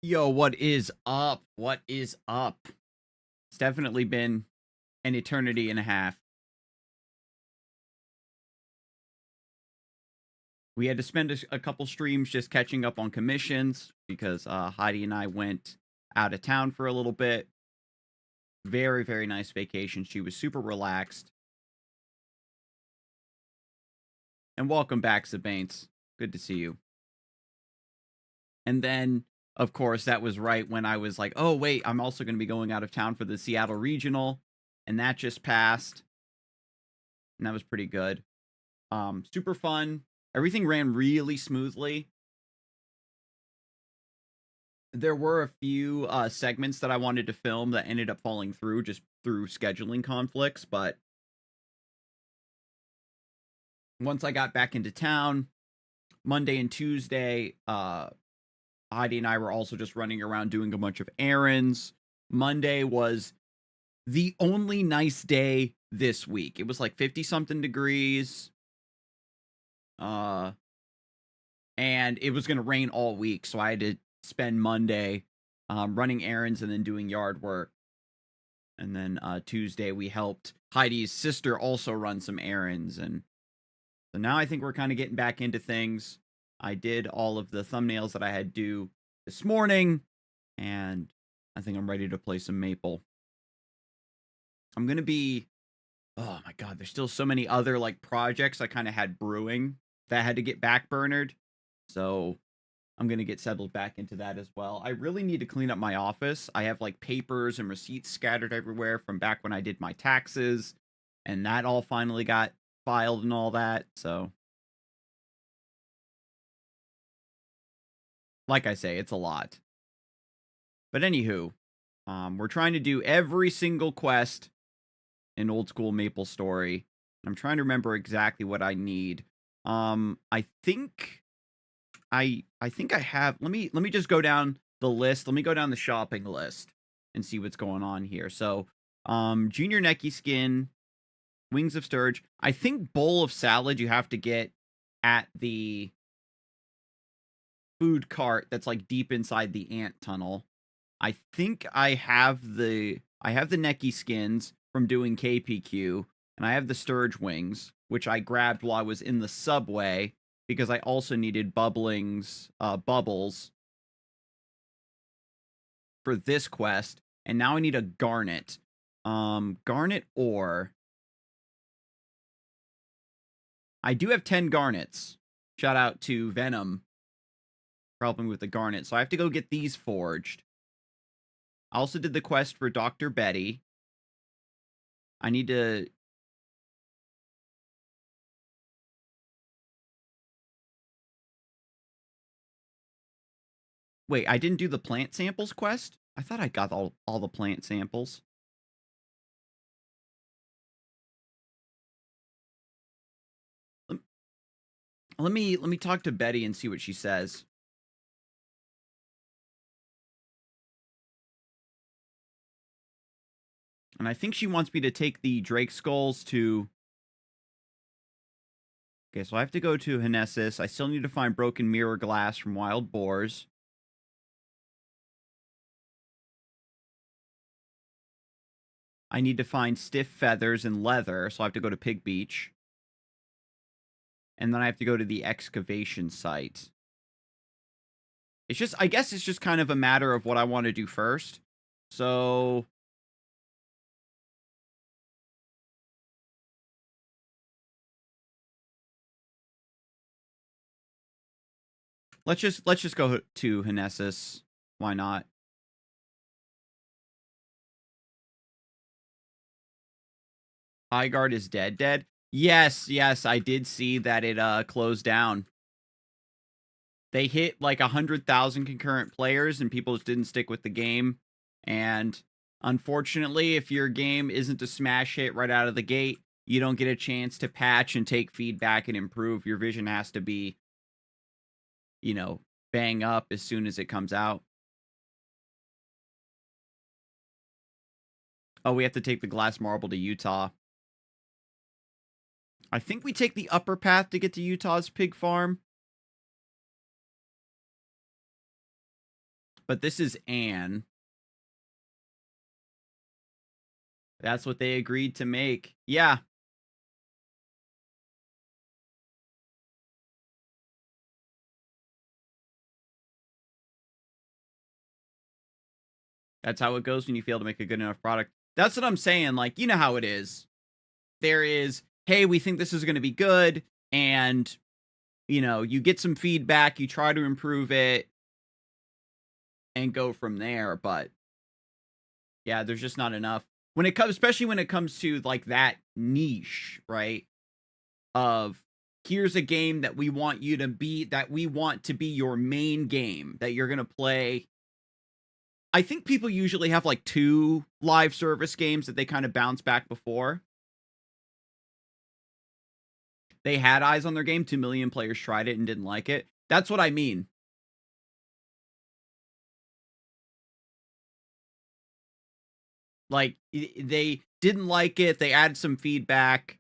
Yo, what is up? What is up? It's definitely been an eternity and a half. We had to spend a couple streams just catching up on commissions because Heidi and I went out of town for a little bit. Very, very nice vacation. She was super relaxed. And welcome back, Sabanes. Good to see you. And then, of course, that was right when I was like, oh, wait, I'm also going to be going out of town for the Seattle Regional. And that just passed. And that was pretty good. Super fun. Everything ran really smoothly. There were a few segments that I wanted to film that ended up falling through just through scheduling conflicts, but once I got back into town, Monday and Tuesday, Heidi and I were also just running around doing a bunch of errands. Monday was the only nice day this week. It was like 50-something degrees. And it was going to rain all week, so I had to spend Monday running errands and then doing yard work. And then Tuesday we helped Heidi's sister also run some errands. And so now I think we're kind of getting back into things. I did all of the thumbnails that I had due this morning, and I think I'm ready to play some Maple. I'm going to be... Oh my god, there's still so many other like projects I kind of had brewing that had to get backburnered. So I'm going to get settled back into that as well. I really need to clean up my office. I have like papers and receipts scattered everywhere from back when I did my taxes, and that all finally got filed and all that. So like I say, it's a lot. But anywho, we're trying to do every single quest in old school Maplestory. I'm trying to remember exactly what I need. I think I have. Let me just go down the list. Let me go down the shopping list and see what's going on here. So, Junior Necky Skin, Wings of Sturge. I think Bowl of Salad you have to get at the food cart that's like deep inside the ant tunnel. I think I have the Necky Skins from doing KPQ, and I have the Sturge Wings, which I grabbed while I was in the subway because I also needed bubbles for this quest, and now I need a garnet. Garnet ore. I do have 10 garnets. Shout out to Venom for helping with the garnet. So I have to go get these forged. I also did the quest for Dr. Betty. I need to... Wait, I didn't do the plant samples quest? I thought I got all the plant samples. Let me talk to Betty and see what she says. And I think she wants me to take the Drake Skulls to... Okay, so I have to go to Hnesis. I still need to find broken mirror glass from wild boars. I need to find stiff feathers and leather, so I have to go to Pig Beach. And then I have to go to the excavation site. It's just, I guess it's just kind of a matter of what I want to do first. So... Let's just go to Hnesis. Why not? Highguard is dead. Yes, I did see that it closed down. They hit like 100,000 concurrent players and people just didn't stick with the game. And unfortunately, if your game isn't a smash hit right out of the gate, you don't get a chance to patch and take feedback and improve. Your vision has to be, you know, bang up as soon as it comes out. Oh, we have to take the glass marble to Utah. I think we take the upper path to get to Utah's pig farm. but this is Anne. That's what they agreed to make. Yeah. That's how it goes when you fail to make a good enough product. That's what I'm saying. Like, you know how it is. There is, hey, we think this is going to be good. And, you know, you get some feedback, you try to improve it and go from there. But yeah, there's just not enough when it comes, especially when it comes to like that niche, right? Of here's a game that we want you to be, that we want to be your main game that you're going to play. I think people usually have like 2 live service games that they kind of bounce back before. They had eyes on their game. 2 million players tried it and didn't like it. That's what I mean. Like, they didn't like it. They added some feedback.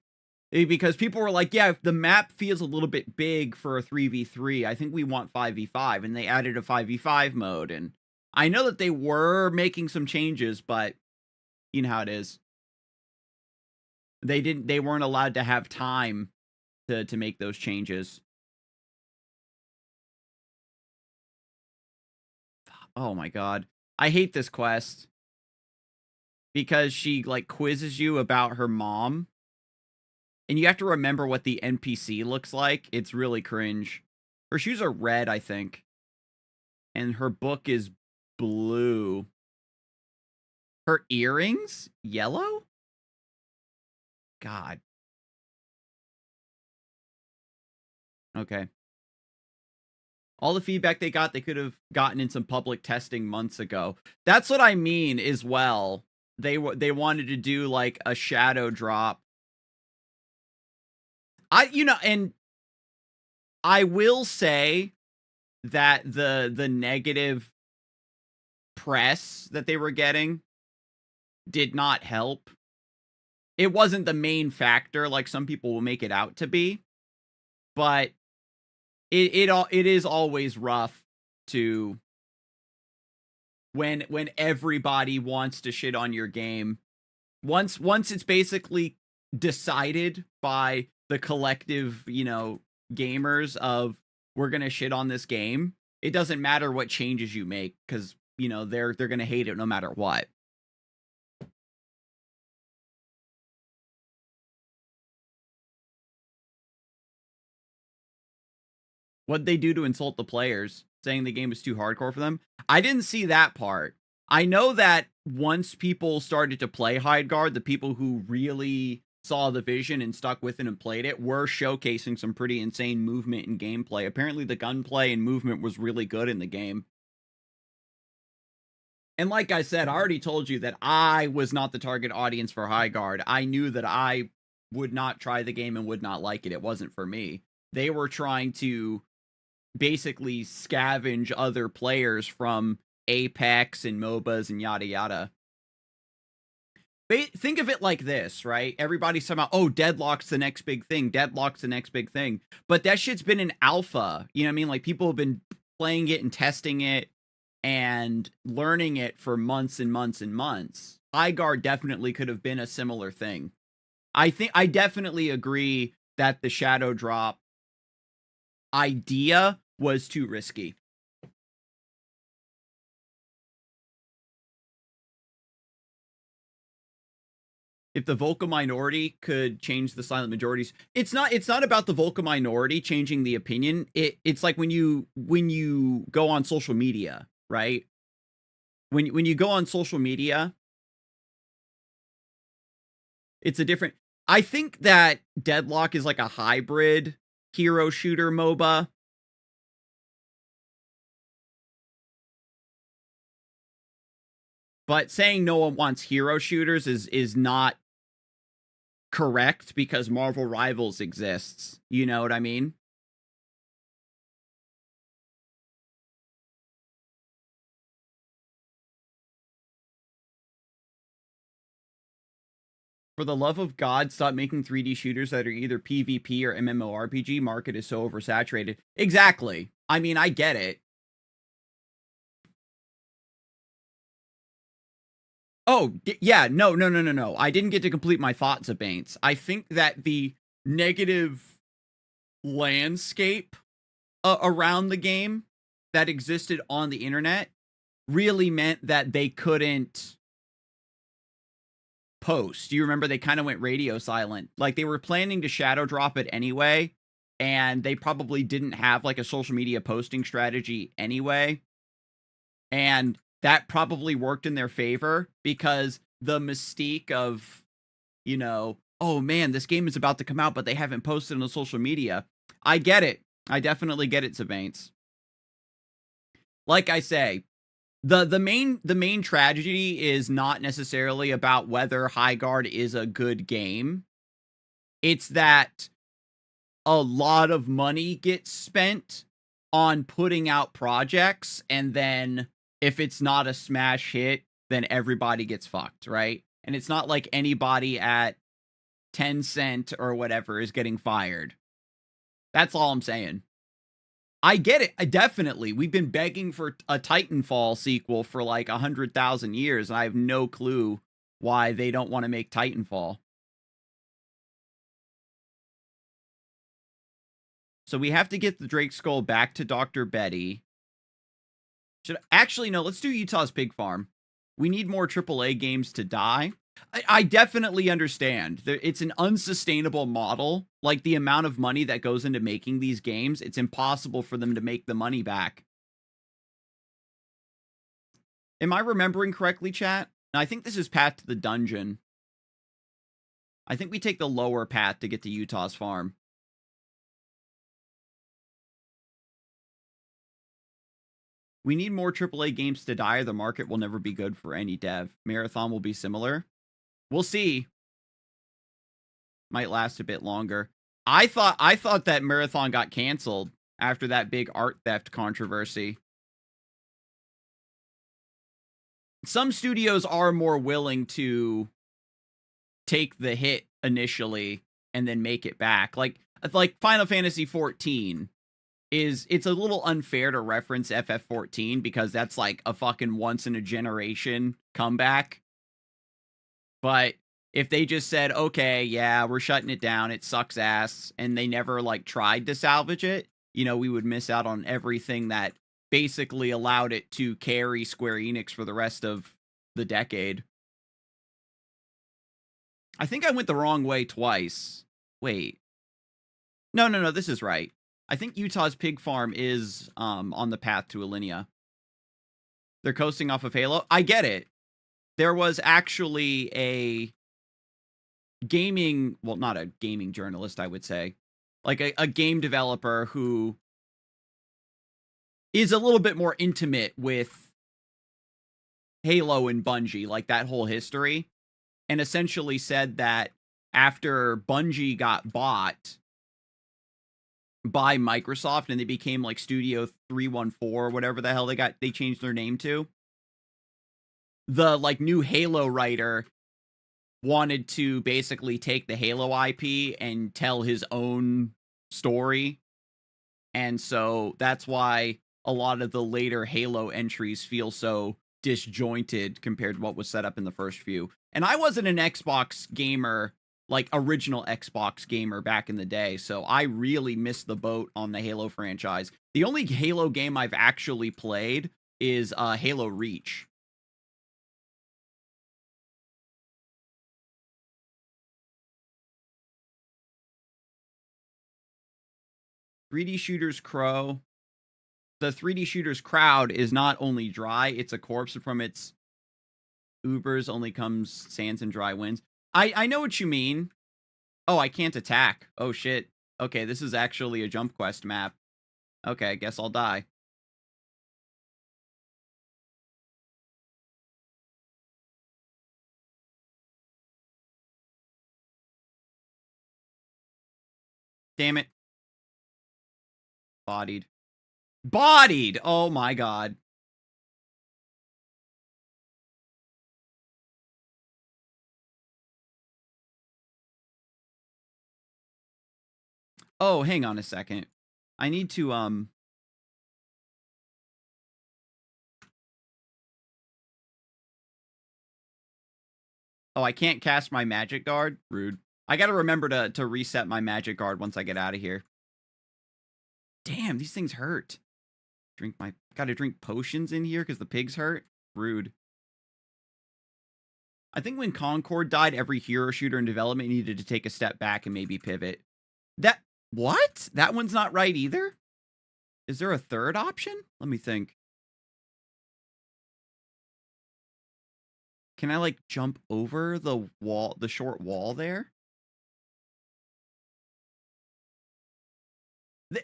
Because people were like, yeah, if the map feels a little bit big for a 3v3, I think we want 5v5. And they added a 5v5 mode. And I know that they were making some changes, but you know how it is. They weren't allowed to have time to make those changes. Oh my god. I hate this quest. Because she, like, quizzes you about her mom. And you have to remember what the NPC looks like. It's really cringe. Her shoes are red, I think. And her book is blue. Her earrings? Yellow? God. Okay. All the feedback they got, they could have gotten in some public testing months ago. That's what I mean as well. They wanted to do, like, a shadow drop. And I will say that the negative press that they were getting did not help. It wasn't the main factor like some people will make it out to be, but it is always rough to when everybody wants to shit on your game. Once it's basically decided by the collective, you know, gamers of we're going to shit on this game, it doesn't matter what changes you make cuz you know, they're going to hate it no matter what. What'd they do to insult the players, saying the game was too hardcore for them? I didn't see that part. I know that once people started to play Hideguard, the people who really saw the vision and stuck with it and played it were showcasing some pretty insane movement and gameplay. Apparently the gunplay and movement was really good in the game. And like I said, I already told you that I was not the target audience for Highguard. I knew that I would not try the game and would not like it. It wasn't for me. They were trying to basically scavenge other players from Apex and MOBAs and yada yada. Think of it like this, right? Everybody's talking about, oh, Deadlock's the next big thing. Deadlock's the next big thing. But that shit's been in alpha. You know what I mean? Like, people have been playing it and testing it and learning it for months and months and months. Highguard definitely could have been a similar thing. I definitely agree that the Shadow Drop idea was too risky. If the vocal minority could change the silent majorities, it's not about the vocal minority changing the opinion. It's like when you go on social media, right? When you go on social media, it's a different. I think that Deadlock is like a hybrid hero shooter MOBA. But saying no one wants hero shooters is not correct because Marvel Rivals exists. You know what I mean? For the love of God, stop making 3D shooters that are either PvP or MMORPG. Market is so oversaturated. Exactly. I mean, I get it. Oh, yeah, no. I didn't get to complete my thoughts, Abaints. I think that the negative landscape around the game that existed on the internet really meant that they couldn't post. You remember they kind of went radio silent. Like they were planning to shadow drop it anyway, and they probably didn't have like a social media posting strategy anyway. And that probably worked in their favor because the mystique of, you know, oh man, this game is about to come out, but they haven't posted on the social media. I get it. I definitely get it, Sabaints. Like I say, the main tragedy is not necessarily about whether Highguard is a good game. It's that a lot of money gets spent on putting out projects, and then if it's not a smash hit, then everybody gets fucked, right? And it's not like anybody at Tencent or whatever is getting fired. That's all I'm saying. I get it. Definitely. We've been begging for a Titanfall sequel for like 100,000 years, and I have no clue why they don't want to make Titanfall. So we have to get the Drake Skull back to Dr. Betty. Actually, no, let's do Utah's Pig Farm. We need more AAA games to die. I definitely understand. It's an unsustainable model. Like, the amount of money that goes into making these games, it's impossible for them to make the money back. Am I remembering correctly, chat? No, I think this is path to the dungeon. I think we take the lower path to get to Utah's farm. We need more AAA games to die, or the market will never be good for any dev. Marathon will be similar. We'll see. Might last a bit longer. I thought that Marathon got canceled after that big art theft controversy. Some studios are more willing to take the hit initially and then make it back. Like Final Fantasy 14 it's a little unfair to reference FF14 because that's like a fucking once in a generation comeback. But if they just said, okay, yeah, we're shutting it down, it sucks ass, and they never like tried to salvage it, you know, we would miss out on everything that basically allowed it to carry Square Enix for the rest of the decade. I think I went the wrong way twice. Wait. No, this is right. I think Utah's Pig Farm is on the path to Alinea. They're coasting off of Halo. I get it. There was actually a gaming, well, not a gaming journalist, I would say, like a game developer who is a little bit more intimate with Halo and Bungie, like that whole history, and essentially said that after Bungie got bought by Microsoft and they became like Studio 314 or whatever the hell they changed their name to, the like new Halo writer wanted to basically take the Halo IP and tell his own story. And so that's why a lot of the later Halo entries feel so disjointed compared to what was set up in the first few. And I wasn't an Xbox gamer, like original Xbox gamer back in the day, so I really missed the boat on the Halo franchise. The only Halo game I've actually played is Halo Reach. The 3D shooters crowd is not only dry, it's a corpse. From its Ubers only comes sands and dry winds. I know what you mean. Oh, I can't attack. Oh, shit. Okay, this is actually a jump quest map. Okay, I guess I'll die. Damn it. Bodied. Bodied! Oh my god. Oh, hang on a second. I need to, Oh, I can't cast my magic guard? Rude. I gotta remember to reset my magic guard once I get out of here. Damn, these things hurt. Gotta drink potions in here because the pigs hurt? Rude. I think when Concord died, every hero shooter in development needed to take a step back and maybe pivot. What? That one's not right either? Is there a third option? Let me think. Can I, like, jump over the wall, the short wall there?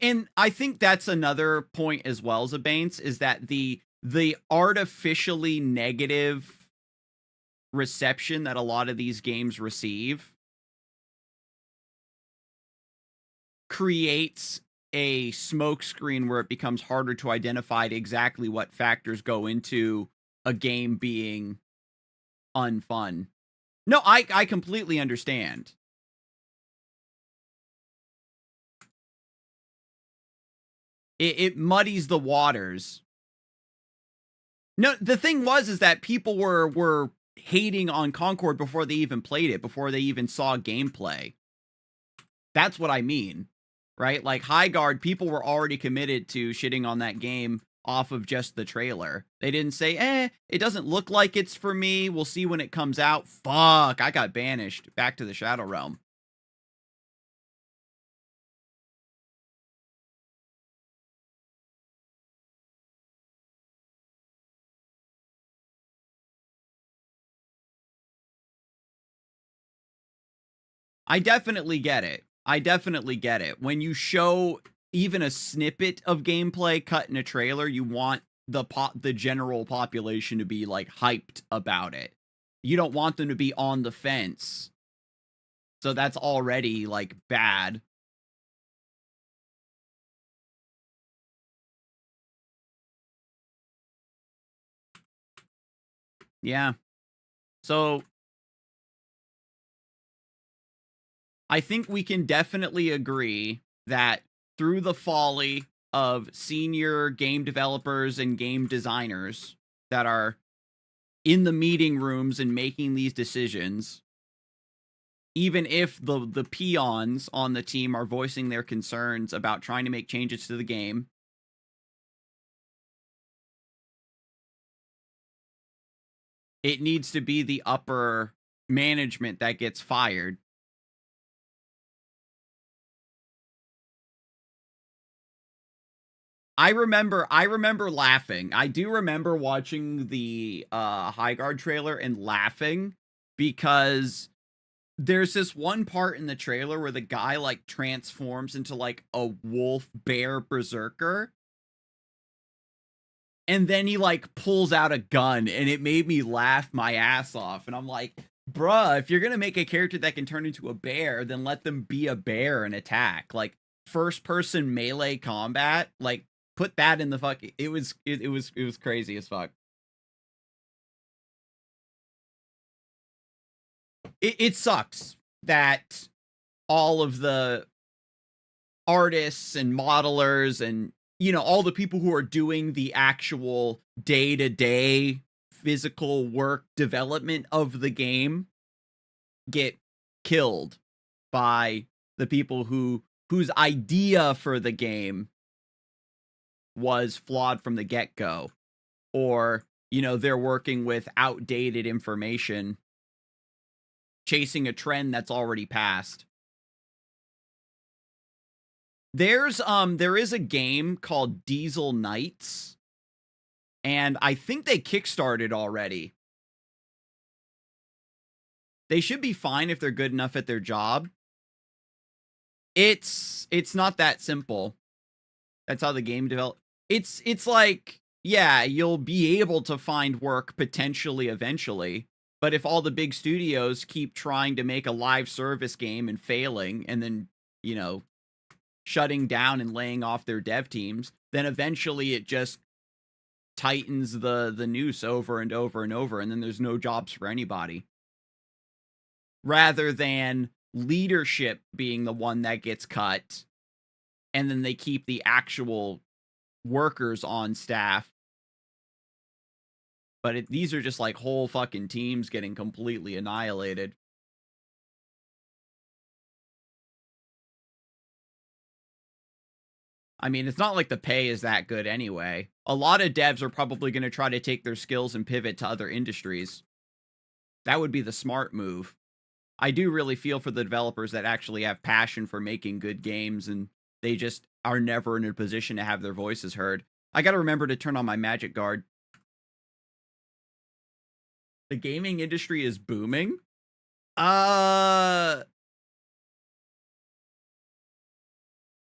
And I think that's another point as well, Zabanes, is that the artificially negative reception that a lot of these games receive creates a smokescreen where it becomes harder to identify exactly what factors go into a game being unfun. No, I completely understand. It muddies the waters. No, the thing is that people were hating on Concord before they even played it, before they even saw gameplay. That's what I mean, right? Like Highguard, people were already committed to shitting on that game off of just the trailer. They didn't say, it doesn't look like it's for me. We'll see when it comes out. Fuck, I got banished back to the Shadow Realm. I definitely get it. I definitely get it. When you show even a snippet of gameplay cut in a trailer, you want the general population to be like hyped about it. You don't want them to be on the fence. So that's already like bad. Yeah. So I think we can definitely agree that through the folly of senior game developers and game designers that are in the meeting rooms and making these decisions, even if the peons on the team are voicing their concerns about trying to make changes to the game, it needs to be the upper management that gets fired. I remember laughing. I do remember watching the Highguard trailer and laughing because there's this one part in the trailer where the guy like transforms into like a wolf bear berserker. And then he like pulls out a gun and it made me laugh my ass off. And I'm like, bruh, if you're going to make a character that can turn into a bear, then let them be a bear and attack. Like first person melee combat, like put that in the fucking, it was crazy as fuck. It sucks that all of the artists and modelers and, you know, all the people who are doing the actual day-to-day physical work development of the game get killed by the people whose idea for the game was flawed from the get-go, or, you know, they're working with outdated information, chasing a trend that's already passed. There is a game called Diesel Knights, and I think they kickstarted already. They should be fine if they're good enough at their job. It's not that simple. That's how the game develop. It's like, yeah, you'll be able to find work potentially eventually, but if all the big studios keep trying to make a live service game and failing, and then, you know, shutting down and laying off their dev teams, then eventually it just tightens the noose over and over and over, and then there's no jobs for anybody. Rather than leadership being the one that gets cut, and then they keep the actual workers on staff. But these are just like whole fucking teams getting completely annihilated. I mean, it's not like the pay is that good anyway. A lot of devs are probably going to try to take their skills and pivot to other industries. That would be the smart move. I do really feel for the developers that actually have passion for making good games, and they just are never in a position to have their voices heard. I got to remember to turn on my magic guard. The gaming industry is booming.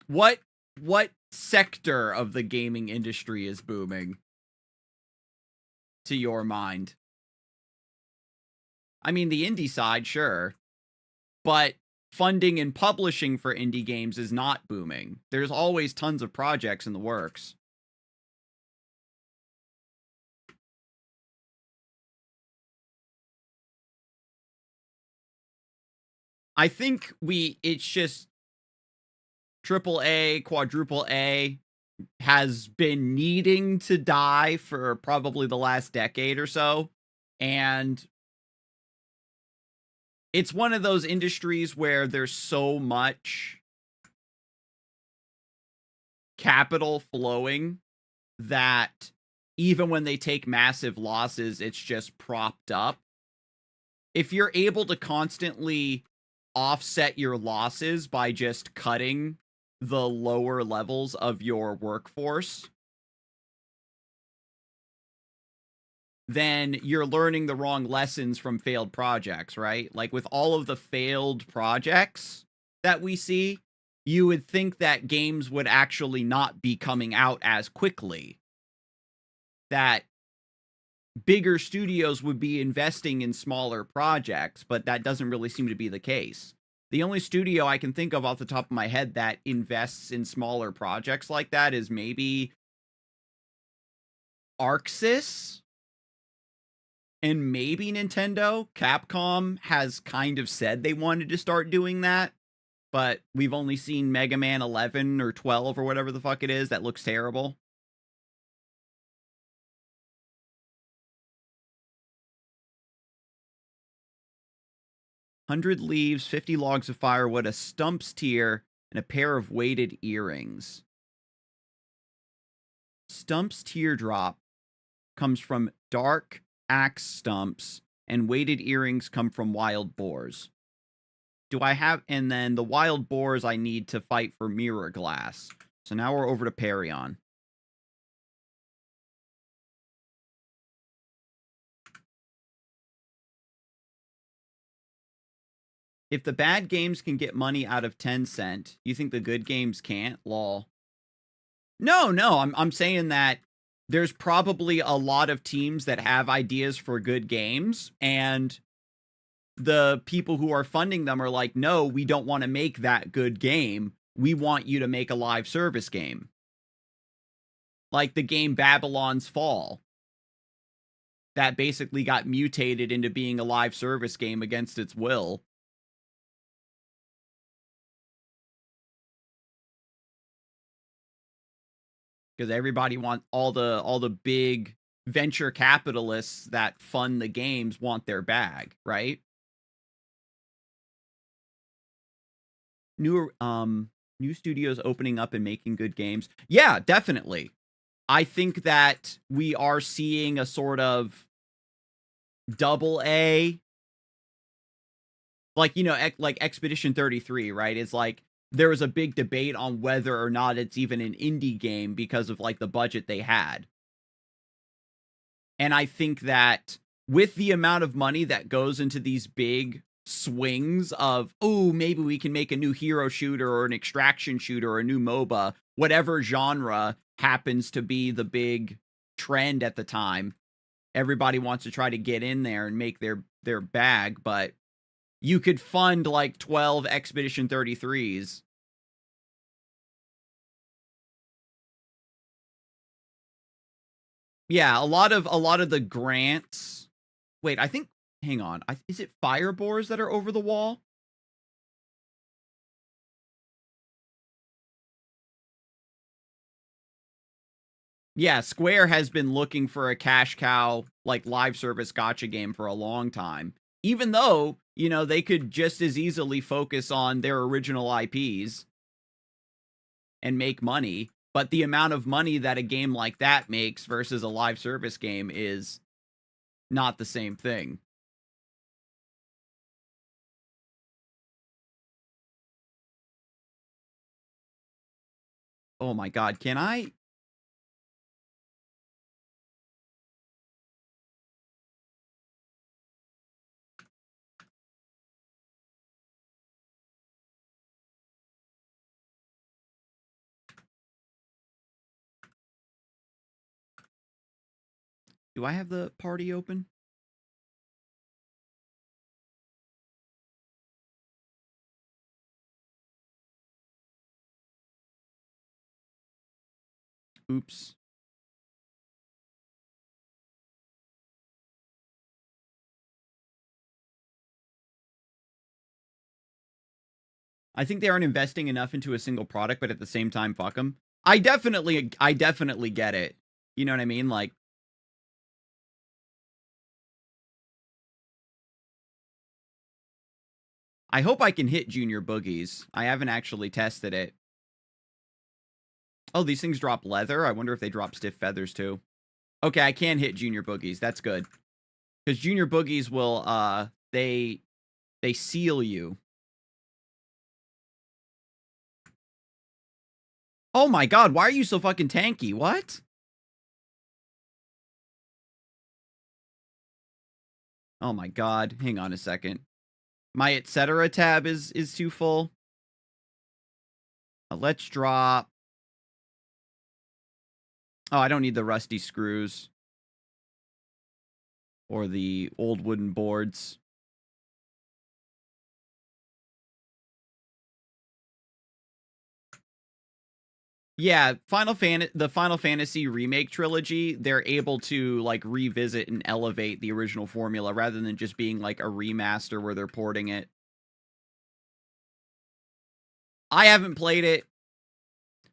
What sector of the gaming industry is booming to your mind? I mean, the indie side, sure. But funding and publishing for indie games is not booming. There's always tons of projects in the works. I think it's just triple A, quadruple A has been needing to die for probably the last decade or so. And it's one of those industries where there's so much capital flowing that even when they take massive losses, it's just propped up. If you're able to constantly offset your losses by just cutting the lower levels of your workforce, then you're learning the wrong lessons from failed projects, right? Like with all of the failed projects that we see, you would think that games would actually not be coming out as quickly. That bigger studios would be investing in smaller projects, but that doesn't really seem to be the case. The only studio I can think of off the top of my head that invests in smaller projects like that is maybe Arxis and maybe Nintendo. Capcom has kind of said they wanted to start doing that, but we've only seen Mega Man 11 or 12 or whatever the fuck it is that looks terrible. "100 leaves, 50 logs of firewood, a stumps tear, and a pair of weighted earrings." Stumps teardrop comes from dark axe stumps, and weighted earrings come from wild boars. And then the wild boars I need to fight for mirror glass. So now we're over to Perion. If the bad games can get money out of Tencent, you think the good games can't? Lol. No, I'm saying that there's probably a lot of teams that have ideas for good games, and the people who are funding them are like, no, we don't want to make that good game. We want you to make a live service game. Like the game Babylon's Fall. That basically got mutated into being a live service game against its will. Because everybody wants all the big venture capitalists that fund the games want their bag, right? New studios opening up and making good games. Yeah, definitely. I think that we are seeing a sort of double A, like, you know, like Expedition 33, right? It's like there was a big debate on whether or not it's even an indie game because of like the budget they had. And I think that with the amount of money that goes into these big swings of, oh, maybe we can make a new hero shooter or an extraction shooter or a new MOBA, whatever genre happens to be the big trend at the time. Everybody wants to try to get in there and make their bag, but you could fund like 12 Expedition 33s. Yeah, a lot of the grants. Wait, I think, hang on. Is it Firebores that are over the wall? Yeah, Square has been looking for a cash cow, like, live service gotcha game for a long time. Even though, you know, they could just as easily focus on their original IPs and make money, but the amount of money that a game like that makes versus a live service game is not the same thing. Oh my god, can I? Do I have the party open? Oops. I think they aren't investing enough into a single product, but at the same time, fuck them. I definitely get it. You know what I mean? Like, I hope I can hit Junior Boogies. I haven't actually tested it. Oh, these things drop leather? I wonder if they drop stiff feathers, too. Okay, I can hit Junior Boogies. That's good. Because Junior Boogies will, they seal you. Oh my god, why are you so fucking tanky? What? Oh my god, hang on a second. My etc. tab is too full. Let's drop. Oh, I don't need the rusty screws. Or the old wooden boards. Yeah, the Final Fantasy remake trilogy, they're able to like revisit and elevate the original formula rather than just being like a remaster where they're porting it. I haven't played it,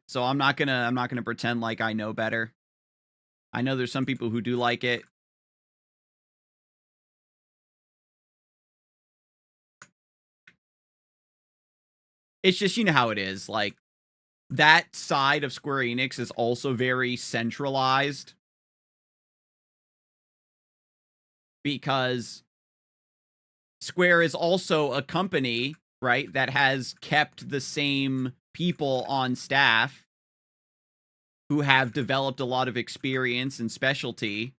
so I'm not gonna pretend like I know better. I know there's some people who do like it. It's just, you know how it is, like, that side of Square Enix is also very centralized. Because Square is also a company, right, that has kept the same people on staff who have developed a lot of experience and specialty.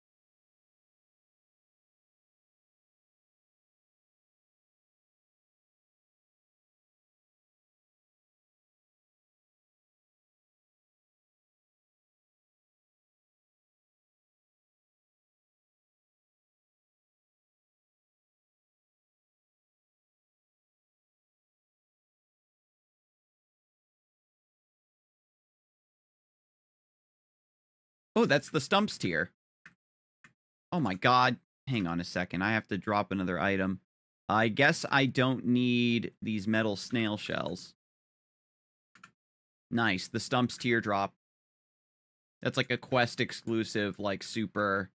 Oh, that's the Stumps tier. Oh my god. Hang on a second. I have to drop another item. I guess I don't need these metal snail shells. Nice. The Stumps teardrop. That's like a quest exclusive, like super.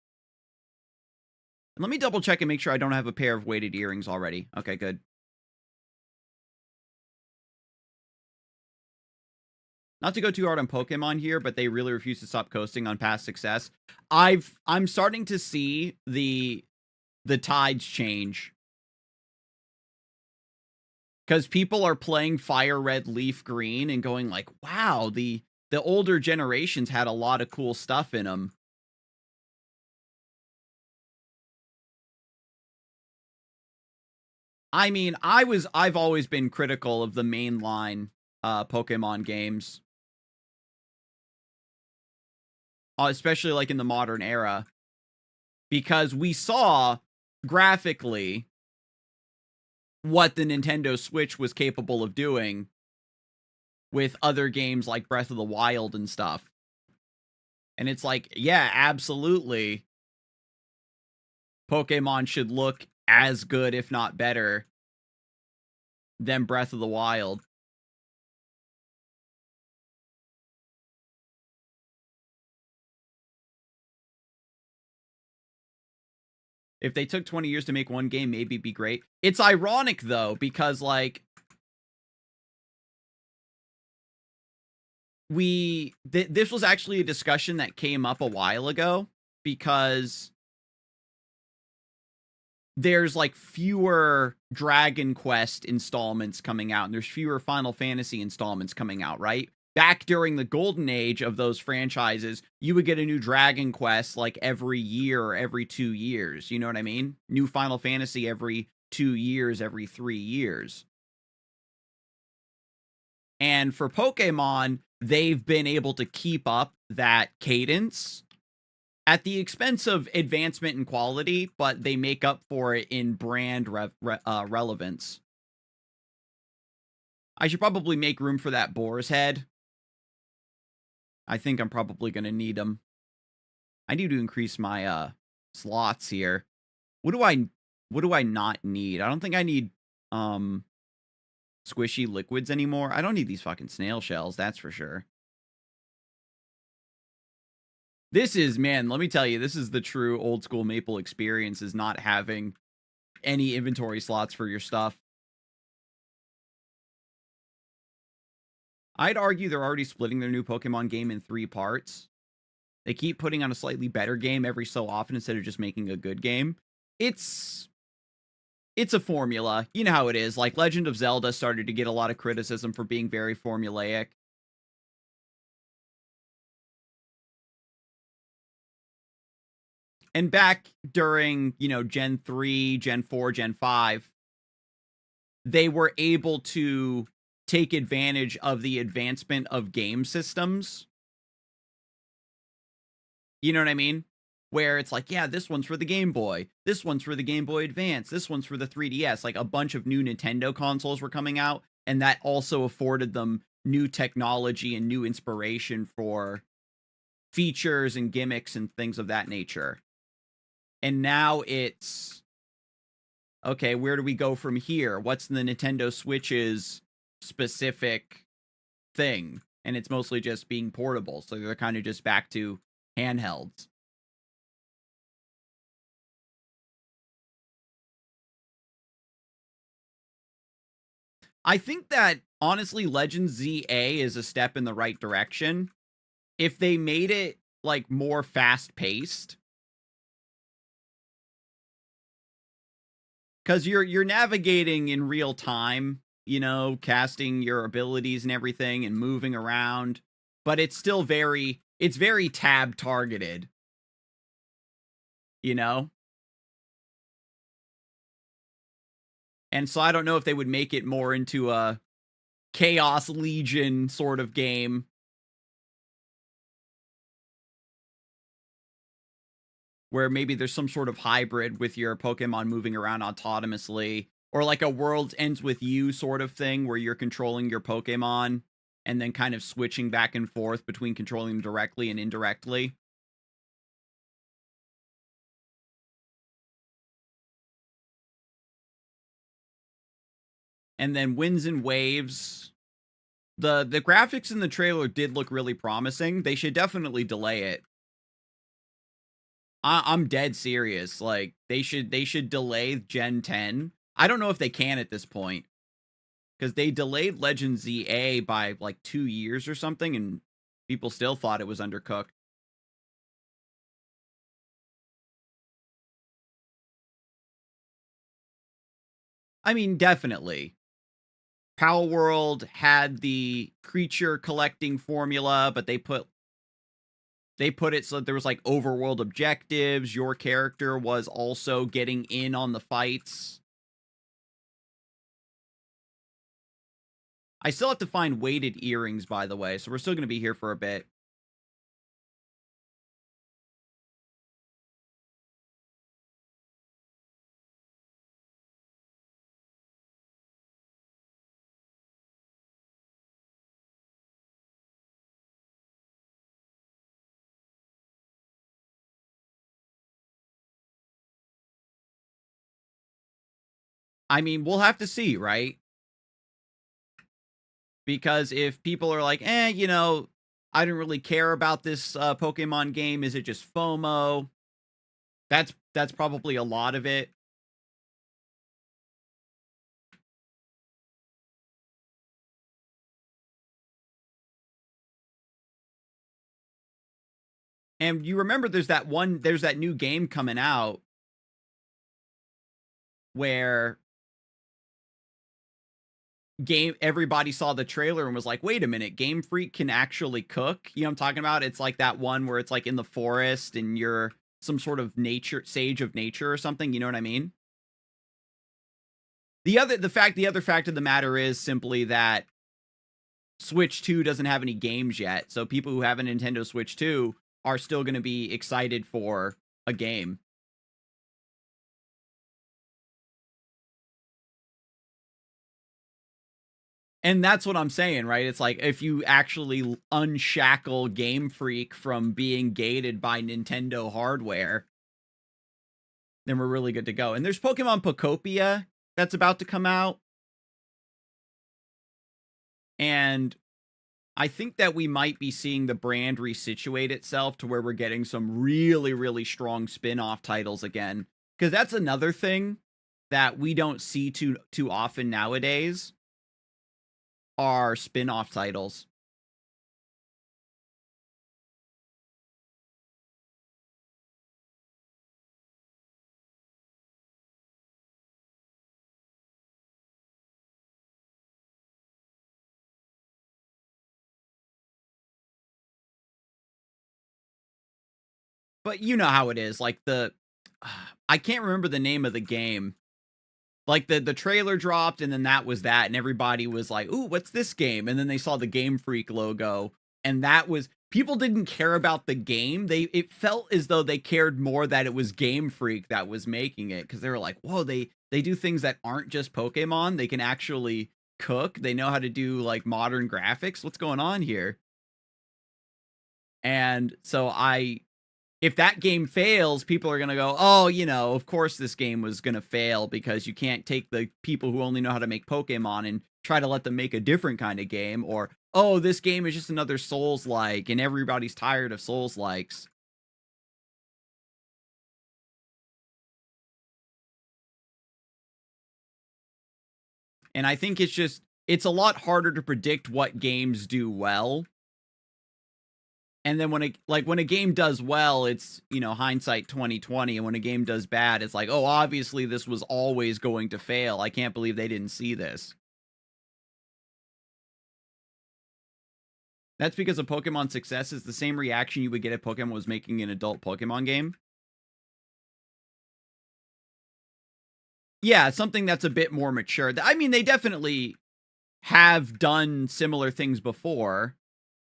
Let me double check and make sure I don't have a pair of weighted earrings already. Okay, good. Not to go too hard on Pokemon here, but they really refuse to stop coasting on past success. I'm starting to see the tides change. Because people are playing Fire Red Leaf Green and going like, wow, the older generations had a lot of cool stuff in them. I mean, I've always been critical of the mainline Pokemon games. Especially like in the modern era. Because we saw graphically what the Nintendo Switch was capable of doing with other games like Breath of the Wild and stuff. And it's like, yeah, absolutely. Pokemon should look as good, if not better, than Breath of the Wild. If they took 20 years to make one game, maybe it'd be great. It's ironic, though, because, like, this was actually a discussion that came up a while ago, because there's, like, fewer Dragon Quest installments coming out, and there's fewer Final Fantasy installments coming out, right? Back during the golden age of those franchises, you would get a new Dragon Quest, like, every year or every 2 years, you know what I mean? New Final Fantasy every 2 years, every 3 years. And for Pokemon, they've been able to keep up that cadence at the expense of advancement in quality, but they make up for it in brand relevance. I should probably make room for that boar's head. I think I'm probably going to need them. I need to increase my slots here. What do I not need? I don't think I need squishy liquids anymore. I don't need these fucking snail shells, that's for sure. This is, man, let me tell you, this is the true old school Maple experience, is not having any inventory slots for your stuff. I'd argue they're already splitting their new Pokemon game in 3 parts. They keep putting on a slightly better game every so often instead of just making a good game. It's a formula. You know how it is. Like, Legend of Zelda started to get a lot of criticism for being very formulaic. And back during, you know, Gen 3, Gen 4, Gen 5, they were able to take advantage of the advancement of game systems. You know what I mean? Where it's like, yeah, this one's for the Game Boy. This one's for the Game Boy Advance. This one's for the 3DS. Like, a bunch of new Nintendo consoles were coming out, and that also afforded them new technology and new inspiration for features and gimmicks and things of that nature. And now it's, okay, where do we go from here? What's the Nintendo Switch's specific thing? And it's mostly just being portable, so they're kind of just back to handhelds. I think that, honestly, Legends ZA is a step in the right direction. If they made it, like, more fast-paced, because you're navigating in real time, you know, casting your abilities and everything and moving around, but it's still very tab targeted, you know? And so I don't know if they would make it more into a Chaos Legion sort of game, where maybe there's some sort of hybrid with your Pokemon moving around autonomously, or like a world ends with you sort of thing, where you're controlling your Pokemon and then kind of switching back and forth between controlling them directly and indirectly. And then Winds and Waves. The graphics in the trailer did look really promising. They should definitely delay it. I'm dead serious. Like, they should delay Gen 10. I don't know if they can at this point, because they delayed Legend ZA by like 2 years or something, and people still thought it was undercooked. I mean, definitely. Power World had the creature collecting formula, but they put it so that there was like overworld objectives. Your character was also getting in on the fights. I still have to find weighted earrings, by the way, so we're still going to be here for a bit. I mean, we'll have to see, right? Because if people are like, you know, I didn't really care about this Pokemon game, is it just FOMO? That's probably a lot of it. And you remember there's that new game coming out where everybody saw the trailer and was like, "Wait a minute, Game Freak can actually cook?" You know what I'm talking about? It's like that one where it's like in the forest and you're some sort of nature sage of nature or something, you know what I mean? The other fact of the matter is simply that Switch 2 doesn't have any games yet. So people who have a Nintendo Switch 2 are still going to be excited for a game. And that's what I'm saying, right? It's like if you actually unshackle Game Freak from being gated by Nintendo hardware, then we're really good to go. And there's Pokemon Pokopia that's about to come out. And I think that we might be seeing the brand resituate itself to where we're getting some really, really strong spin-off titles again. Because that's another thing that we don't see too often nowadays are spin-off titles. But you know how it is. Like I can't remember the name of the game. Like the trailer dropped and then that was that and everybody was like, "Ooh, what's this game?" And then they saw the Game Freak logo and that was people didn't care about the game. It felt as though they cared more that it was Game Freak that was making it cuz they were like, "Whoa, they do things that aren't just Pokemon. They can actually cook. They know how to do like modern graphics. What's going on here?" And so if that game fails, people are going to go, "Oh, you know, of course this game was going to fail because you can't take the people who only know how to make Pokemon and try to let them make a different kind of game." Or, "Oh, this game is just another Souls-like and everybody's tired of Souls-likes." And I think it's a lot harder to predict what games do well. And then when a game does well, it's, you know, hindsight 2020, and when a game does bad, it's like, "Oh, obviously this was always going to fail. I can't believe they didn't see this." That's because of Pokemon success is the same reaction you would get if Pokemon was making an adult Pokemon game. Yeah, something that's a bit more mature. I mean, they definitely have done similar things before.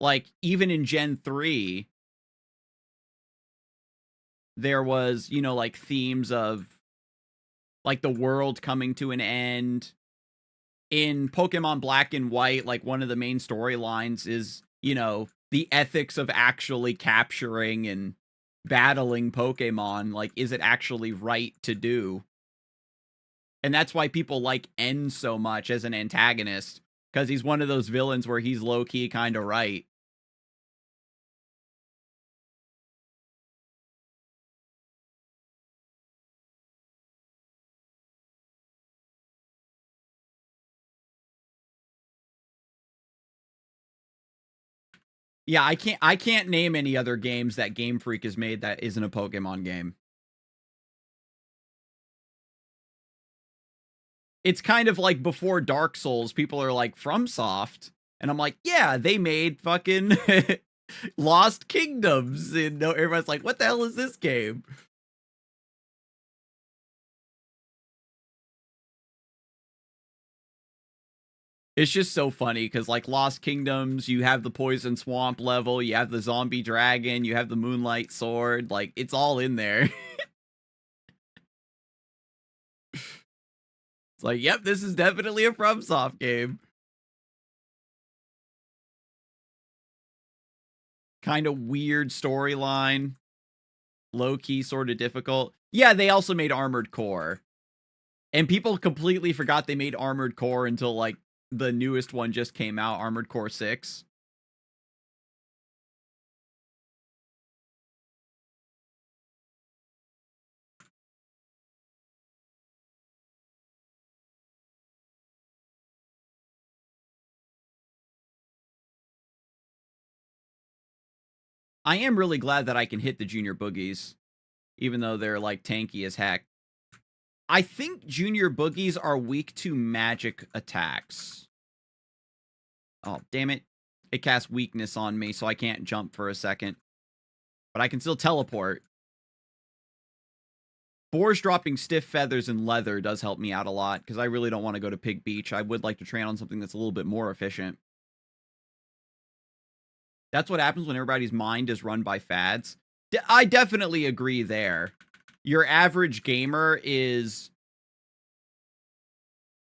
Like, even in Gen 3, there was, you know, like themes of like the world coming to an end. In Pokemon Black and White, like one of the main storylines is, you know, the ethics of actually capturing and battling Pokemon. Like, is it actually right to do? And that's why people like N so much as an antagonist, because he's one of those villains where he's low-key kind of right. Yeah, I can't name any other games that Game Freak has made that isn't a Pokemon game. It's kind of like before Dark Souls, people are like, FromSoft, and I'm like, yeah, they made fucking Lost Kingdoms, and everybody's like, what the hell is this game? It's just so funny because, like, Lost Kingdoms, you have the Poison Swamp level, you have the Zombie Dragon, you have the Moonlight Sword, like, it's all in there. It's like, yep, this is definitely a FromSoft game. Kind of weird storyline, low key, sort of difficult. Yeah, they also made Armored Core. And people completely forgot they made Armored Core until, like, the newest one just came out, Armored Core 6. I am really glad that I can hit the junior boogies, even though they're like tanky as heck. I think junior boogies are weak to magic attacks. Oh, damn it. It casts weakness on me, so I can't jump for a second. But I can still teleport. Boars dropping stiff feathers and leather does help me out a lot, because I really don't want to go to Pig Beach. I would like to train on something that's a little bit more efficient. That's what happens when everybody's mind is run by fads. I definitely agree there. Your average gamer is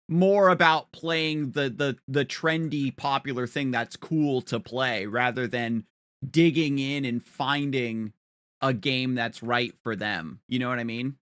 more about playing the trendy, popular thing that's cool to play, rather than digging in and finding a game that's right for them. You know what I mean?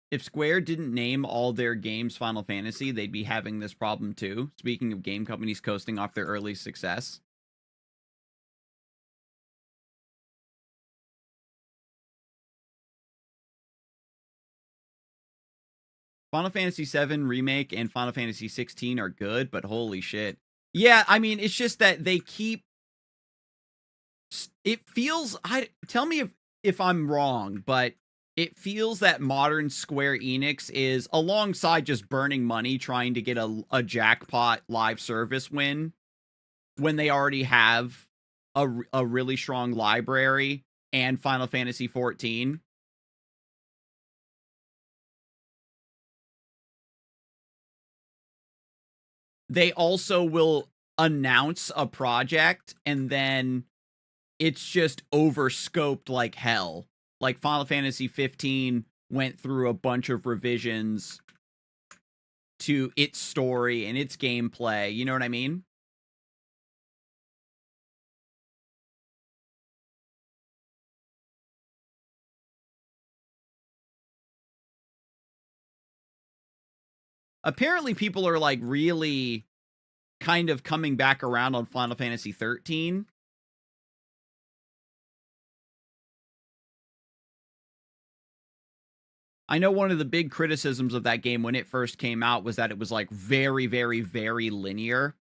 If Square didn't name all their games Final Fantasy, they'd be having this problem too. Speaking of game companies coasting off their early success. Final Fantasy VII Remake and Final Fantasy 16 are good, but holy shit. Yeah, I mean, it's just that they keep... It feels... Tell me if I'm wrong, but it feels that modern Square Enix is, alongside just burning money trying to get a jackpot live service win, when they already have a really strong library and Final Fantasy 14. They also will announce a project and then it's just overscoped like hell. Like Final Fantasy 15 went through a bunch of revisions to its story and its gameplay. You know what I mean? Apparently people are like really kind of coming back around on Final Fantasy 13. I know one of the big criticisms of that game when it first came out was that it was like very, very, very linear.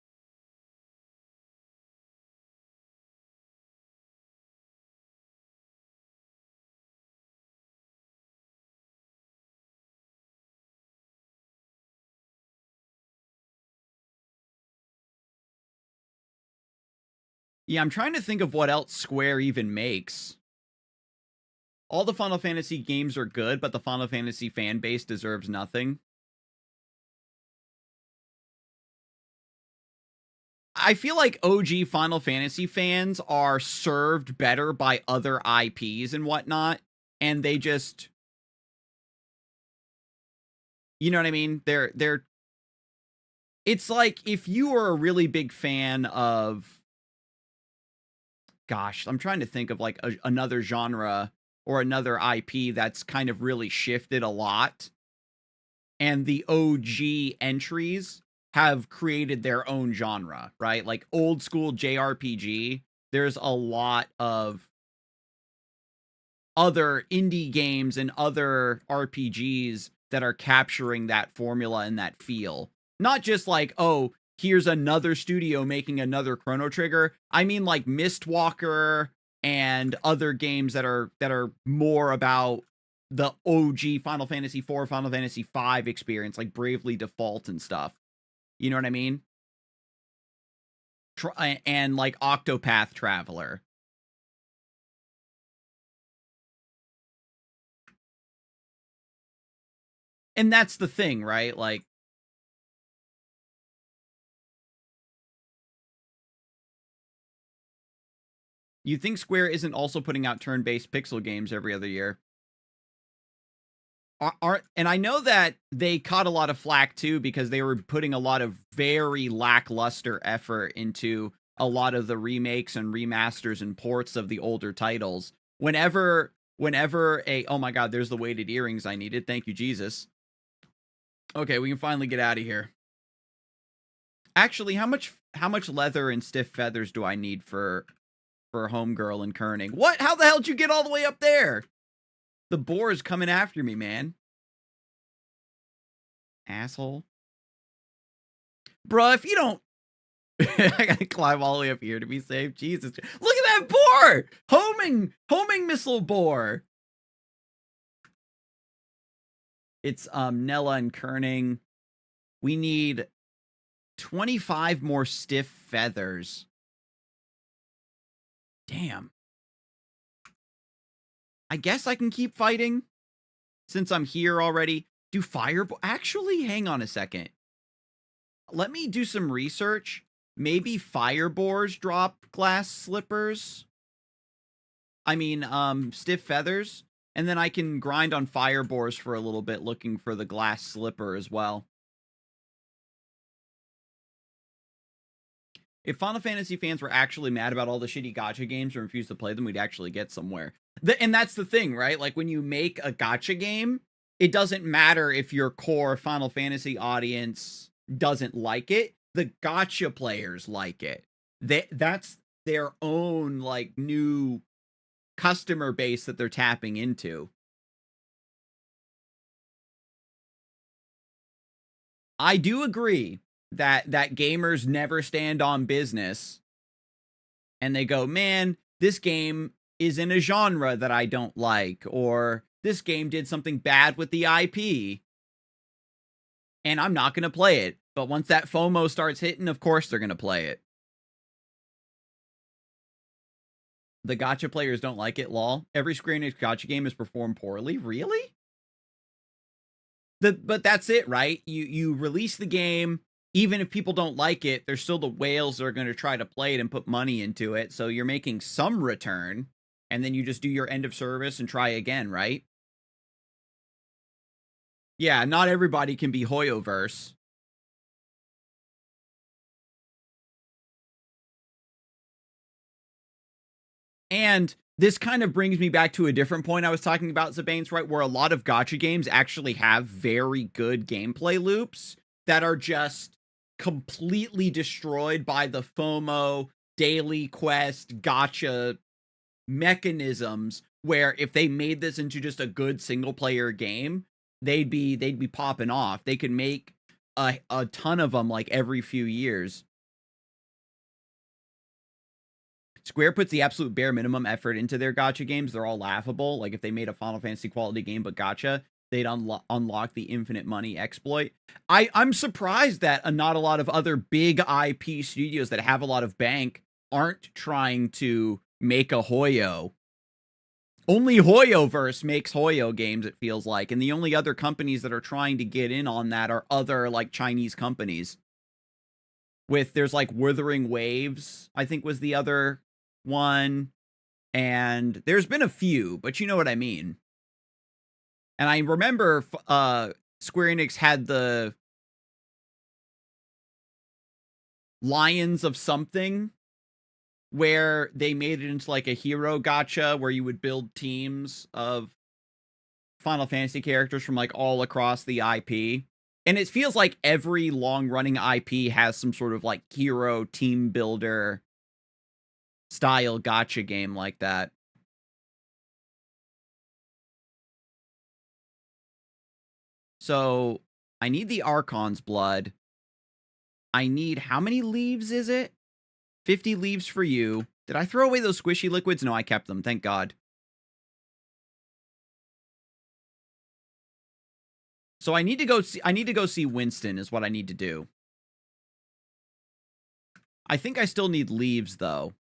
Yeah, I'm trying to think of what else Square even makes. All the Final Fantasy games are good, but the Final Fantasy fan base deserves nothing. I feel like OG Final Fantasy fans are served better by other IPs and whatnot, and they just... You know what I mean? They're... It's like if you are a really big fan of... Gosh, I'm trying to think of like another genre or another IP that's kind of really shifted a lot. And the OG entries have created their own genre, right? Like old school JRPG, there's a lot of other indie games and other RPGs that are capturing that formula and that feel. Not just like, oh, here's another studio making another Chrono Trigger. I mean like Mistwalker and other games that are more about the OG Final Fantasy IV, Final Fantasy V experience, like Bravely Default and stuff. You know what I mean? And like Octopath Traveler. And that's the thing, right? Like, you think Square isn't also putting out turn-based pixel games every other year? And I know that they caught a lot of flack too because they were putting a lot of very lackluster effort into a lot of the remakes and remasters and ports of the older titles. Whenever oh my god, there's the weighted earrings I needed. Thank you, Jesus. Okay, we can finally get out of here. Actually, how much leather and stiff feathers do I need for Homegirl and Kerning? What? How the hell did you get all the way up there? The boar is coming after me, man. Asshole. Bruh, if you don't... I gotta climb all the way up here to be safe. Jesus. Look at that boar! Homing missile boar. It's Nella and Kerning. We need 25 more stiff feathers. Damn. I guess I can keep fighting since I'm here already. Do fireball... Actually, hang on a second. Let me do some research. Maybe fire boars drop glass slippers. I mean, stiff feathers. And then I can grind on fire boars for a little bit, looking for the glass slipper as well. If Final Fantasy fans were actually mad about all the shitty gacha games and refused to play them, we'd actually get somewhere. And that's the thing, right? Like, when you make a gacha game, it doesn't matter if your core Final Fantasy audience doesn't like it. The gacha players like it. That's their own, like, new customer base that they're tapping into. I do agree that gamers never stand on business and they go, man, this game is in a genre that I don't like, or this game did something bad with the IP and I'm not going to play it. But once that FOMO starts hitting, of course they're going to play it. The gacha players don't like it, lol. Every Square Enix gacha game has performed poorly. Really? But that's it, right? You release the game, even if people don't like it, there's still the whales that are going to try to play it and put money into it. So you're making some return, and then you just do your end of service and try again, right? Yeah, not everybody can be Hoyoverse. And this kind of brings me back to a different point I was talking about, Zabanes, right? Where a lot of gacha games actually have very good gameplay loops that are just completely destroyed by the FOMO, daily quest, gacha mechanisms, where if they made this into just a good single-player game, they'd be popping off. They could make a ton of them, like, every few years. Square puts the absolute bare minimum effort into their gacha games. They're all laughable. Like, if they made a Final Fantasy quality game but gacha, they'd unlock the infinite money exploit. I'm surprised that not a lot of other big IP studios that have a lot of bank aren't trying to make a Hoyo. Only Hoyoverse makes Hoyo games, it feels like. And the only other companies that are trying to get in on that are other, like, Chinese companies. There's, like, Wuthering Waves, I think was the other one, and there's been a few, but you know what I mean. And I remember Square Enix had the Lions of something, where they made it into like a hero gacha where you would build teams of Final Fantasy characters from like all across the IP. And it feels like every long-running IP has some sort of like hero team builder style gacha game like that. So I need the Archon's blood. I need, how many leaves is it? 50 leaves for you. Did I throw away those squishy liquids? No, I kept them. Thank God. So I need to go see Winston is what I need to do. I think I still need leaves though.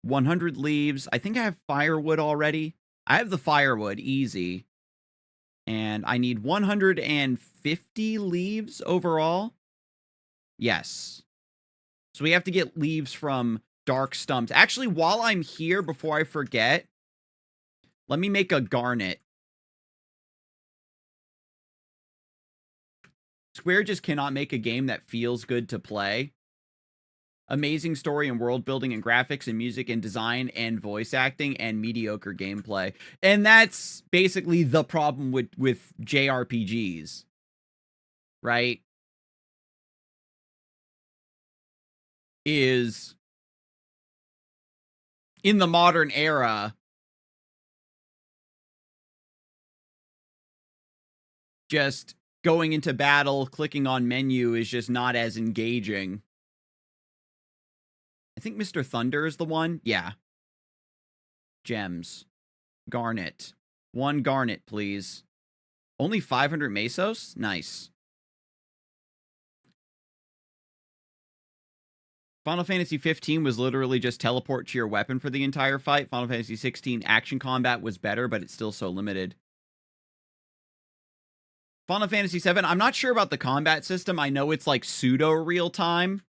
100 leaves. I think I have firewood already. I have the firewood, easy. And I need 150 leaves overall. Yes. So we have to get leaves from dark stumps. Actually, while I'm here, before I forget, let me make a garnet. Square just cannot make a game that feels good to play. Amazing story and world building and graphics and music and design and voice acting and mediocre gameplay. And that's basically the problem with JRPGs. Right? Is in the modern era, just going into battle, clicking on menu is just not as engaging. I think Mr. Thunder is the one. Yeah. Gems. Garnet. 1 garnet, please. Only 500 mesos? Nice. Final Fantasy 15 was literally just teleport to your weapon for the entire fight. Final Fantasy 16 action combat was better, but it's still so limited. Final Fantasy 7, I'm not sure about the combat system. I know it's like pseudo real time.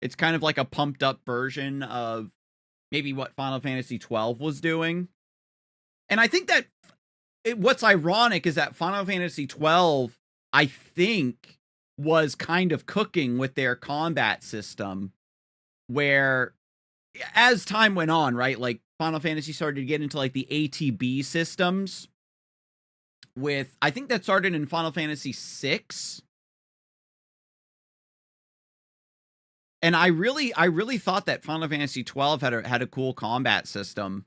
It's kind of like a pumped up version of maybe what Final Fantasy 12 was doing. And I think that what's ironic is that Final Fantasy 12, I think, was kind of cooking with their combat system, where as time went on, right, like Final Fantasy started to get into like the ATB systems with, I think that started in Final Fantasy 6. And I really thought that Final Fantasy 12 had a cool combat system.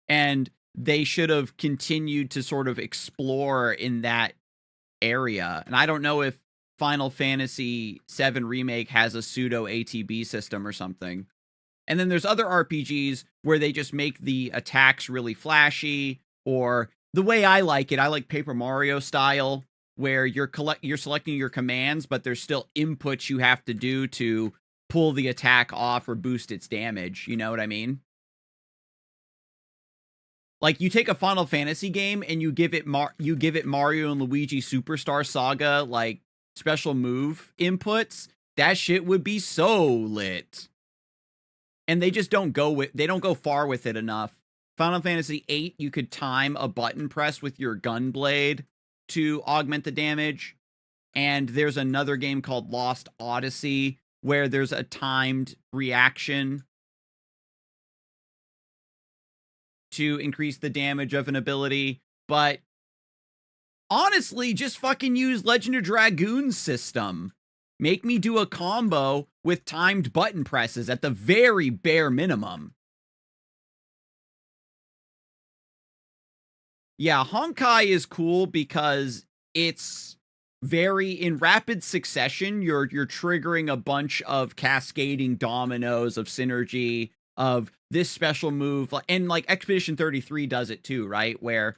And they should have continued to sort of explore in that area. And I don't know if Final Fantasy 7 Remake has a pseudo ATB system or something. And then there's other RPGs where they just make the attacks really flashy, or the way I like it, I like Paper Mario style, where you're selecting your commands, but there's still inputs you have to do to pull the attack off or boost its damage. You know what I mean? Like, you take a Final Fantasy game and you give it Mario and Luigi Superstar Saga like special move inputs. That shit would be so lit. And they just don't go far with it enough. Final Fantasy 8, you could time a button press with your gun blade to augment the damage. And there's another game called Lost Odyssey where there's a timed reaction to increase the damage of an ability. But honestly, just fucking use Legend of Dragoon's system. Make me do a combo with timed button presses at the very bare minimum. Yeah, Honkai is cool because it's very in rapid succession. You're triggering a bunch of cascading dominoes of synergy of this special move, and like Expedition 33 does it too, right? Where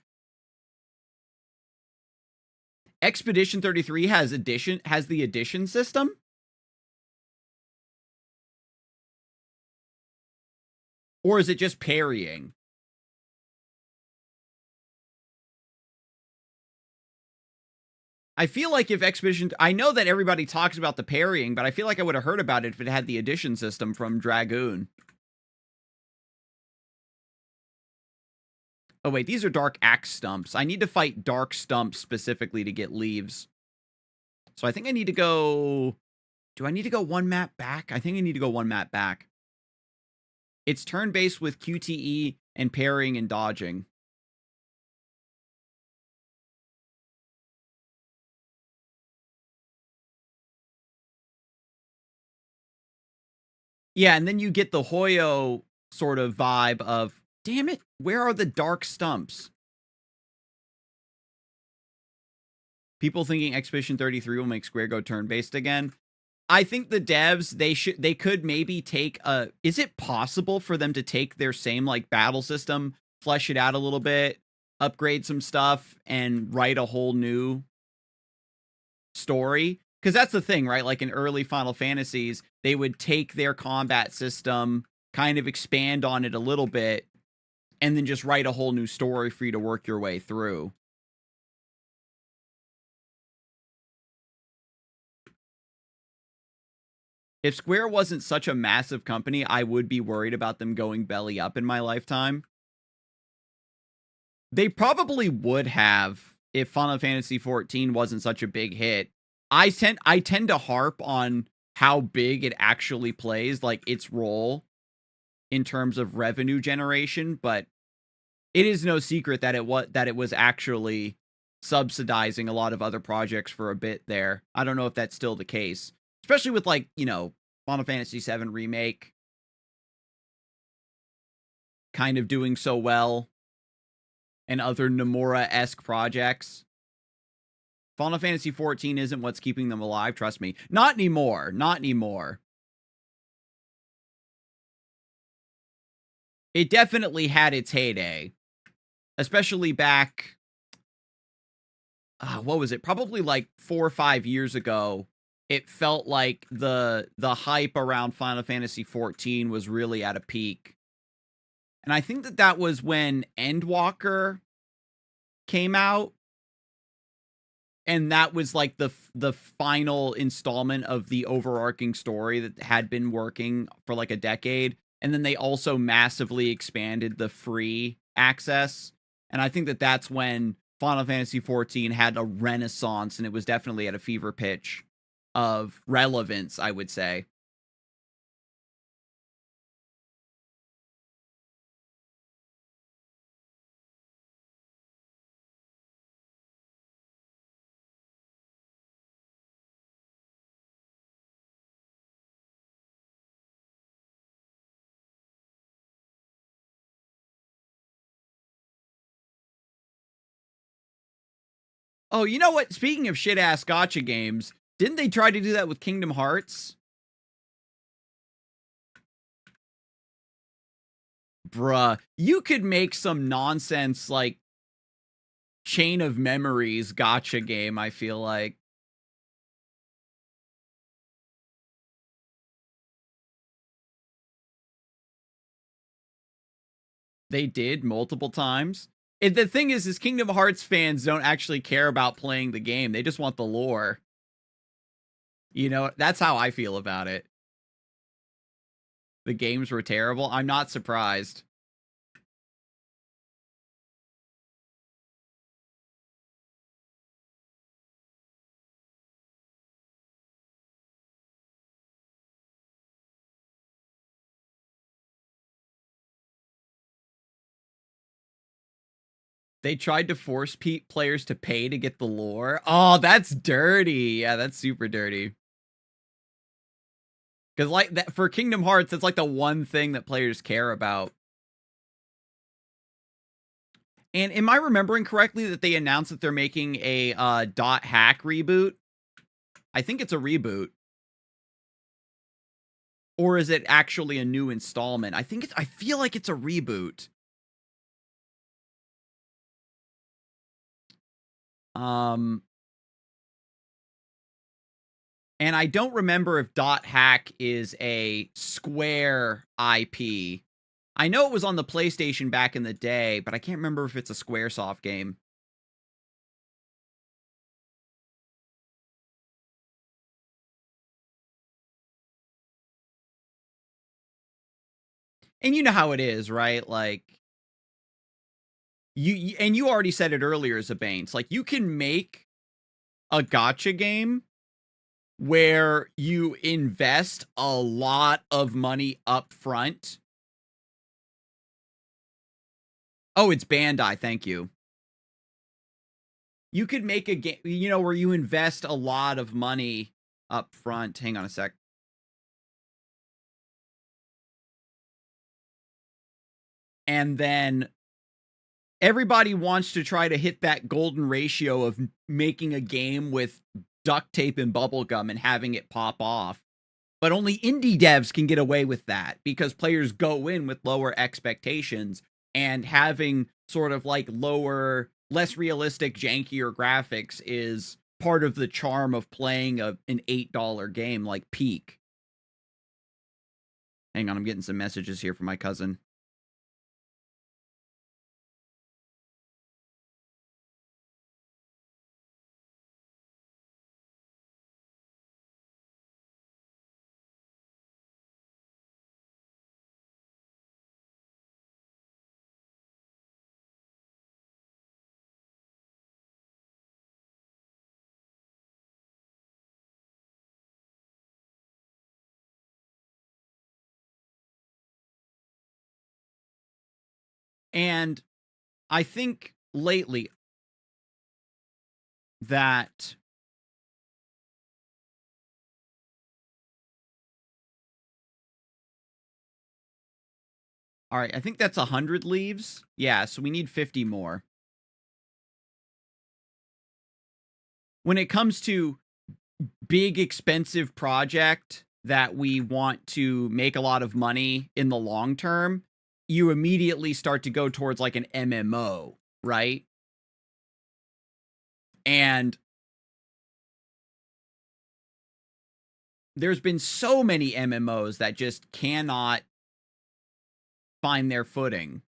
Expedition 33 has the addition system. Or is it just parrying? I feel like if Expedition... I know that everybody talks about the parrying, but I feel like I would have heard about it if it had the addition system from Dragoon. Oh, wait, these are Dark Axe stumps. I need to fight Dark stumps specifically to get leaves. So I think I need to go... Do I need to go 1 map back? I think I need to go 1 map back. It's turn-based with QTE and parrying and dodging. Yeah, and then you get the Hoyo sort of vibe of, damn it, where are the dark stumps? People thinking Expedition 33 will make Square go turn-based again. I think the devs, they could maybe take a... Is it possible for them to take their same, like, battle system, flesh it out a little bit, upgrade some stuff, and write a whole new story? Because that's the thing, right? Like in early Final Fantasies, they would take their combat system, kind of expand on it a little bit, and then just write a whole new story for you to work your way through. If Square wasn't such a massive company, I would be worried about them going belly up in my lifetime. They probably would have if Final Fantasy XIV wasn't such a big hit. I tend to harp on how big it actually plays, like its role in terms of revenue generation, but it is no secret that it was actually subsidizing a lot of other projects for a bit there. I don't know if that's still the case, especially with, like, you know, Final Fantasy VII Remake kind of doing so well. and other Nomura-esque projects. Final Fantasy XIV isn't what's keeping them alive, trust me. Not anymore. Not anymore. It definitely had its heyday. Especially back... what was it? Probably like 4 or 5 years ago. It felt like the hype around Final Fantasy XIV was really at a peak. And I think that was when Endwalker came out. And that was like the final installment of the overarching story that had been working for like a decade. And then they also massively expanded the free access. And I think that that's when Final Fantasy XIV had a renaissance, and it was definitely at a fever pitch of relevance, I would say. Oh, you know what? Speaking of shit-ass gotcha games, didn't they try to do that with Kingdom Hearts? Bruh, you could make some nonsense, like, Chain of Memories gotcha game, I feel like. They did multiple times. And the thing is Kingdom Hearts fans don't actually care about playing the game. They just want the lore. You know, that's how I feel about it. The games were terrible. I'm not surprised. They tried to force players to pay to get the lore. Oh, that's dirty. Yeah, that's super dirty. Because like that for Kingdom Hearts, it's like the one thing that players care about. And am I remembering correctly that they announced that they're making a dot hack reboot? I think it's a reboot. Or is it actually a new installment? I feel like it's a reboot. And I don't remember if Dot Hack is a Square IP. I know it was on the PlayStation back in the day, but I can't remember if it's a Squaresoft game. And you know how it is, right? Like you already said it earlier, Zabane. It's like you can make a gotcha game where you invest a lot of money up front. Oh, it's Bandai, thank you. You could make a game, you know, where you invest a lot of money up front. Hang on a sec. And then everybody wants to try to hit that golden ratio of making a game with duct tape and bubblegum and having it pop off. But only indie devs can get away with that because players go in with lower expectations, and having sort of like lower, less realistic, jankier graphics is part of the charm of playing an $8 game like Peak. Hang on, I'm getting some messages here from my cousin. And I think lately that all right, I think that's 100 leaves. Yeah, so we need 50 more. when it comes to big expensive project that we want to make a lot of money in the long term, you immediately start to go towards like an MMO, right? And there's been so many MMOs that just cannot find their footing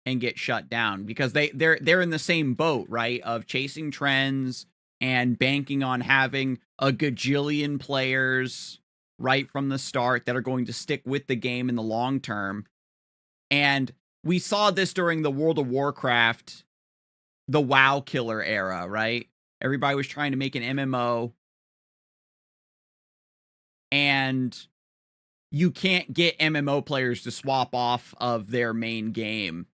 and get shut down because they're in the same boat, right? Of chasing trends and banking on having a gajillion players right from the start that are going to stick with the game in the long term. And we saw this during the World of Warcraft, the WoW killer era, right? Everybody was trying to make an MMO, and you can't get MMO players to swap off of their main game.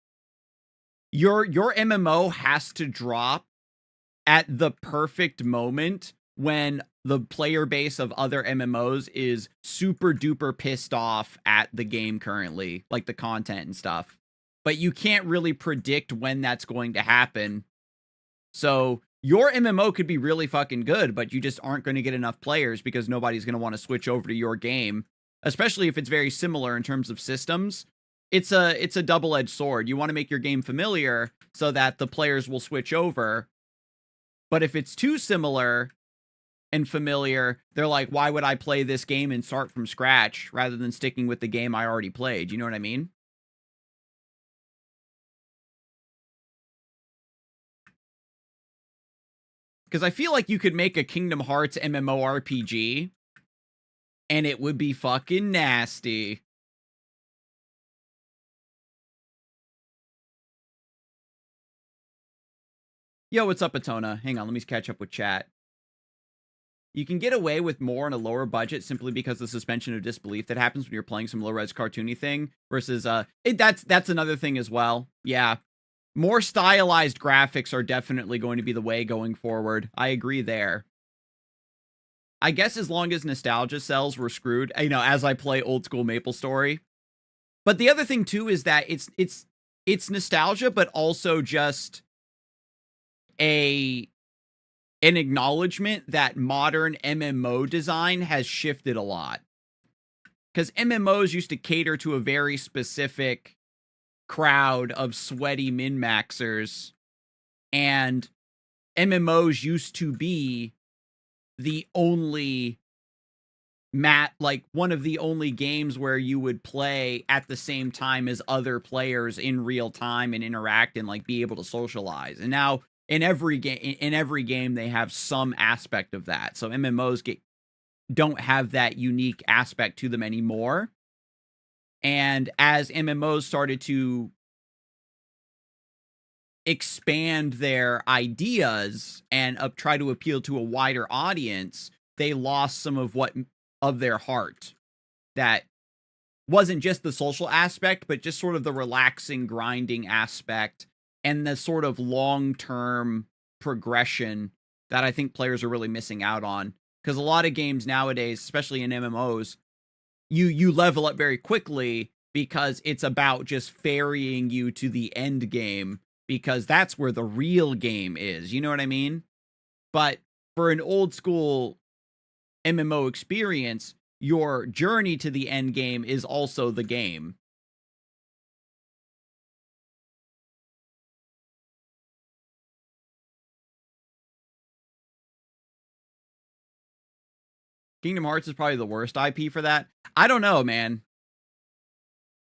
Your MMO has to drop at the perfect moment when the player base of other MMOs is super duper pissed off at the game currently, like the content and stuff. But you can't really predict when that's going to happen. So your MMO could be really fucking good, but you just aren't going to get enough players because nobody's going to want to switch over to your game, especially if it's very similar in terms of systems. It's a double-edged sword. You want to make your game familiar so that the players will switch over. But if it's too similar and familiar, they're like, why would I play this game and start from scratch rather than sticking with the game I already played? You know what I mean? Because I feel like you could make a Kingdom Hearts MMORPG and it would be fucking nasty. Yo, what's up, Atona? Hang on, let me catch up with chat. You can get away with more on a lower budget simply because the suspension of disbelief that happens when you're playing some low-res cartoony thing versus that's another thing as well. Yeah. More stylized graphics are definitely going to be the way going forward. I agree there. I guess as long as nostalgia sells, we're screwed, you know, as I play old school Maplestory. But the other thing too is that it's nostalgia, but also just an acknowledgement that modern MMO design has shifted a lot. Because MMOs used to cater to a very specific crowd of sweaty min-maxers, and MMOs used to be the only like one of the only games where you would play at the same time as other players in real time and interact and like be able to socialize. And now in every game they have some aspect of that. So MMOs don't have that unique aspect to them anymore. And as MMOs started to expand their ideas and try to appeal to a wider audience, they lost some of their heart. That wasn't just the social aspect, but just sort of the relaxing, grinding aspect and the sort of long-term progression that I think players are really missing out on. Because a lot of games nowadays, especially in MMOs, you level up very quickly because it's about just ferrying you to the end game, because that's where the real game is. You know what I mean? But for an old school MMO experience, your journey to the end game is also the game. Kingdom Hearts is probably the worst IP for that. I don't know, man.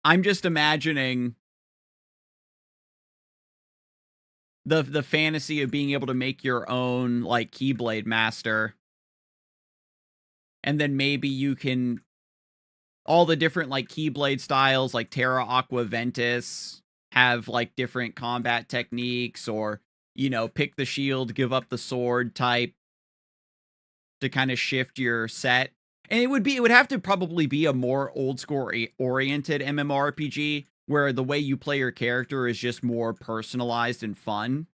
I'm just imagining the fantasy of being able to make your own like Keyblade master. And then maybe you can all the different like Keyblade styles like Terra Aqua Ventus have like different combat techniques, or you know, pick the shield, give up the sword type to kind of shift your set. And it would have to probably be a more old school oriented MMORPG where the way you play your character is just more personalized and fun,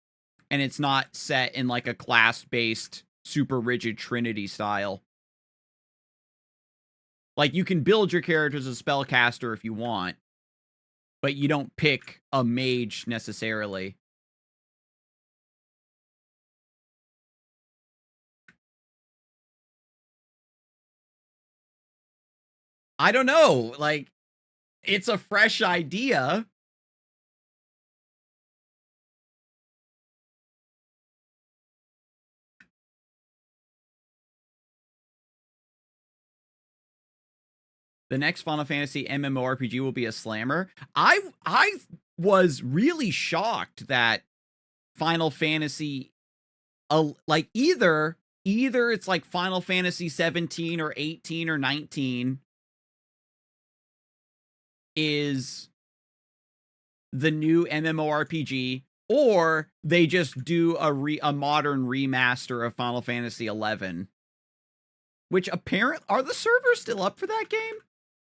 and it's not set in like a class-based super rigid Trinity style. Like, you can build your character as a spellcaster if you want, but you don't pick a mage necessarily. I don't know. Like, it's a fresh idea. The next Final Fantasy MMORPG will be a slammer. I was really shocked that Final Fantasy, like either it's like Final Fantasy 17 or 18 or 19 is the new MMORPG, or they just do a modern remaster of Final Fantasy 11. Which are the servers still up for that game?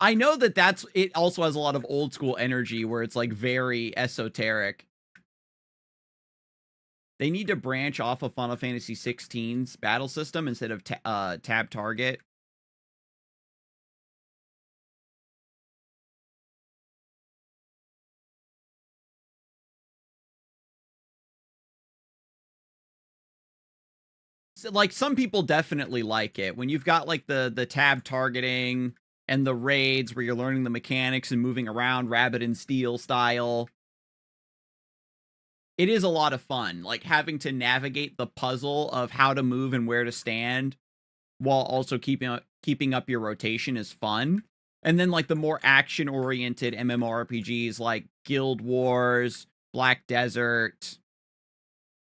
I know that it also has a lot of old school energy where it's like very esoteric. They need to branch off of Final Fantasy 16's battle system instead of tab target. So, like, some people definitely like it. When you've got like the tab targeting and the raids where you're learning the mechanics and moving around Rabbit and Steel style, it is a lot of fun. Like, having to navigate the puzzle of how to move and where to stand while also keeping up your rotation is fun. And then like the more action oriented MMORPGs like Guild Wars, Black Desert,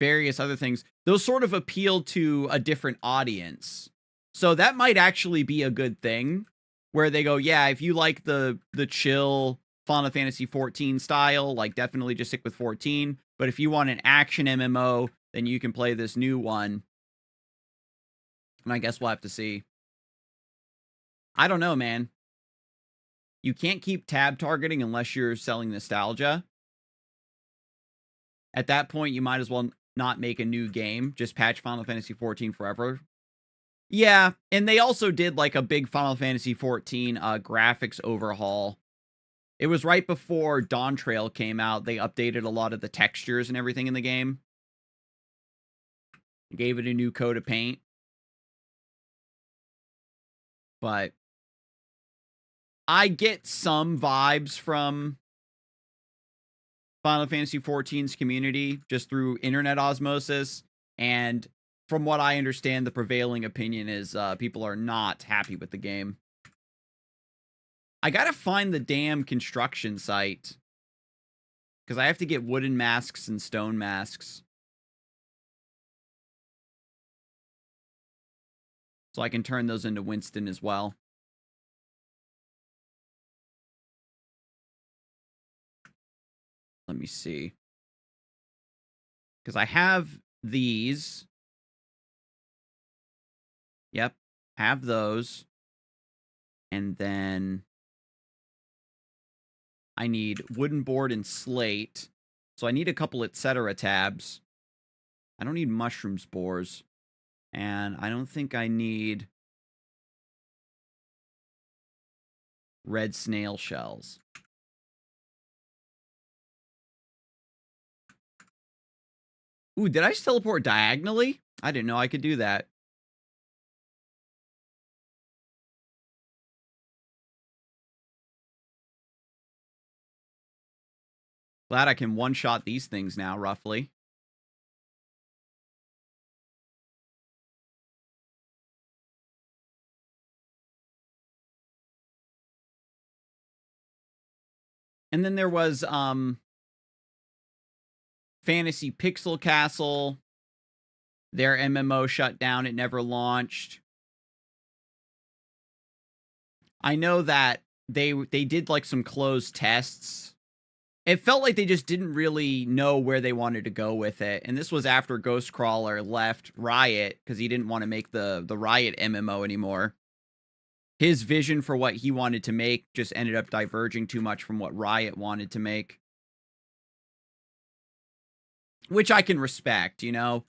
various other things, those sort of appeal to a different audience. So that might actually be a good thing, where they go, yeah, if you like the chill Final Fantasy 14 style, like definitely just stick with 14. But if you want an action MMO, then you can play this new one. And I guess we'll have to see. I don't know, man. You can't keep tab targeting unless you're selling nostalgia. At that point, you might as well not make a new game. Just patch Final Fantasy 14 forever. Yeah, and they also did like a big Final Fantasy 14 graphics overhaul. It was right before Dawn Trail came out. They updated a lot of the textures and everything in the game. Gave it a new coat of paint. But I get some vibes from Final Fantasy XIV's community just through internet osmosis. And from what I understand, the prevailing opinion is people are not happy with the game. I gotta find the damn construction site, because I have to get wooden masks and stone masks, so I can turn those into Winston as well. Let me see. Because I have these. Yep, have those. And then I need wooden board and slate. So I need a couple etc. tabs. I don't need mushroom spores. And I don't think I need red snail shells. Ooh, did I just teleport diagonally? I didn't know I could do that. Glad I can one-shot these things now, roughly. And then there was Fantasy Pixel Castle. Their MMO shut down. It never launched. I know that they did like some closed tests. It felt like they just didn't really know where they wanted to go with it. And this was after Ghostcrawler left Riot because he didn't want to make the Riot MMO anymore. His vision for what he wanted to make just ended up diverging too much from what Riot wanted to make. Which I can respect, you know?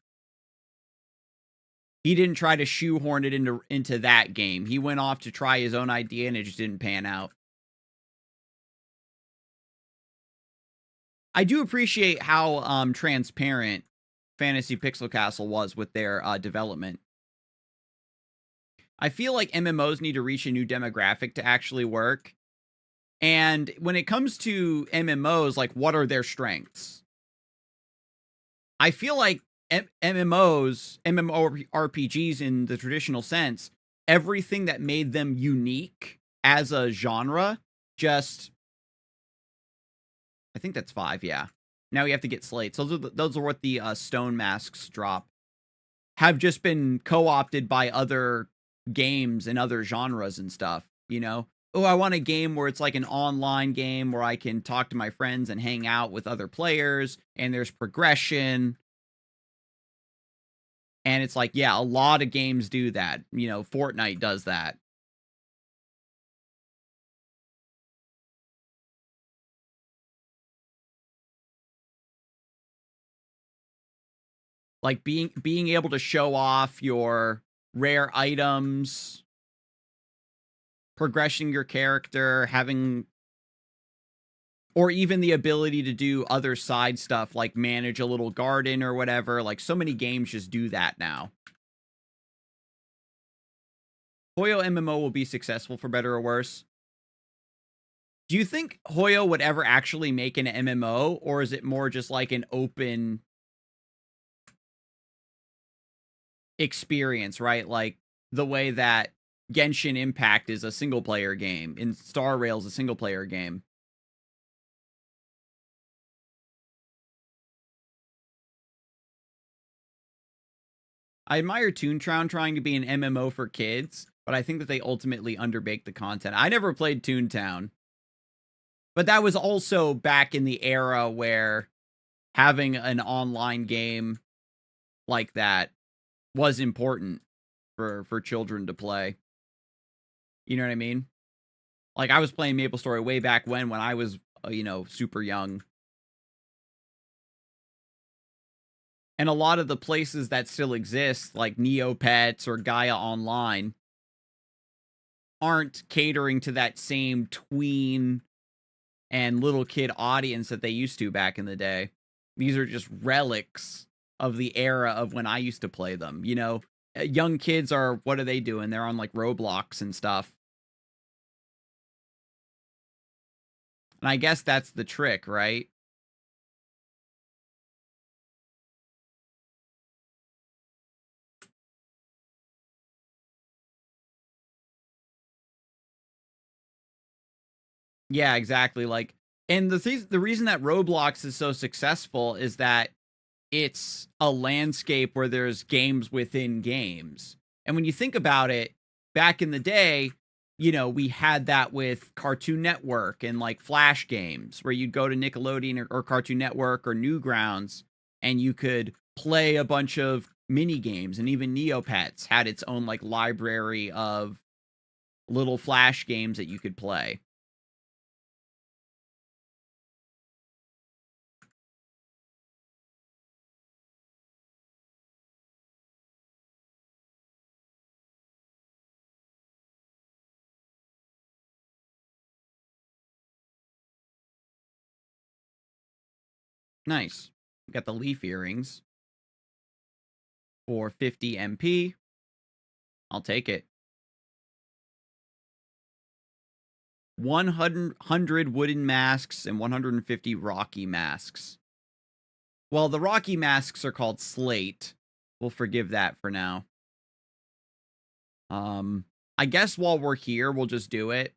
He didn't try to shoehorn it into that game. He went off to try his own idea and it just didn't pan out. I do appreciate how transparent Fantasy Pixel Castle was with their development. I feel like MMOs need to reach a new demographic to actually work. And when it comes to MMOs, like, what are their strengths? I feel like MMORPGs in the traditional sense, everything that made them unique as a genre, just I think that's 5, yeah. Now we have to get slates. Those are what the stone masks drop. Have just been co-opted by other games and other genres and stuff, you know? Oh, I want a game where it's like an online game where I can talk to my friends and hang out with other players, and there's progression. And it's like, yeah, a lot of games do that. You know, Fortnite does that. Like being able to show off your rare items, progressing your character, having or even the ability to do other side stuff like manage a little garden or whatever. Like so many games just do that now. Hoyo MMO will be successful for better or worse. Do you think Hoyo would ever actually make an MMO, or is it more just like an open experience, right? Like the way that Genshin Impact is a single player game and Star Rail's a single player game. I admire Toontown trying to be an MMO for kids, but I think that they ultimately underbake the content. I never played Toontown, but that was also back in the era where having an online game like that was important for children to play. You know what I mean? Like I was playing Maplestory way back when I was, you know, super young. And a lot of the places that still exist, like Neopets or Gaia Online, aren't catering to that same tween and little kid audience that they used to back in the day. These are just relics of the era of when I used to play them. You know, young kids are, what are they doing? They're on like Roblox and stuff. And I guess that's the trick, right? Yeah, exactly. Like, and the reason that Roblox is so successful is that it's a landscape where there's games within games. And when you think about it, back in the day, you know, we had that with Cartoon Network and like Flash games where you'd go to Nickelodeon or Cartoon Network or Newgrounds and you could play a bunch of mini games, and even Neopets had its own like library of little Flash games that you could play. Nice. Got the leaf earrings for 50 MP. I'll take it. 100 wooden masks and 150 rocky masks. Well, the rocky masks are called slate. We'll forgive that for now. I guess while we're here, we'll just do it.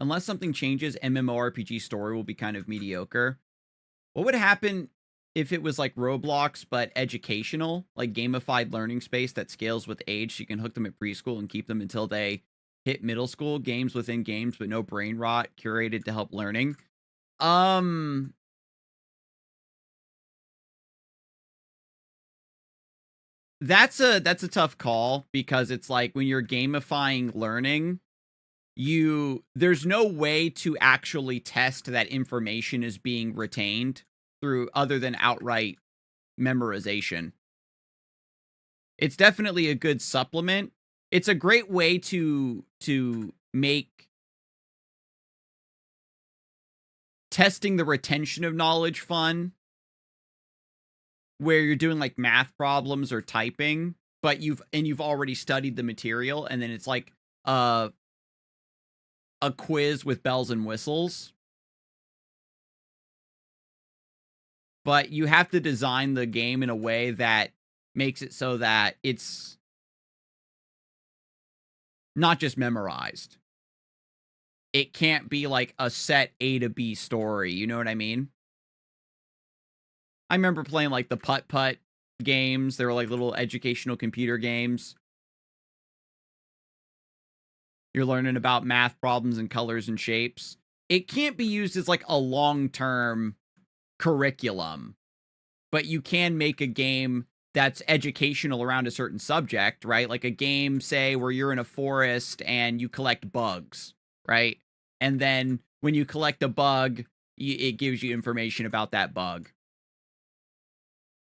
Unless something changes, MMORPG story will be kind of mediocre. What would happen if it was like Roblox, but educational, like gamified learning space that scales with age? So you can hook them at preschool and keep them until they hit middle school. Games within games, but no brain rot, curated to help learning. That's a tough call because it's like when you're gamifying learning, there's no way to actually test that information is being retained through other than outright memorization. It's definitely a good supplement. It's a great way to make testing the retention of knowledge fun. where you're doing like math problems or typing, but you've already studied the material, and then it's like a quiz with bells and whistles. But you have to design the game in a way that makes it so that it's not just memorized. It can't be like a set A to B story, you know what I mean? I remember playing like the putt-putt games. They were like little educational computer games. You're learning about math problems and colors and shapes. It can't be used as like a long-term curriculum, but you can make a game that's educational around a certain subject, right? Like a game, say, where you're in a forest and you collect bugs, right? And then when you collect a bug, it gives you information about that bug.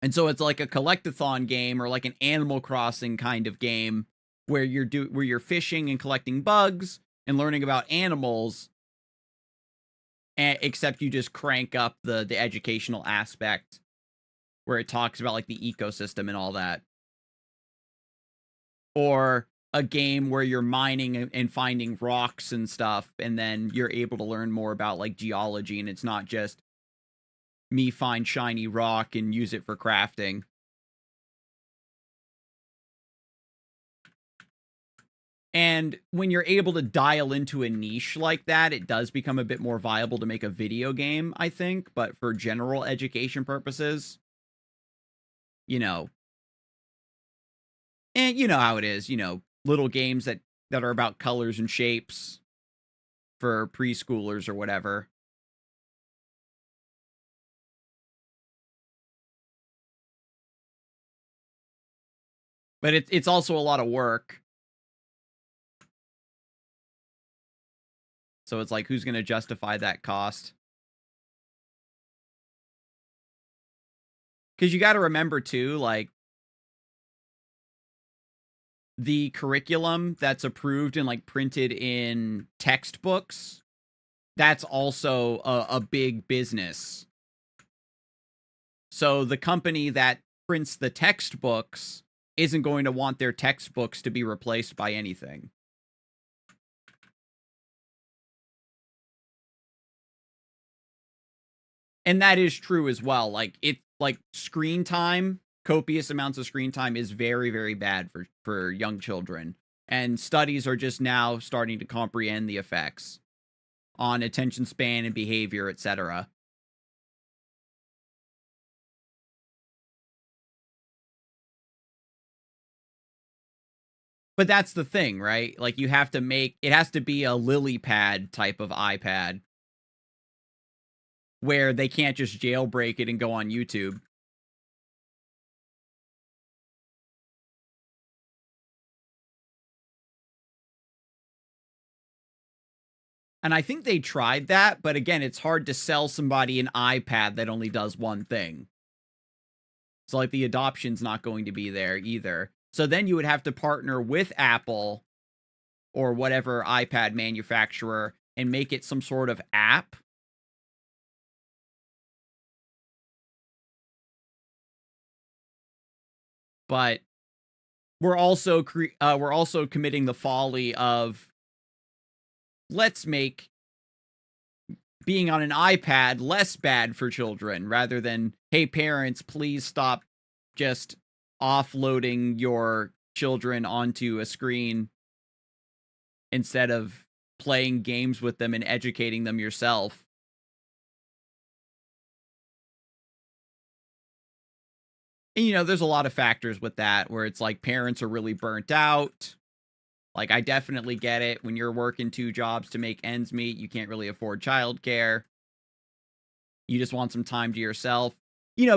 And so it's like a collectathon game or like an Animal Crossing kind of game where you're fishing and collecting bugs and learning about animals, except you just crank up the educational aspect where it talks about like the ecosystem and all that. Or a game where you're mining and finding rocks and stuff, and then you're able to learn more about like geology, and it's not just me find shiny rock and use it for crafting. And when you're able to dial into a niche like that, it does become a bit more viable to make a video game, I think. But for general education purposes, you know, and you know how it is, little games that are about colors and shapes for preschoolers or whatever. But it's also a lot of work. So it's like, who's going to justify that cost? Because you got to remember, too, like, the curriculum that's approved and, like, printed in textbooks, that's also a big business. So the company that prints the textbooks isn't going to want their textbooks to be replaced by anything. And that is true as well. Like, screen time, copious amounts of screen time is very, very bad for young children. And studies are just now starting to comprehend the effects on attention span and behavior, etc. But that's the thing, right? Like, you have to it has to be a lily pad type of iPad where they can't just jailbreak it and go on YouTube. And I think they tried that, but again, it's hard to sell somebody an iPad that only does one thing. So, like, the adoption's not going to be there either. So then you would have to partner with Apple or whatever iPad manufacturer and make it some sort of app. But we're also committing the folly of, let's make being on an iPad less bad for children, rather than, hey, parents, please stop just offloading your children onto a screen instead of playing games with them and educating them yourself. And, there's a lot of factors with that where it's like parents are really burnt out. Like, I definitely get it. When you're working 2 jobs to make ends meet, you can't really afford childcare. You just want some time to yourself.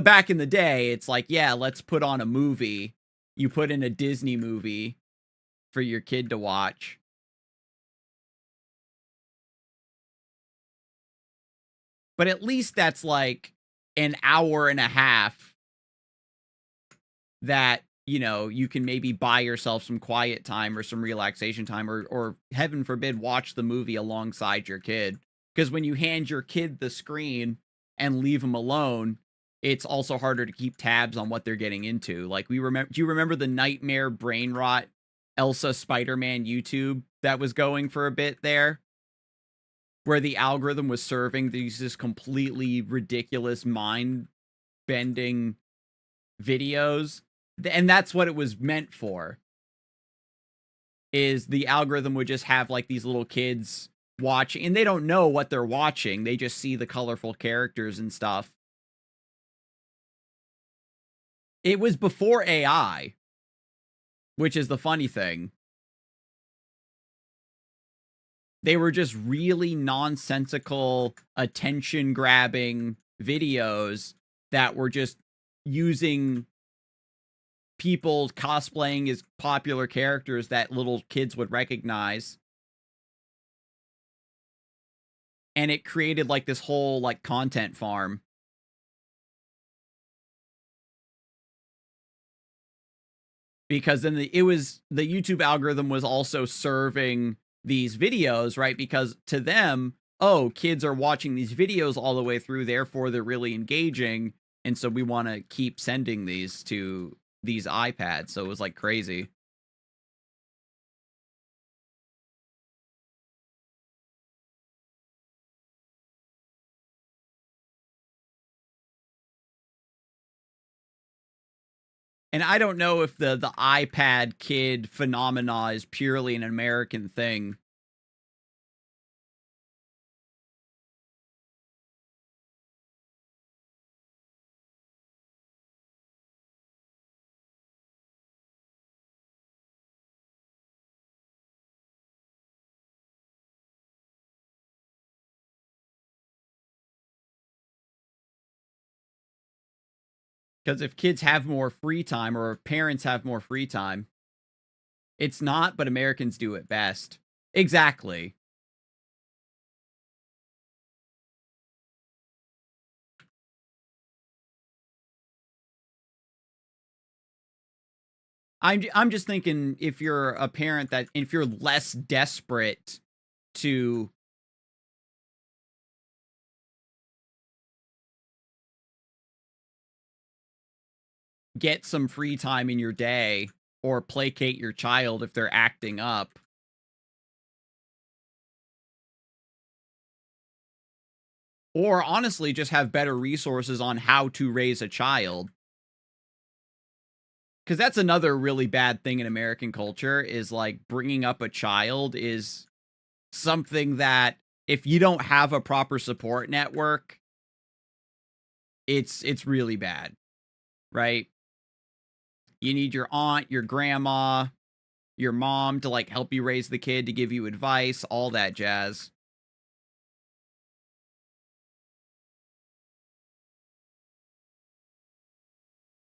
Back in the day, it's like, yeah, let's put on a movie. You put in a Disney movie for your kid to watch. But at least that's like an hour and a half that, you can maybe buy yourself some quiet time or some relaxation time, or heaven forbid, watch the movie alongside your kid. Because when you hand your kid the screen and leave them alone, it's also harder to keep tabs on what they're getting into. Like, do you remember the nightmare brain rot Elsa Spider-Man YouTube that was going for a bit there? Where the algorithm was serving these just completely ridiculous mind-bending videos. And that's what it was meant for. Is the algorithm would just have like these little kids watching, and they don't know what they're watching. They just see the colorful characters and stuff. It was before AI, which is the funny thing. They were just really nonsensical, attention-grabbing videos that were just using people cosplaying as popular characters that little kids would recognize. And it created, like, this whole, like, content farm. Because then the YouTube algorithm was also serving these videos, right? Because to them, oh, kids are watching these videos all the way through, therefore they're really engaging, and so we want to keep sending these to these iPads. So it was like crazy. And I don't know if the iPad kid phenomena is purely an American thing. Because if kids have more free time, or if parents have more free time, it's not, but Americans do it best. Exactly. I'm just thinking, if you're a parent, that if you're less desperate to get some free time in your day or placate your child if they're acting up, or honestly just have better resources on how to raise a child. Because that's another really bad thing in American culture, is like bringing up a child is something that, if you don't have a proper support network, it's really bad, right? You need your aunt, your grandma, your mom to like help you raise the kid, to give you advice, all that jazz.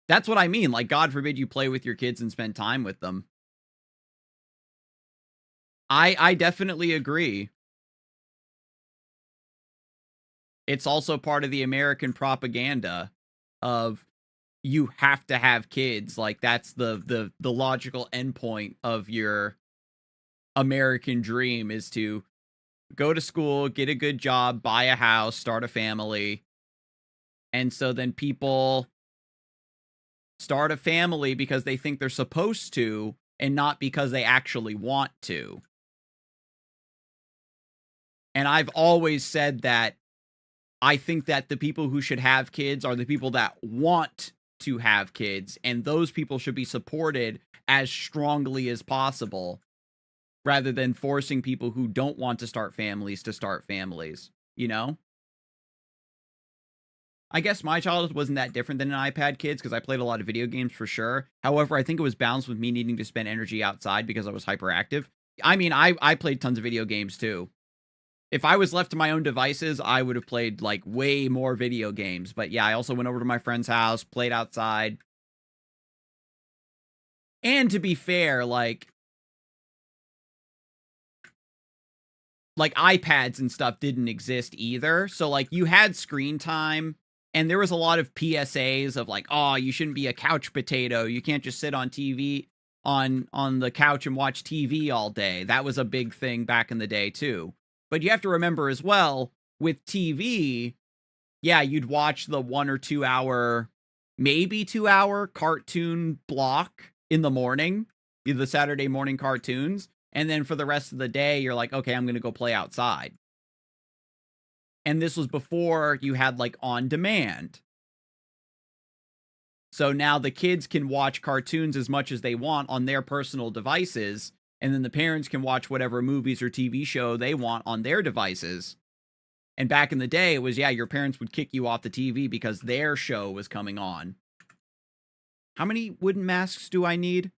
That's what I mean. Like, God forbid you play with your kids and spend time with them. I definitely agree. It's also part of the American propaganda of, you have to have kids. Like, that's the logical endpoint of your American dream, is to go to school, get a good job, buy a house, start a family. And so then people start a family because they think they're supposed to, and not because they actually want to. And I've always said that I think that the people who should have kids are the people that want to have kids, and those people should be supported as strongly as possible, rather than forcing people who don't want to start families, you know? I guess my childhood wasn't that different than an iPad kid's, because I played a lot of video games for sure. However, I think it was balanced with me needing to spend energy outside because I was hyperactive. I mean, I played tons of video games too. If I was left to my own devices, I would have played like way more video games. But yeah, I also went over to my friend's house, played outside. And to be fair, like iPads and stuff didn't exist either. So like, you had screen time, and there was a lot of PSAs of like, oh, you shouldn't be a couch potato. You can't just sit on TV on the couch and watch TV all day. That was a big thing back in the day too. But you have to remember as well, with TV, yeah, you'd watch the 1 or 2 hour, maybe 2 hour cartoon block in the morning, the Saturday morning cartoons, and then for the rest of the day, you're like, okay, I'm gonna go play outside. And this was before you had like on demand. So now the kids can watch cartoons as much as they want on their personal devices, and then the parents can watch whatever movies or TV show they want on their devices. And back in the day, it was, yeah, your parents would kick you off the TV because their show was coming on. How many wooden masks do I need?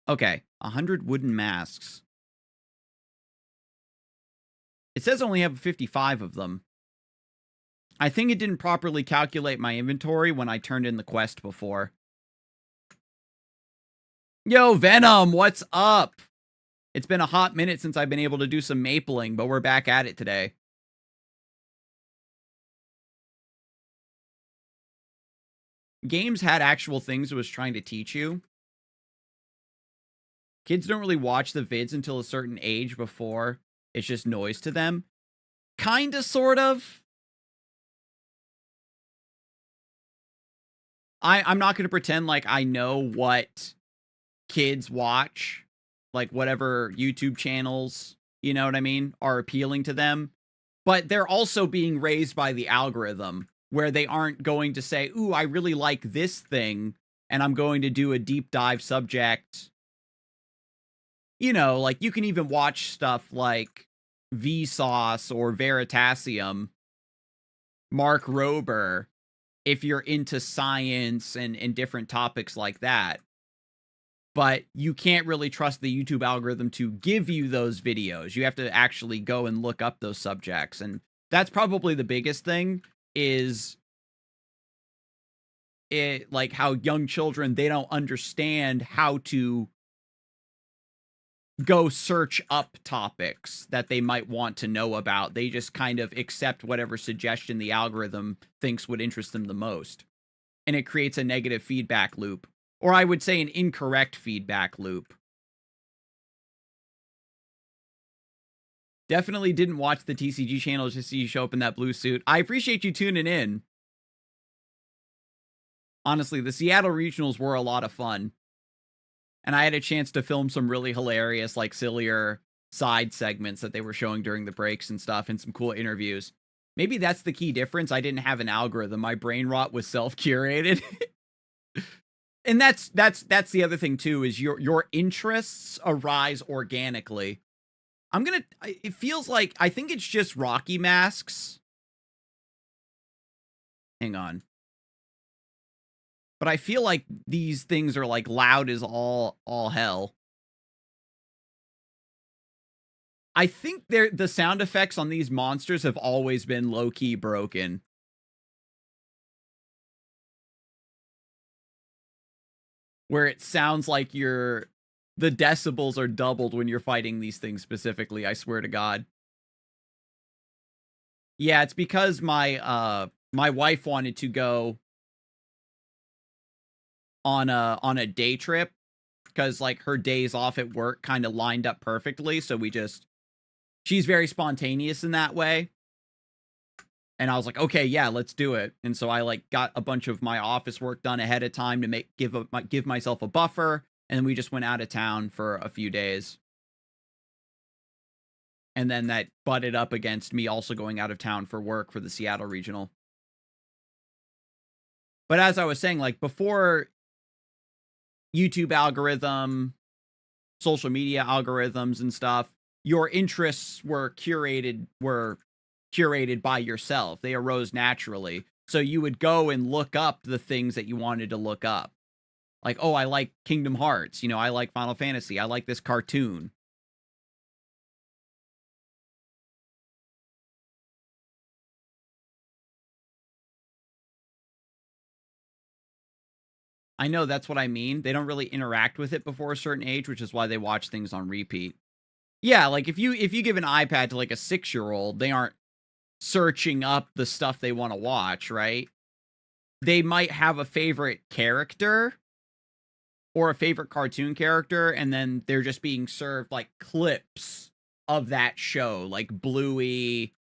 Okay, 100 wooden masks. It says I only have 55 of them. I think it didn't properly calculate my inventory when I turned in the quest before. Yo, Venom, what's up? It's been a hot minute since I've been able to do some mapling, but we're back at it today. Games had actual things it was trying to teach you. Kids don't really watch the vids until a certain age before it's just noise to them. Kinda, sort of. I'm not going to pretend like I know what kids watch, like whatever YouTube channels, you know what I mean, are appealing to them. But they're also being raised by the algorithm, where they aren't going to say, ooh, I really like this thing, and I'm going to do a deep dive subject. You know, like you can even watch stuff like Vsauce or Veritasium, Mark Rober, if you're into science and different topics like that. But you can't really trust the YouTube algorithm to give you those videos. You have to actually go and look up those subjects. And that's probably the biggest thing, is it like how young children, they don't understand how to go search up topics that they might want to know about. They just kind of accept whatever suggestion the algorithm thinks would interest them the most. And it creates a negative feedback loop. Or I would say an incorrect feedback loop. Definitely didn't watch the TCG channel just to see you show up in that blue suit. I appreciate you tuning in. Honestly, the Seattle regionals were a lot of fun. And I had a chance to film some really hilarious, like sillier side segments that they were showing during the breaks and stuff, and some cool interviews. Maybe that's the key difference. I didn't have an algorithm. My brain rot was self-curated. And that's the other thing too, is your interests arise organically. It feels like, I think it's just Rocky masks. Hang on. But I feel like these things are like loud as all hell. I think the sound effects on these monsters have always been low-key broken. Where it sounds like the decibels are doubled when you're fighting these things specifically, I swear to God. Yeah, it's because my wife wanted to go on a day trip, because like her days off at work kind of lined up perfectly, so she's very spontaneous in that way. And I was like, okay, yeah, let's do it. And so I like got a bunch of my office work done ahead of time to give myself a buffer, and then we just went out of town for a few days. And then that butted up against me also going out of town for work for the Seattle regional. But as I was saying, like before YouTube algorithm, social media algorithms and stuff, your interests were curated by yourself. They arose naturally. So you would go and look up the things that you wanted to look up. Like, oh, I like Kingdom Hearts. You know, I like Final Fantasy. I like this cartoon. I know, that's what I mean. They don't really interact with it before a certain age, which is why they watch things on repeat. Yeah, like if you give an iPad to like a 6-year-old, they aren't searching up the stuff they want to watch, right? They might have a favorite character or a favorite cartoon character, and then they're just being served like clips of that show, like Bluey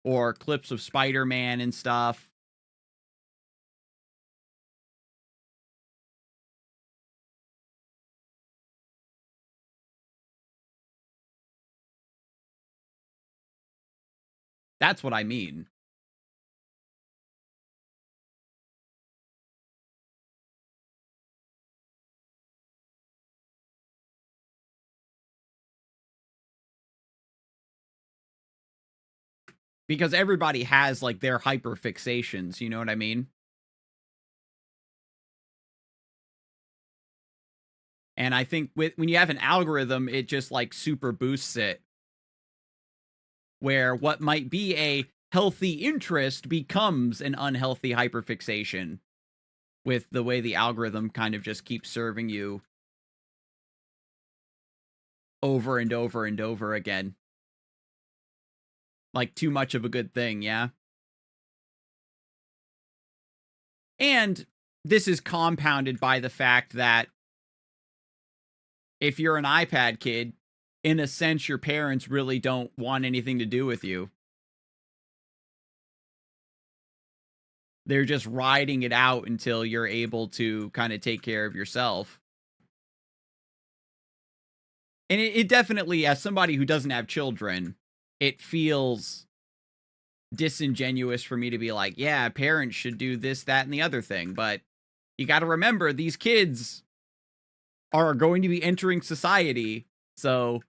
or clips of Spider-Man and stuff. That's what I mean. Because everybody has, like, their hyper fixations, you know what I mean? And I think when you have an algorithm, it just, like, super boosts it, where what might be a healthy interest becomes an unhealthy hyperfixation with the way the algorithm kind of just keeps serving you over and over and over again. Like, too much of a good thing, yeah? And this is compounded by the fact that if you're an iPad kid, in a sense, your parents really don't want anything to do with you. They're just riding it out until you're able to kind of take care of yourself. And it definitely, as somebody who doesn't have children, it feels disingenuous for me to be like, yeah, parents should do this, that, and the other thing. But you got to remember, these kids are going to be entering society. So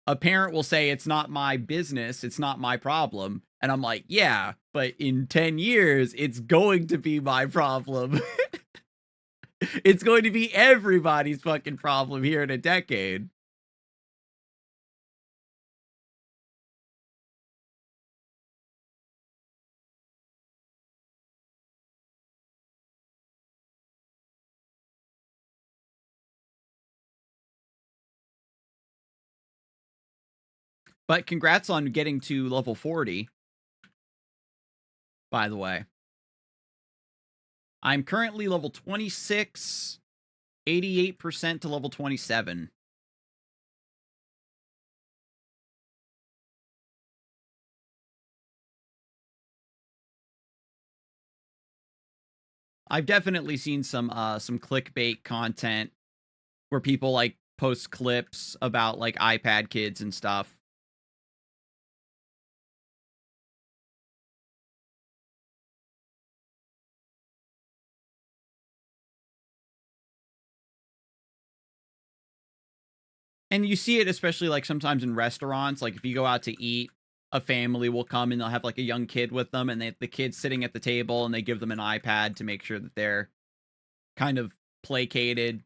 a parent will say, it's not my business, it's not my problem. And I'm like, yeah, but in 10 years, it's going to be my problem. It's going to be everybody's fucking problem here in a decade. But congrats on getting to level 40, by the way. I'm currently level 26, 88% to level 27. I've definitely seen some clickbait content where people like post clips about like iPad kids and stuff. And you see it especially like sometimes in restaurants, like if you go out to eat, a family will come and they'll have like a young kid with them and the kid's sitting at the table and they give them an iPad to make sure that they're kind of placated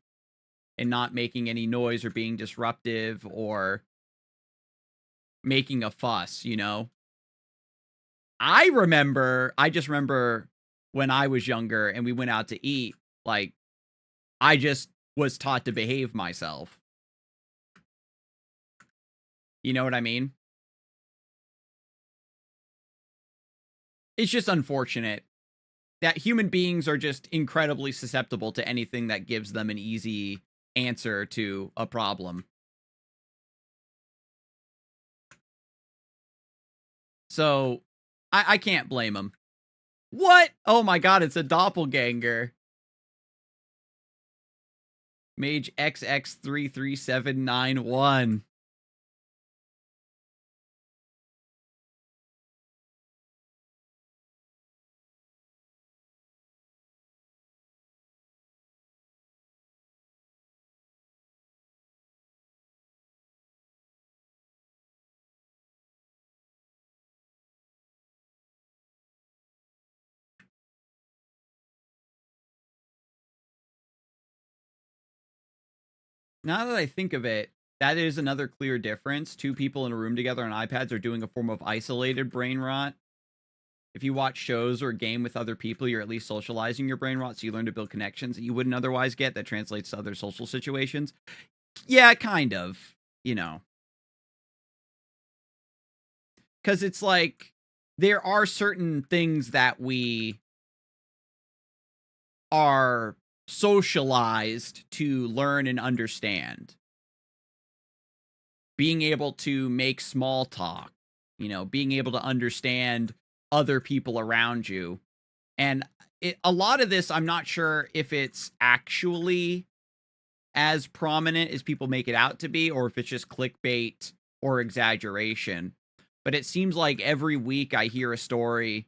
and not making any noise or being disruptive or making a fuss, you know? I just remember when I was younger and we went out to eat, like, I just was taught to behave myself. You know what I mean? It's just unfortunate that human beings are just incredibly susceptible to anything that gives them an easy answer to a problem. So, I can't blame them. What? Oh my god, it's a doppelganger. Mage XX33791. Now that I think of it, that is another clear difference. Two people in a room together on iPads are doing a form of isolated brain rot. If you watch shows or game with other people, you're at least socializing your brain rot, so you learn to build connections that you wouldn't otherwise get that translates to other social situations. Yeah, kind of, you know. Because it's like, there are certain things that we are socialized to learn and understand. being able to make small talk, being able to understand other people around you. And a lot of this, I'm not sure if it's actually as prominent as people make it out to be, or if it's just clickbait or exaggeration. But it seems like every week I hear a story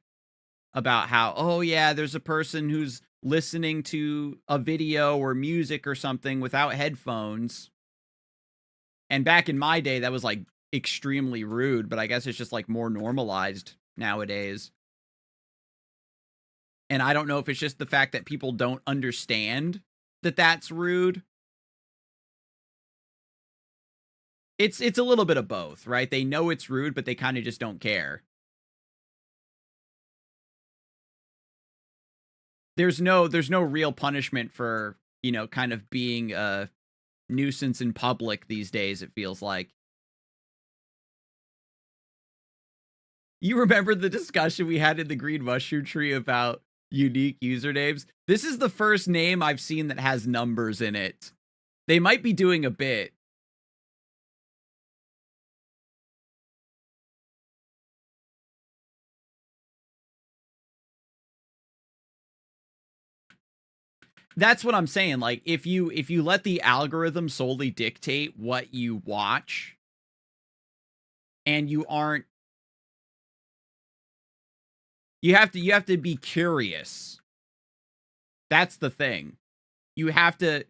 about how, oh yeah, there's a person who's listening to a video or music or something without headphones. And back in my day, that was like extremely rude, but I guess it's just like more normalized nowadays. And I don't know if it's just the fact that people don't understand that that's rude. It's a little bit of both, right? They know it's rude, but they kind of just don't care. There's no real punishment for, kind of being a nuisance in public these days, it feels like. You remember the discussion we had in the Green Mushroom Tree about unique usernames? This is the first name I've seen that has numbers in it. They might be doing a bit. That's what I'm saying. Like, if you let the algorithm solely dictate what you watch, and you aren't, you have to be curious. That's the thing. You have to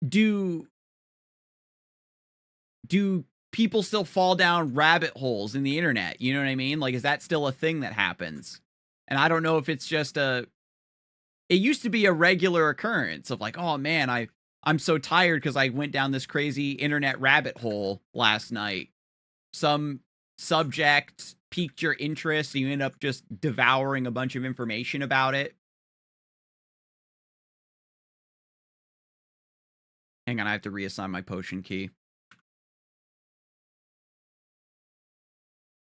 do people still fall down rabbit holes in the internet? You know what I mean? Like, is that still a thing that happens? And I don't know if it's just it used to be a regular occurrence of like, oh man, I'm so tired because I went down this crazy internet rabbit hole last night. Some subject piqued your interest, and you end up just devouring a bunch of information about it. Hang on, I have to reassign my potion key.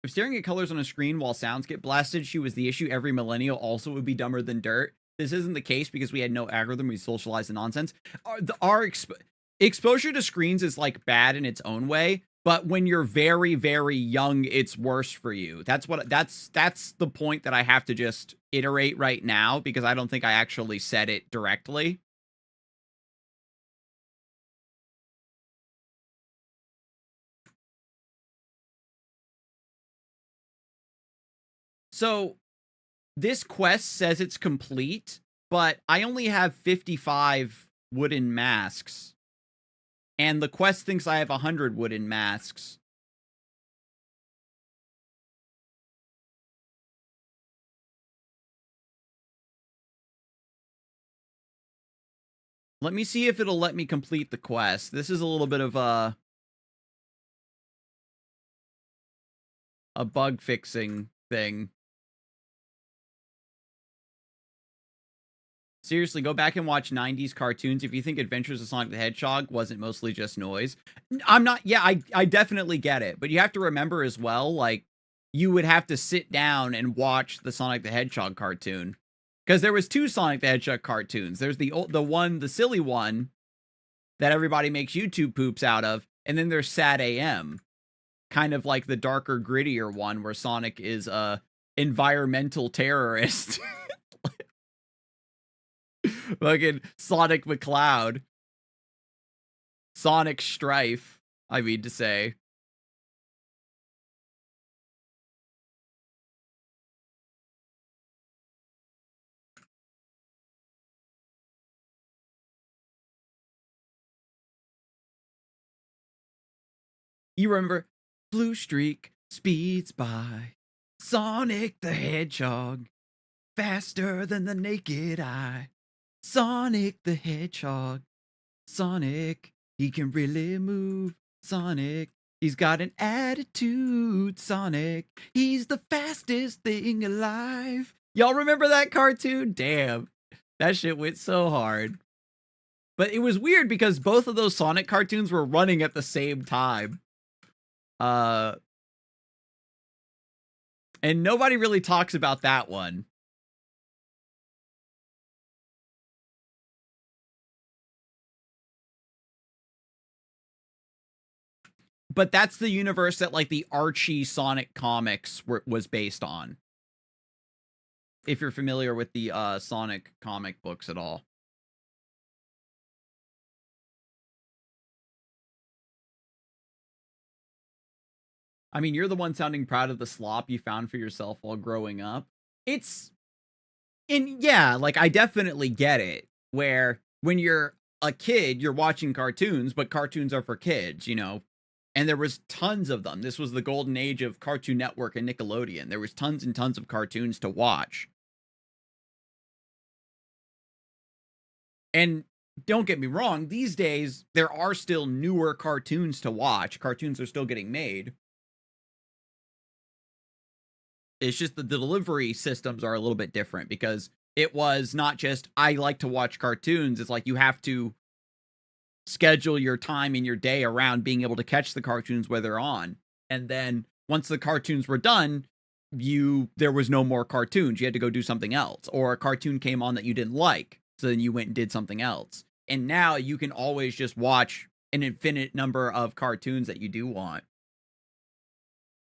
If staring at colors on a screen while sounds get blasted was the issue, every millennial also would be dumber than dirt. This isn't the case because we had no algorithm. We socialized the nonsense. Our exposure to screens is like bad in its own way, but when you're very, very young, it's worse for you. That's the point that I have to just iterate right now, because I don't think I actually said it directly. So this quest says it's complete, but I only have 55 wooden masks. And the quest thinks I have 100 wooden masks. Let me see if it'll let me complete the quest. This is a little bit of a bug fixing thing. Seriously, go back and watch 90s cartoons if you think Adventures of Sonic the Hedgehog wasn't mostly just noise. I'm not, yeah, I definitely get it, but you have to remember as well, like, you would have to sit down and watch the Sonic the Hedgehog cartoon. Because there was 2 Sonic the Hedgehog cartoons. There's the silly one that everybody makes YouTube poops out of, and then there's Sad AM. Kind of like the darker, grittier one where Sonic is a environmental terrorist. Fucking Sonic McCloud. Sonic Strife, I mean to say. You remember Blue Streak speeds by. Sonic the Hedgehog, faster than the naked eye. Sonic the Hedgehog. Sonic, he can really move. Sonic, he's got an attitude. Sonic, he's the fastest thing alive. Y'all remember that cartoon? Damn, that shit went so hard. But it was weird because both of those Sonic cartoons were running at the same time. And nobody really talks about that one. but that's the universe that like the Archie Sonic comics was based on. If you're familiar with the Sonic comic books at all. I mean, you're the one sounding proud of the slop you found for yourself while growing up. And yeah, like I definitely get it. Where when you're a kid, you're watching cartoons, but cartoons are for kids, you know? And there was tons of them. This was the golden age of Cartoon Network and Nickelodeon. There was tons and tons of cartoons to watch. And don't get me wrong, these days, there are still newer cartoons to watch. Cartoons are still getting made. It's just that the delivery systems are a little bit different because it was not just, I like to watch cartoons. It's like you have to schedule your time in your day around being able to catch the cartoons where they're on. And then once the cartoons were done, there was no more cartoons. You had to go do something else. Or a cartoon came on that you didn't like. So then you went and did something else. And now you can always just watch an infinite number of cartoons that you do want.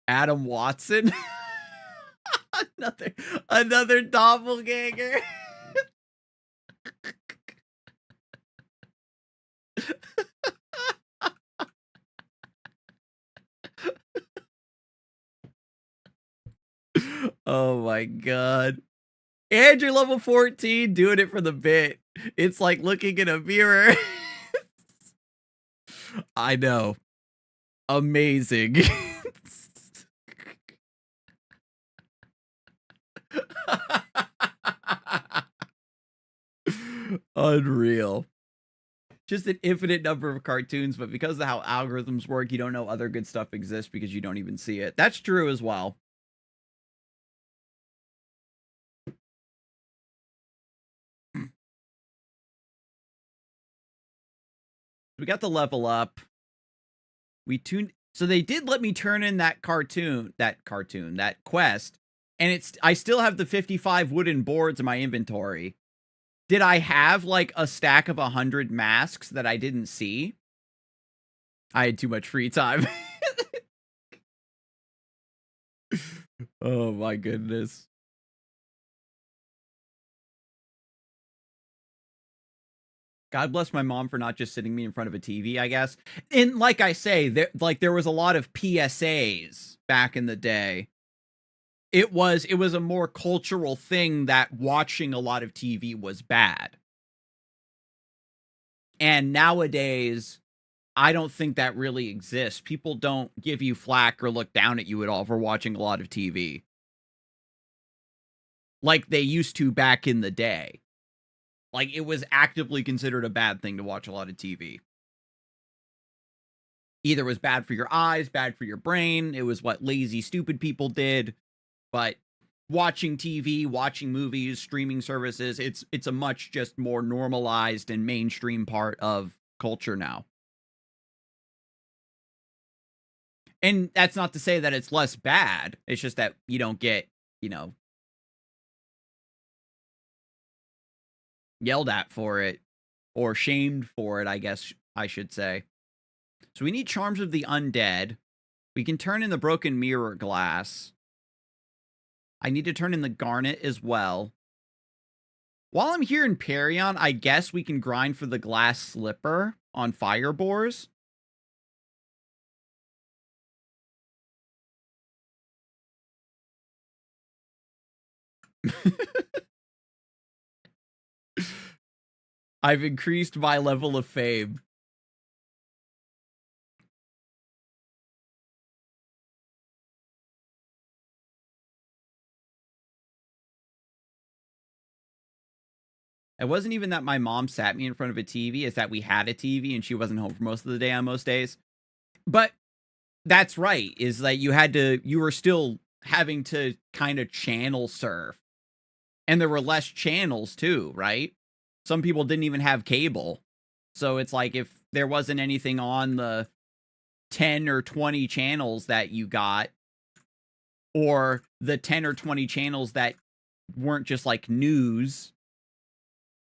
Adam Watson. another doppelganger. Oh my god. Andrew level 14 doing it for the bit. It's like looking in a mirror. I know. Amazing. Unreal. Just an infinite number of cartoons, but because of how algorithms work, you don't know other good stuff exists because you don't even see it. That's true as well. We got the level up. So they did let me turn in that quest, and I still have the 55 wooden boards in my inventory. Did I have like a stack of 100 masks that I didn't see? I had too much free time. Oh my goodness. God bless my mom for not just sitting me in front of a TV, I guess. And like I say, there was a lot of PSAs back in the day. It was a more cultural thing that watching a lot of TV was bad. And nowadays, I don't think that really exists. People don't give you flack or look down at you at all for watching a lot of TV. Like they used to back in the day. Like, it was actively considered a bad thing to watch a lot of TV. Either it was bad for your eyes, bad for your brain. It was what lazy, stupid people did. But watching TV, watching movies, streaming services, it's a much just more normalized and mainstream part of culture now. And that's not to say that it's less bad. It's just that you don't get, yelled at for it or shamed for it, I guess I should say. So we need Charms of the Undead. We can turn in the Broken Mirror Glass. I need to turn in the Garnet as well. While I'm here in Perion, I guess we can grind for the Glass Slipper on Firebores. I've increased my level of fame. It wasn't even that my mom sat me in front of a TV, it's that we had a TV and she wasn't home for most of the day on most days. But that's right, is that you were still having to kind of channel surf. And there were less channels too, right? Some people didn't even have cable. So it's like if there wasn't anything on the 10 or 20 channels that you got, or the 10 or 20 channels that weren't just like news,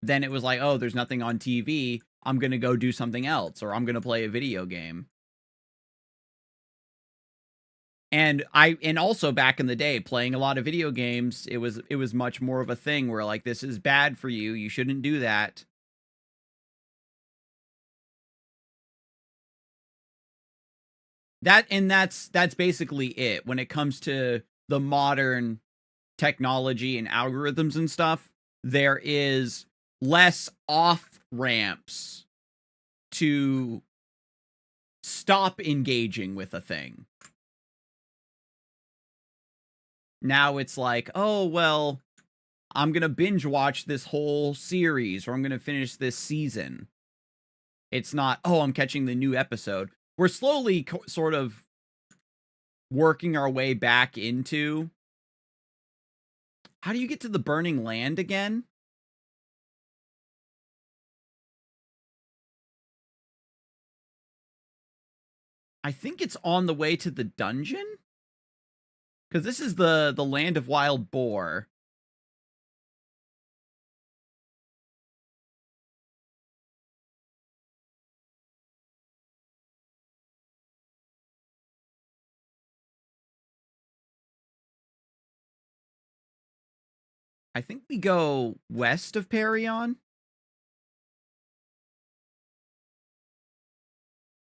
then it was like, oh, there's nothing on TV. I'm going to go do something else, or I'm going to play a video game. And also back in the day, playing a lot of video games, it was much more of a thing where like, this is bad for you. You shouldn't do that. That's basically it. When it comes to the modern technology and algorithms and stuff, there is less off ramps to stop engaging with a thing. Now it's like, oh, well, I'm going to binge watch this whole series, or I'm going to finish this season. It's not, oh, I'm catching the new episode. We're slowly sort of working our way back into... How do you get to the burning land again? I think it's on the way to the dungeon? Because this is the land of wild boar. I think we go west of Parion.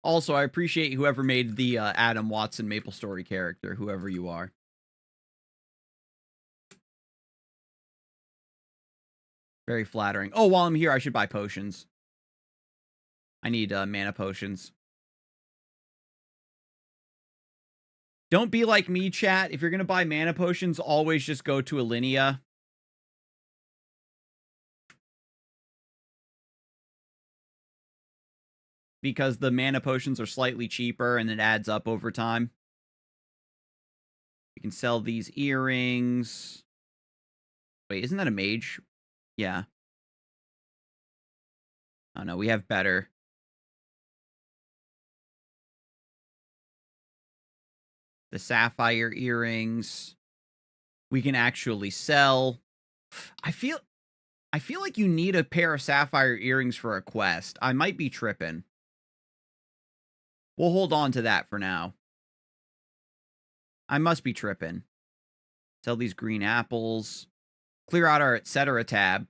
Also, I appreciate whoever made the Adam Watson Maplestory character, whoever you are. Very flattering. Oh, while I'm here, I should buy potions. I need mana potions. Don't be like me, chat. If you're going to buy mana potions, always just go to Alinea. Because the mana potions are slightly cheaper and it adds up over time. You can sell these earrings. Wait, isn't that a mage? Yeah. Oh no, we have better. The sapphire earrings. We can actually sell. I feel like you need a pair of sapphire earrings for a quest. I might be tripping. We'll hold on to that for now. I must be tripping. Sell these green apples. Clear out our etc. tab.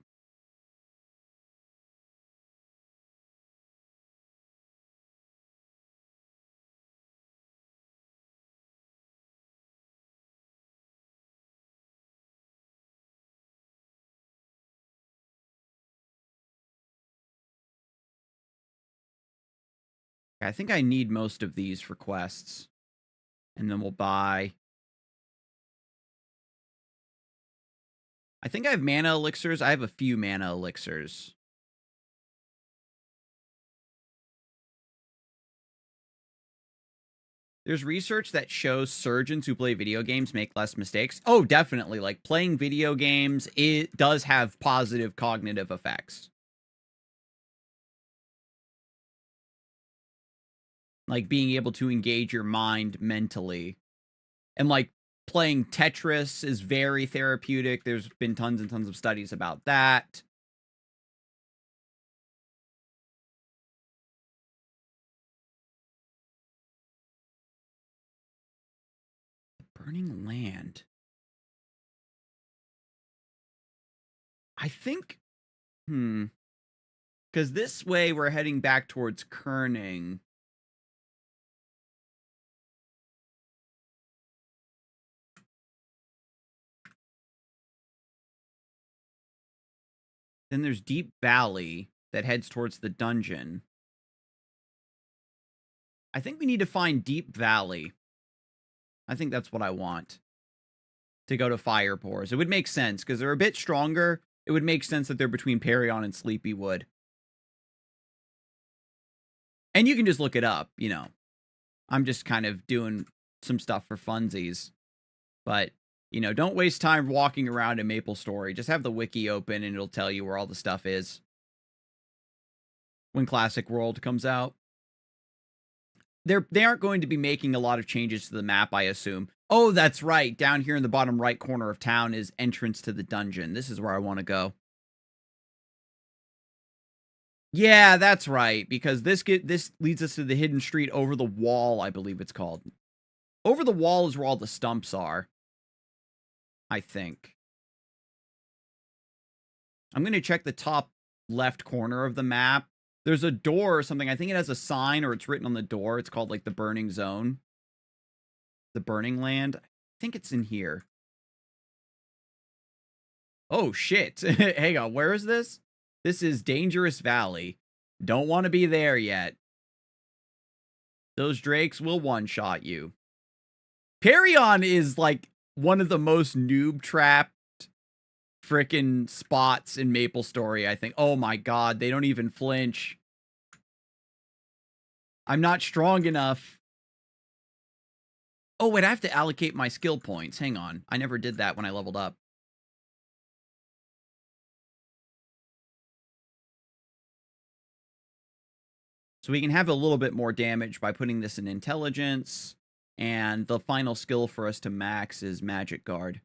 I think I need most of these for quests. And then we'll buy... I think I have mana elixirs. I have a few mana elixirs. There's research that shows surgeons who play video games make less mistakes. Oh, definitely. Like, playing video games, it does have positive cognitive effects. Like, being able to engage your mind mentally. And, like, playing Tetris is very therapeutic. There's been tons and tons of studies about that. Burning Land. I think... Because this way we're heading back towards Kerning. Then there's Deep Valley that heads towards the dungeon. I think we need to find Deep Valley. I think that's what I want. To go to Fire Pores. It would make sense, because they're a bit stronger. It would make sense that they're between Parion and Sleepywood. And you can just look it up, you know. I'm just kind of doing some stuff for funsies. But, you know, don't waste time walking around in Maplestory. Just have the wiki open and it'll tell you where all the stuff is. When Classic World comes out. They aren't going to be making a lot of changes to the map, I assume. Oh, that's right. Down here in the bottom right corner of town is entrance to the dungeon. This is where I want to go. Yeah, that's right. Because this leads us to the hidden street over the wall, I believe it's called. Over the wall is where all the stumps are, I think. I'm going to check the top left corner of the map. There's a door or something. I think it has a sign or it's written on the door. It's called like the Burning Zone. The Burning Land. I think it's in here. Oh, shit. Hang on. Where is this? This is Dangerous Valley. Don't want to be there yet. Those drakes will one-shot you. Parion is like one of the most noob-trapped frickin' spots in Maplestory, I think. Oh my god, they don't even flinch. I'm not strong enough. Oh, wait, I have to allocate my skill points. Hang on. I never did that when I leveled up. So we can have a little bit more damage by putting this in intelligence. And the final skill for us to max is Magic Guard.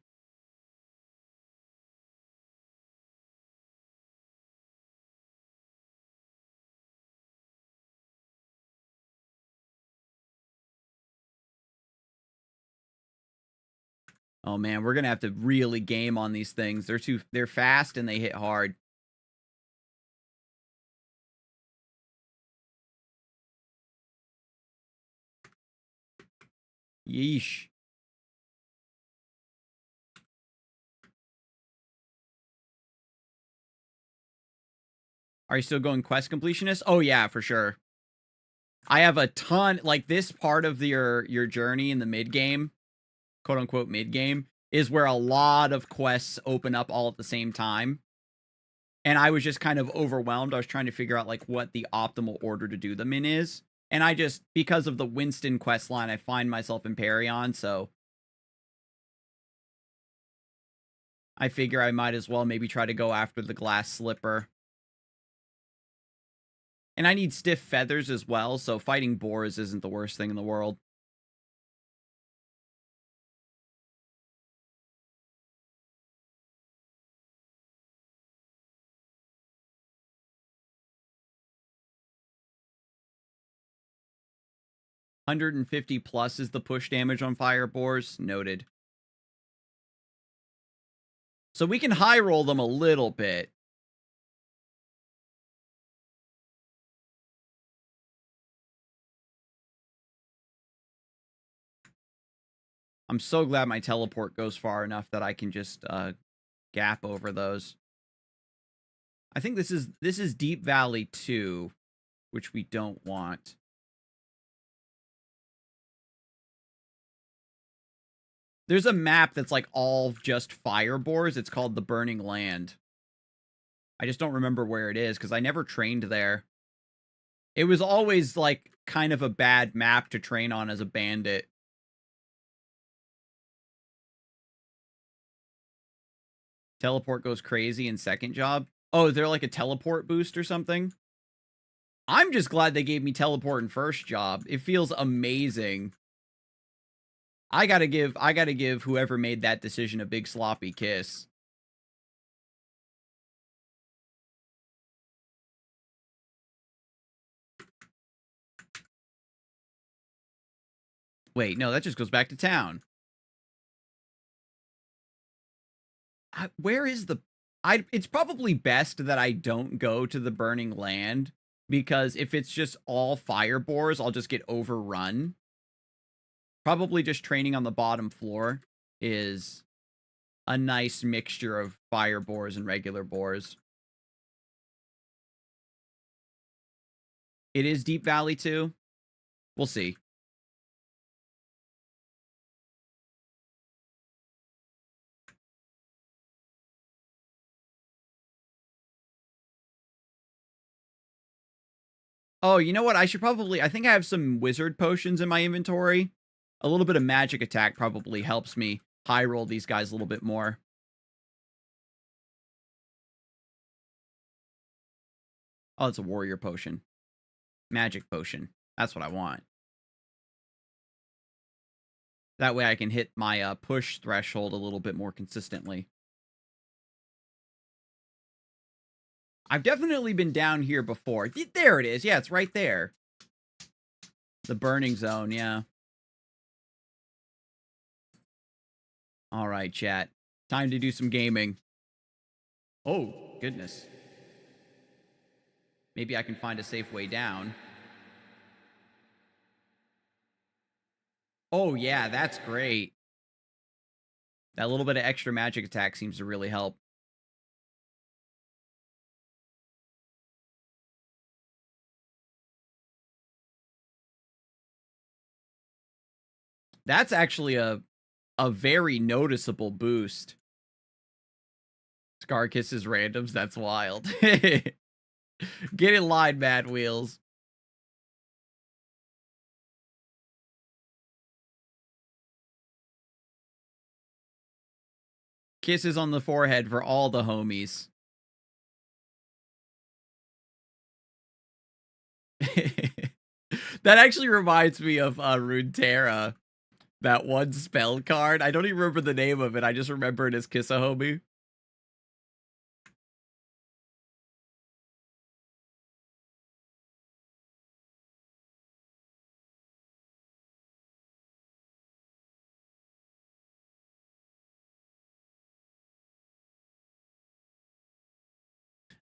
Oh man, we're gonna have to really game on these things. They're fast and they hit hard. Yeesh. Are you still going quest completionist? Oh yeah, for sure. I have a ton, like this part of your journey in the mid game, quote unquote mid game, is where a lot of quests open up all at the same time. And I was just kind of overwhelmed. I was trying to figure out like what the optimal order to do them in is. And I just, because of the Winston quest line, I find myself in Parion, so I figure I might as well maybe try to go after the glass slipper. And I need stiff feathers as well, so fighting boars isn't the worst thing in the world. $150 plus is the push damage on fire boars. Noted. So we can high roll them a little bit. I'm so glad my teleport goes far enough that I can just gap over those. I think this is Deep Valley 2, which we don't want. There's a map that's like all just fire boars. It's called the Burning Land. I just don't remember where it is because I never trained there. It was always like kind of a bad map to train on as a bandit. Teleport goes crazy in second job. Oh, is there like a teleport boost or something? I'm just glad they gave me teleport in first job. It feels amazing. I gotta give whoever made that decision a big sloppy kiss. Wait, no, that just goes back to town. Where is the... It's probably best that I don't go to the Burning Land, because if it's just all fire boars, I'll just get overrun. Probably just training on the bottom floor is a nice mixture of fire boars and regular boars. It is Deep Valley too. We'll see. Oh, you know what? I think I have some wizard potions in my inventory. A little bit of magic attack probably helps me high roll these guys a little bit more. Oh, it's a warrior potion. Magic potion. That's what I want. That way I can hit my push threshold a little bit more consistently. I've definitely been down here before. There it is. Yeah, it's right there. The burning zone, yeah. All right, chat. Time to do some gaming. Oh, goodness. Maybe I can find a safe way down. Oh, yeah, that's great. That little bit of extra magic attack seems to really help. That's actually a very noticeable boost. Scar kisses randoms, that's wild. Get in line, Mad Wheels. Kisses on the forehead for all the homies. That actually reminds me of Runeterra. That one spell card. I don't even remember the name of it. I just remember it as Kiss a Homie.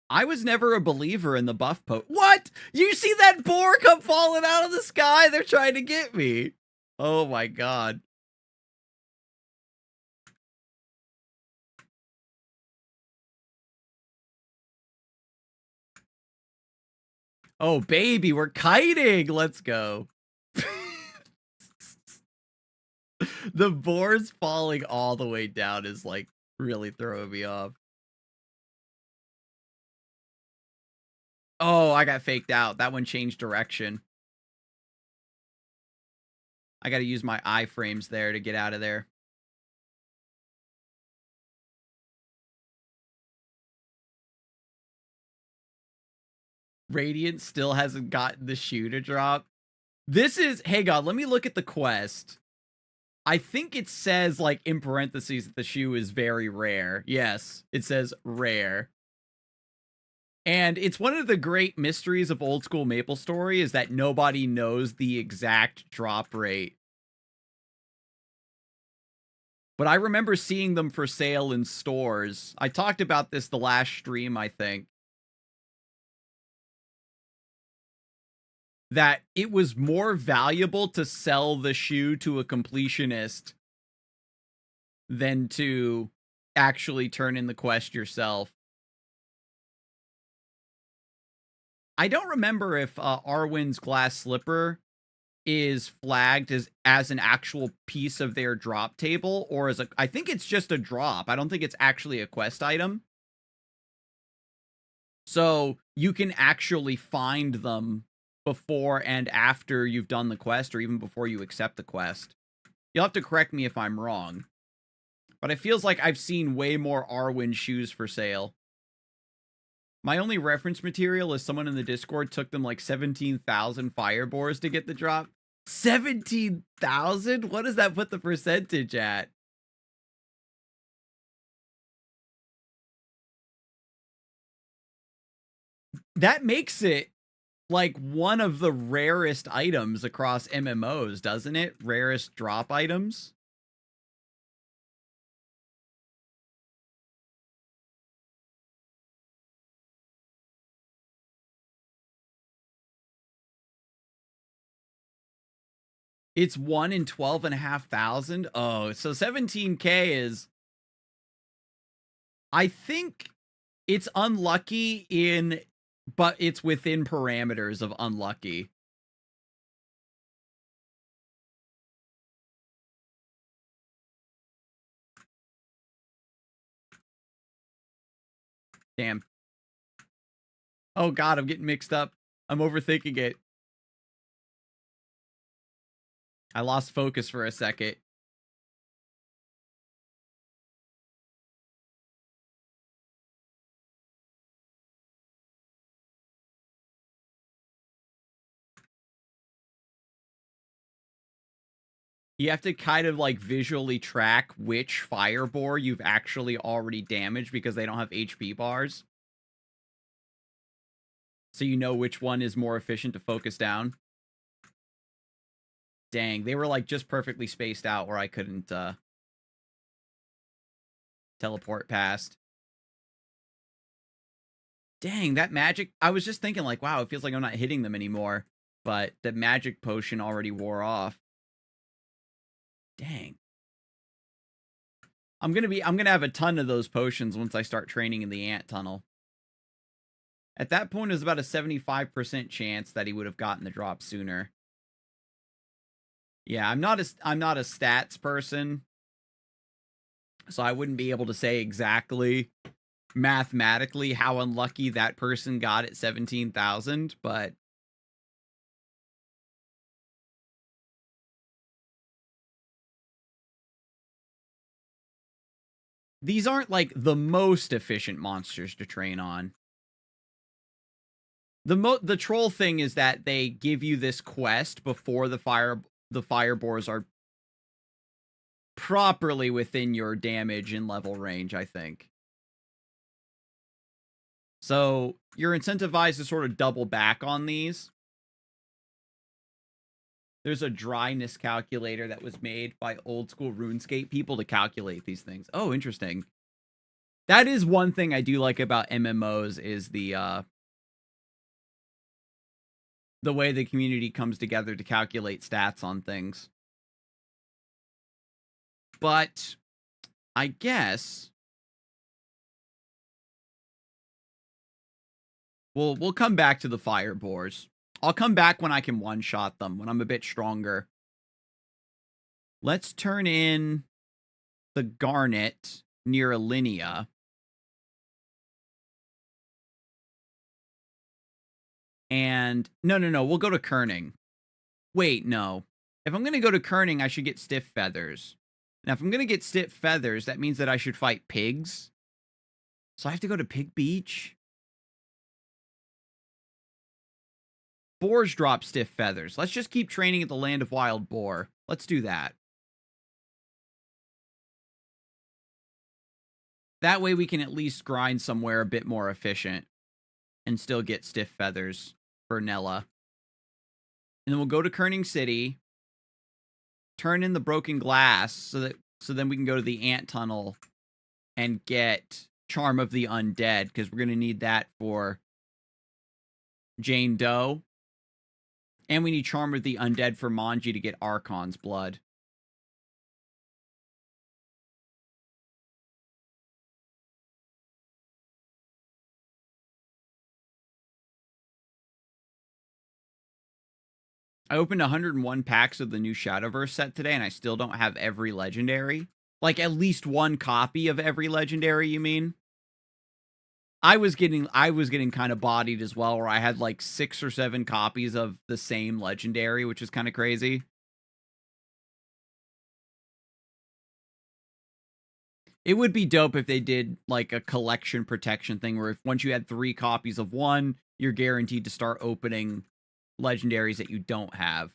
I was never a believer in the buff What? You see that boar come falling out of the sky? They're trying to get me. Oh my god. Oh baby, we're kiting. Let's go. The boar's falling all the way down is like really throwing me off. Oh, I got faked out. That one changed direction. I got to use my iframes there to get out of there. Radiant still hasn't gotten the shoe to drop. This is, hey God, let me look at the quest. I think it says, like, in parentheses that the shoe is very rare. Yes, it says rare. And it's one of the great mysteries of old school Maplestory is that nobody knows the exact drop rate. But I remember seeing them for sale in stores. I talked about this the last stream, I think. That it was more valuable to sell the shoe to a completionist than to actually turn in the quest yourself. I don't remember if Arwen's glass slipper is flagged as an actual piece of their drop table or as a, I think it's just a drop. I don't think it's actually a quest item. So you can actually find them before and after you've done the quest or even before you accept the quest. You'll have to correct me if I'm wrong. But it feels like I've seen way more Arwen shoes for sale. My only reference material is someone in the Discord took them like 17,000 firebores to get the drop. 17,000? What does that put the percentage at? That makes it like one of the rarest items across MMOs, doesn't it? Rarest drop items. It's 1 in 12,500. Oh, so 17K is, I think it's unlucky in, but it's within parameters of unlucky. Damn. Oh God, I'm getting mixed up. I'm overthinking it. I lost focus for a second. You have to kind of like visually track which firebore you've actually already damaged because they don't have HP bars. So you know which one is more efficient to focus down. Dang, they were like just perfectly spaced out where I couldn't teleport past. Dang, that magic... I was just thinking, like, wow, it feels like I'm not hitting them anymore. But the magic potion already wore off. Dang. I'm gonna have a ton of those potions once I start training in the ant tunnel. At that point, it was about a 75% chance that he would have gotten the drop sooner. Yeah, I'm not a stats person, so I wouldn't be able to say exactly mathematically how unlucky that person got at 17,000, but these aren't like the most efficient monsters to train on. The troll thing is that they give you this quest before the firebores are properly within your damage and level range, I think. So you're incentivized to sort of double back on these. There's a dryness calculator that was made by old school RuneScape people to calculate these things. Oh, interesting. That is one thing I do like about MMOs is the way the community comes together to calculate stats on things. But I guess we'll come back to the firebores. I'll come back when I can one-shot them, when I'm a bit stronger. Let's turn in the Garnet near Alinea. And no, we'll go to Kerning. Wait, no. If I'm going to go to Kerning, I should get Stiff Feathers. Now, if I'm going to get Stiff Feathers, that means that I should fight pigs. So I have to go to Pig Beach? Boars drop Stiff Feathers. Let's just keep training at the Land of Wild Boar. Let's do that. That way we can at least grind somewhere a bit more efficient and still get Stiff Feathers for Nella. And then we'll go to Kerning City, turn in the Broken Glass so then we can go to the Ant Tunnel and get Charm of the Undead, because we're going to need that for Jane Doe. And we need Charm of the Undead for Manji to get Archon's blood. I opened 101 packs of the new Shadowverse set today, and I still don't have every legendary. Like, at least one copy of every legendary, you mean? I was getting kind of bodied as well, where I had like 6 or 7 copies of the same legendary, which is kind of crazy. It would be dope if they did like a collection protection thing, where if once you had 3 copies of one, you're guaranteed to start opening legendaries that you don't have.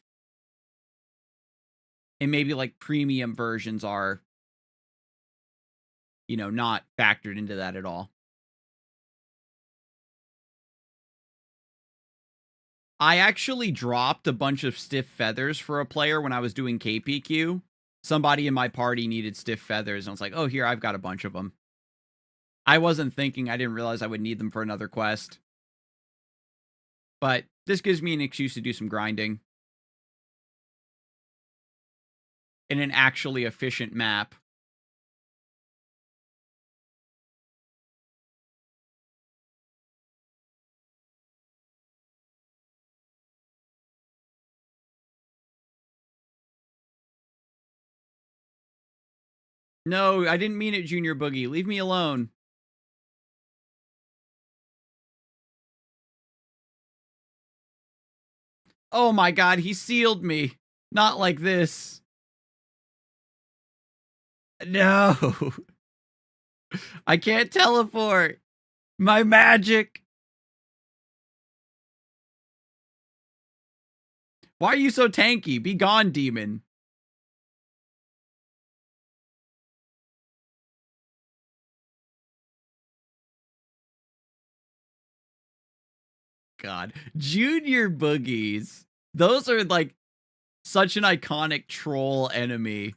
And maybe like premium versions are, you know, not factored into that at all. I actually dropped a bunch of Stiff Feathers for a player when I was doing KPQ. Somebody in my party needed Stiff Feathers, and I was like, oh, here, I've got a bunch of them. I wasn't thinking, I didn't realize I would need them for another quest. But this gives me an excuse to do some grinding. In an actually efficient map. No, I didn't mean it, Junior Boogie. Leave me alone. Oh my god, he sealed me. Not like this. No. I can't teleport. My magic. Why are you so tanky? Be gone, demon. God. Junior Boogies. Those are like such an iconic troll enemy.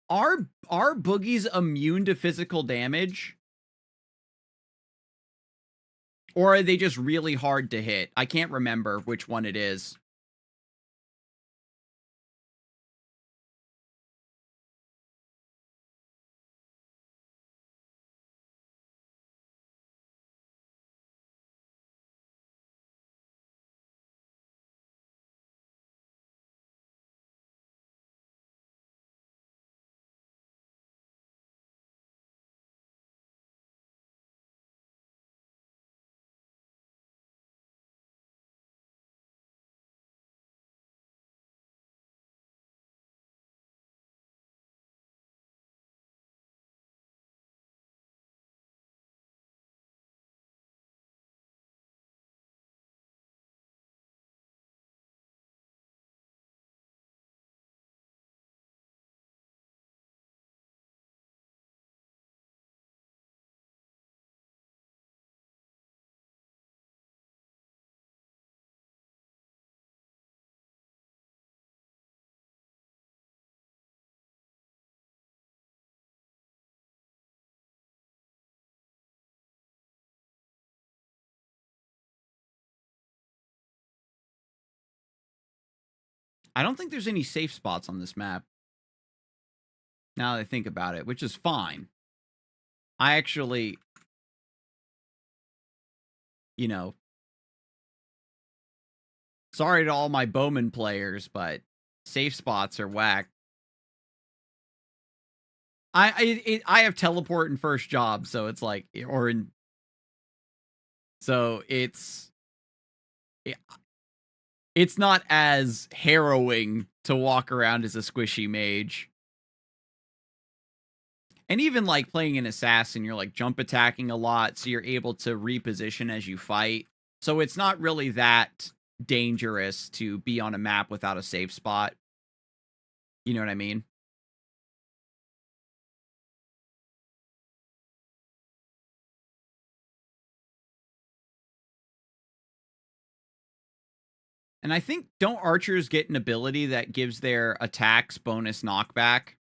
Are boogies immune to physical damage? Or are they just really hard to hit? I can't remember which one it is. I don't think there's any safe spots on this map. Now that I think about it, which is fine. I actually, you know, sorry to all my Bowman players, but safe spots are whack. I have teleport in first job, so it's like, or in, so it's not as harrowing to walk around as a squishy mage. And even like playing an assassin, you're like jump attacking a lot, so you're able to reposition as you fight. So it's not really that dangerous to be on a map without a safe spot. You know what I mean? And I think, don't archers get an ability that gives their attacks bonus knockback?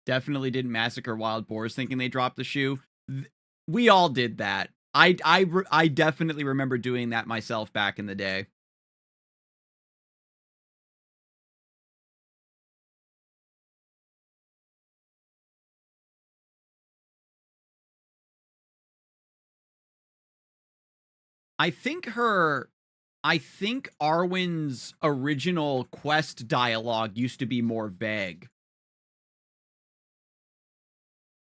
Definitely didn't massacre wild boars thinking they dropped the shoe. We all did that. I definitely remember doing that myself back in the day. I think Arwen's original quest dialogue used to be more vague.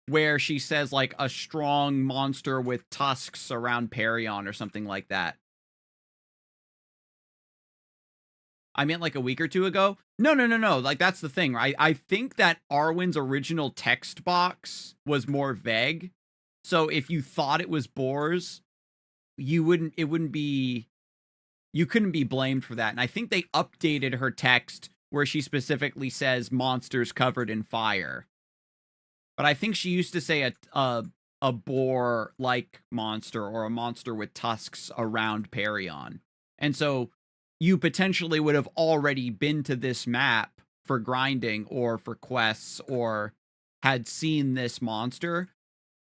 Where she says, like, a strong monster with tusks around Perion or something like that. I meant like a week or two ago. No. Like, that's the thing, right? I think that Arwen's original text box was more vague. So if you thought it was boars, you couldn't be blamed for that. And I think they updated her text where she specifically says monsters covered in fire. But I think she used to say a boar-like monster or a monster with tusks around Perion. And so you potentially would have already been to this map for grinding or for quests or had seen this monster.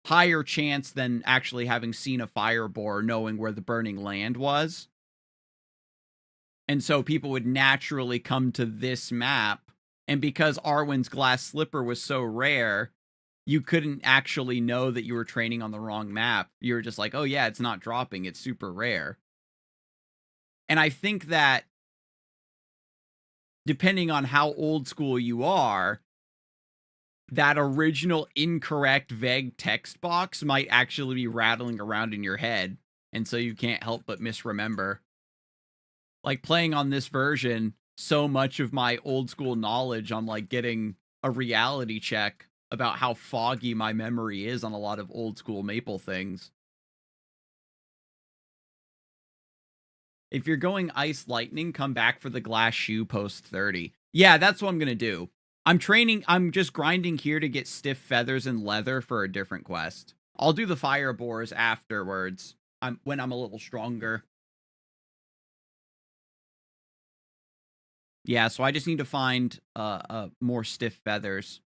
Higher chance than actually having seen a fire boar, knowing where the burning land was. And so people would naturally come to this map. And because Arwen's glass slipper was so rare, you couldn't actually know that you were training on the wrong map. You were just like, oh yeah, it's not dropping. It's super rare. And I think that depending on how old school you are, that original incorrect vague text box might actually be rattling around in your head. And so you can't help but misremember. Like playing on this version, so much of my old school knowledge on like getting a reality check about how foggy my memory is on a lot of old school Maple things. If you're going Ice Lightning, come back for the glass shoe post 30. Yeah, that's what I'm going to do. I'm just grinding here to get stiff feathers and leather for a different quest. I'll do the fire boars afterwards, when I'm a little stronger. Yeah, so I just need to find more stiff feathers.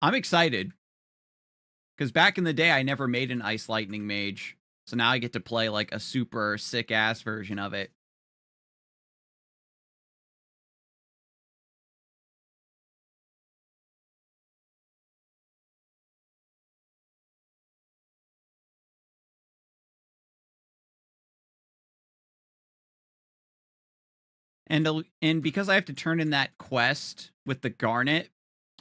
I'm excited because back in the day I never made an Ice Lightning Mage, so now I get to play like a super sick ass version of it. And because I have to turn in that quest with the Garnet,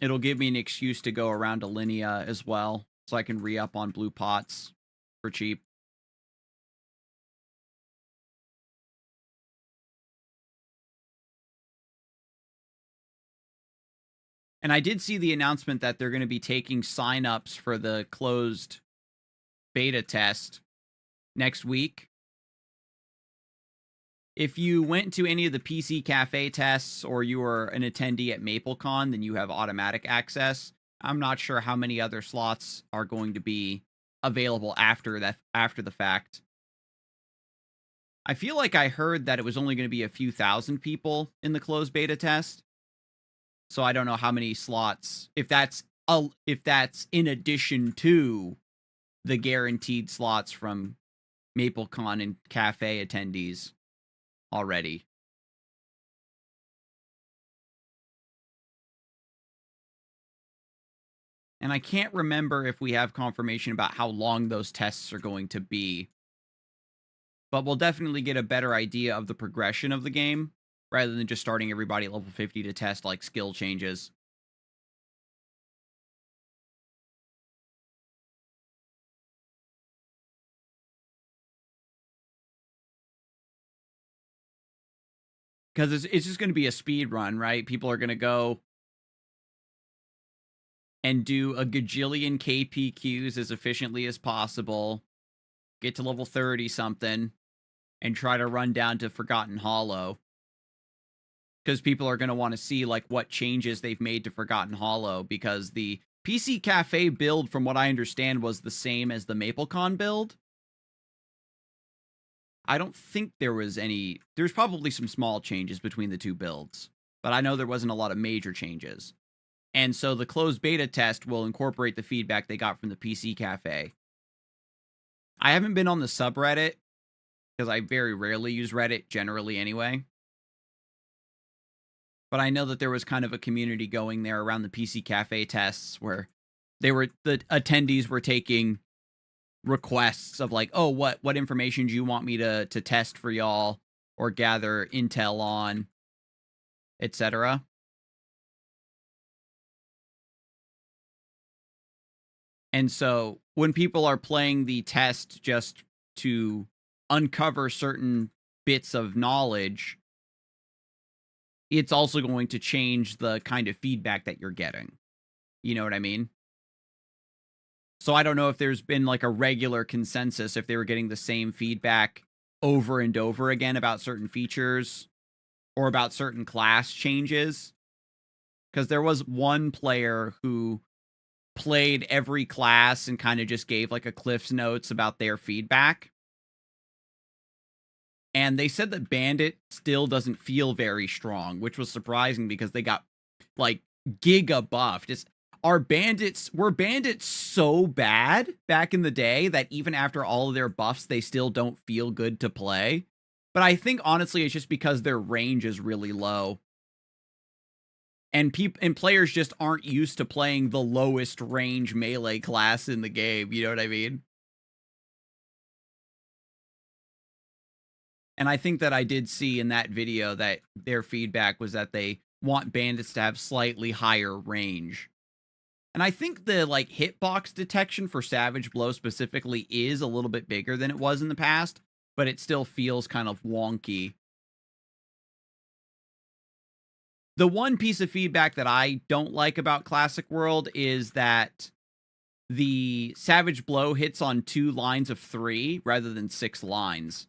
it'll give me an excuse to go around to Linnea as well, so I can re-up on blue pots for cheap. And I did see the announcement that they're going to be taking signups for the closed beta test next week. If you went to any of the PC Cafe tests or you were an attendee at MapleCon, then you have automatic access. I'm not sure how many other slots are going to be available after the fact. I feel like I heard that it was only going to be a few thousand people in the closed beta test. So I don't know how many slots, if that's in addition to the guaranteed slots from MapleCon and Cafe attendees already. And I can't remember if we have confirmation about how long those tests are going to be. But we'll definitely get a better idea of the progression of the game, rather than just starting everybody at level 50 to test, like, skill changes. Because it's just going to be a speed run, right? People are going to go and do a gajillion KPQs as efficiently as possible, get to level 30-something, and try to run down to Forgotten Hollow. Because people are going to want to see, like, what changes they've made to Forgotten Hollow, because the PC Cafe build, from what I understand, was the same as the MapleCon build. I don't think there was any... There's probably some small changes between the two builds, but I know there wasn't a lot of major changes. And so the closed beta test will incorporate the feedback they got from the PC Cafe. I haven't been on the subreddit, because I very rarely use Reddit, generally anyway. But I know that there was kind of a community going there around the PC Cafe tests where the attendees were taking requests of like, oh, what information do you want me to test for y'all or gather intel on, etc. And so when people are playing the test just to uncover certain bits of knowledge, it's also going to change the kind of feedback that you're getting. You know what I mean? So I don't know if there's been like a regular consensus if they were getting the same feedback over and over again about certain features or about certain class changes. Because there was one player who played every class and kind of just gave like a Cliff's Notes about their feedback. And they said that Bandit still doesn't feel very strong, which was surprising because they got like giga buffed. Were bandits so bad back in the day that even after all of their buffs, they still don't feel good to play? But I think honestly, it's just because their range is really low. And players just aren't used to playing the lowest range melee class in the game. You know what I mean? And I think that I did see in that video that their feedback was that they want bandits to have slightly higher range. And I think the like hitbox detection for Savage Blow specifically is a little bit bigger than it was in the past, but it still feels kind of wonky. The one piece of feedback that I don't like about Classic World is that the Savage Blow hits on 2 lines of 3 rather than 6 lines.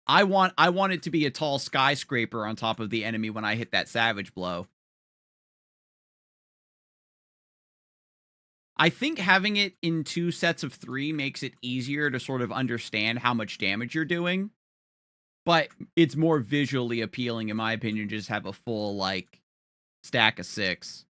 I want it to be a tall skyscraper on top of the enemy when I hit that Savage Blow. I think having it in 2 sets of 3 makes it easier to sort of understand how much damage you're doing, but it's more visually appealing, in my opinion, to just have a full, like, stack of 6.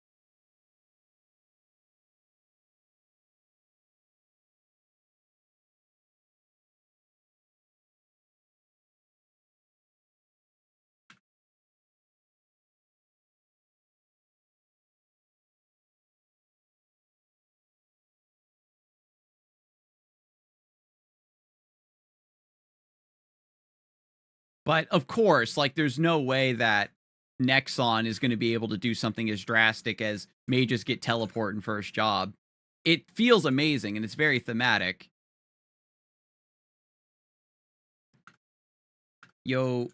But, of course, like, there's no way that Nexon is gonna be able to do something as drastic as mages get teleport in first job. It feels amazing, and it's very thematic. Yo,